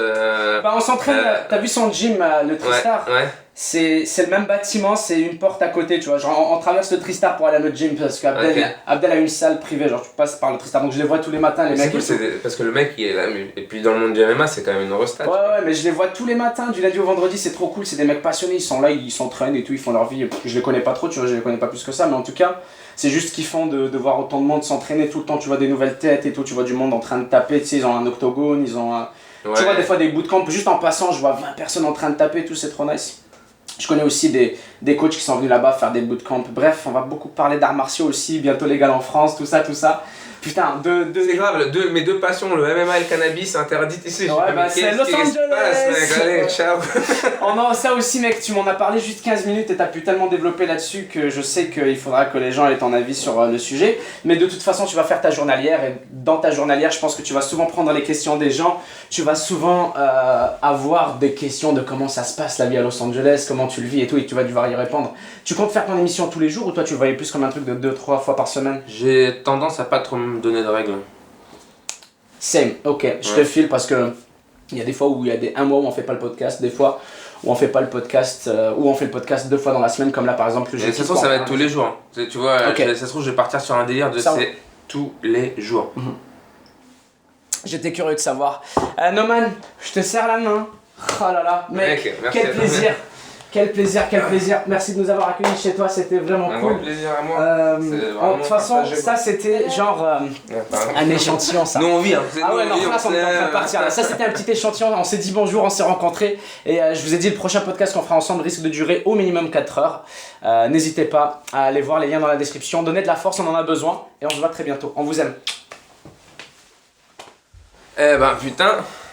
Bah, on s'entraîne, t'as vu son gym, le Tristar? Ouais. C'est le même bâtiment, c'est une porte à côté, tu vois. Genre, on traverse le Tristar pour aller à notre gym parce qu'Abdel Abdel a une salle privée, genre tu passes par le Tristar. Donc je les vois tous les matins, les mecs. C'est cool, parce que le mec, il est là. Et puis dans le monde du MMA, c'est quand même une resta. Ouais, mais je les vois tous les matins, du lundi au vendredi, c'est trop cool. C'est des mecs passionnés, ils sont là, ils s'entraînent et tout, ils font leur vie. Je les connais pas trop, tu vois, je les connais pas plus que ça, mais en tout cas, c'est juste kiffant de voir autant de monde s'entraîner tout le temps. Tu vois des nouvelles têtes et tout, tu vois du monde en train de taper, tu sais, ils ont un octogone, ils ont un. Ouais. Tu vois des fois des bootcamps, juste en passant, je vois 20 personnes en train de taper et tout, c'est trop nice. Je connais aussi des coachs qui sont venus là-bas faire des bootcamps. Bref, on va beaucoup parler d'arts martiaux aussi, bientôt légal en France, tout ça. Putain, c'est grave, mes deux passions, le MMA et le cannabis, interdites ici. Ouais, bah c'est Los Angeles. Mec, allez, ciao. Oh non, ça aussi, mec, tu m'en as parlé juste 15 minutes et t'as pu tellement développer là-dessus que je sais qu'il faudra que les gens aient ton avis sur le sujet. Mais de toute façon, tu vas faire ta journalière et dans ta journalière, je pense que tu vas souvent prendre les questions des gens. Tu vas souvent avoir des questions de comment ça se passe la vie à Los Angeles, comment tu le vis et tout, et tu vas devoir y répondre. Tu comptes faire ton émission tous les jours ou toi tu le voyais plus comme un truc de 2-3 fois par semaine? J'ai tendance à pas trop me donner de règles. Same, ok, je te file parce que il y a des fois où il y a un mois où on fait pas le podcast, des fois où on fait pas le podcast, où on fait le podcast 2 fois dans la semaine, comme là par exemple le jeudi. Ça se trouve, ça va être tous les jours. Hein. Tu vois, ça se trouve, je vais partir sur un délire de c'est tous les jours. J'étais curieux de savoir. Noman, je te serre la main. Oh là là, mec, quel plaisir. Quel plaisir. Merci de nous avoir accueillis chez toi, c'était vraiment cool. Un plaisir à moi. De toute façon, ça c'était genre un échantillon, ça. Nous on vit, hein. Ah ouais, non, là, on est en train de partir. Là. Ça c'était un petit échantillon, on s'est dit bonjour, on s'est rencontrés. Et je vous ai dit, le prochain podcast qu'on fera ensemble risque de durer au minimum 4 heures. N'hésitez pas à aller voir les liens dans la description. Donnez de la force, on en a besoin. Et on se voit très bientôt. On vous aime. Eh ben putain,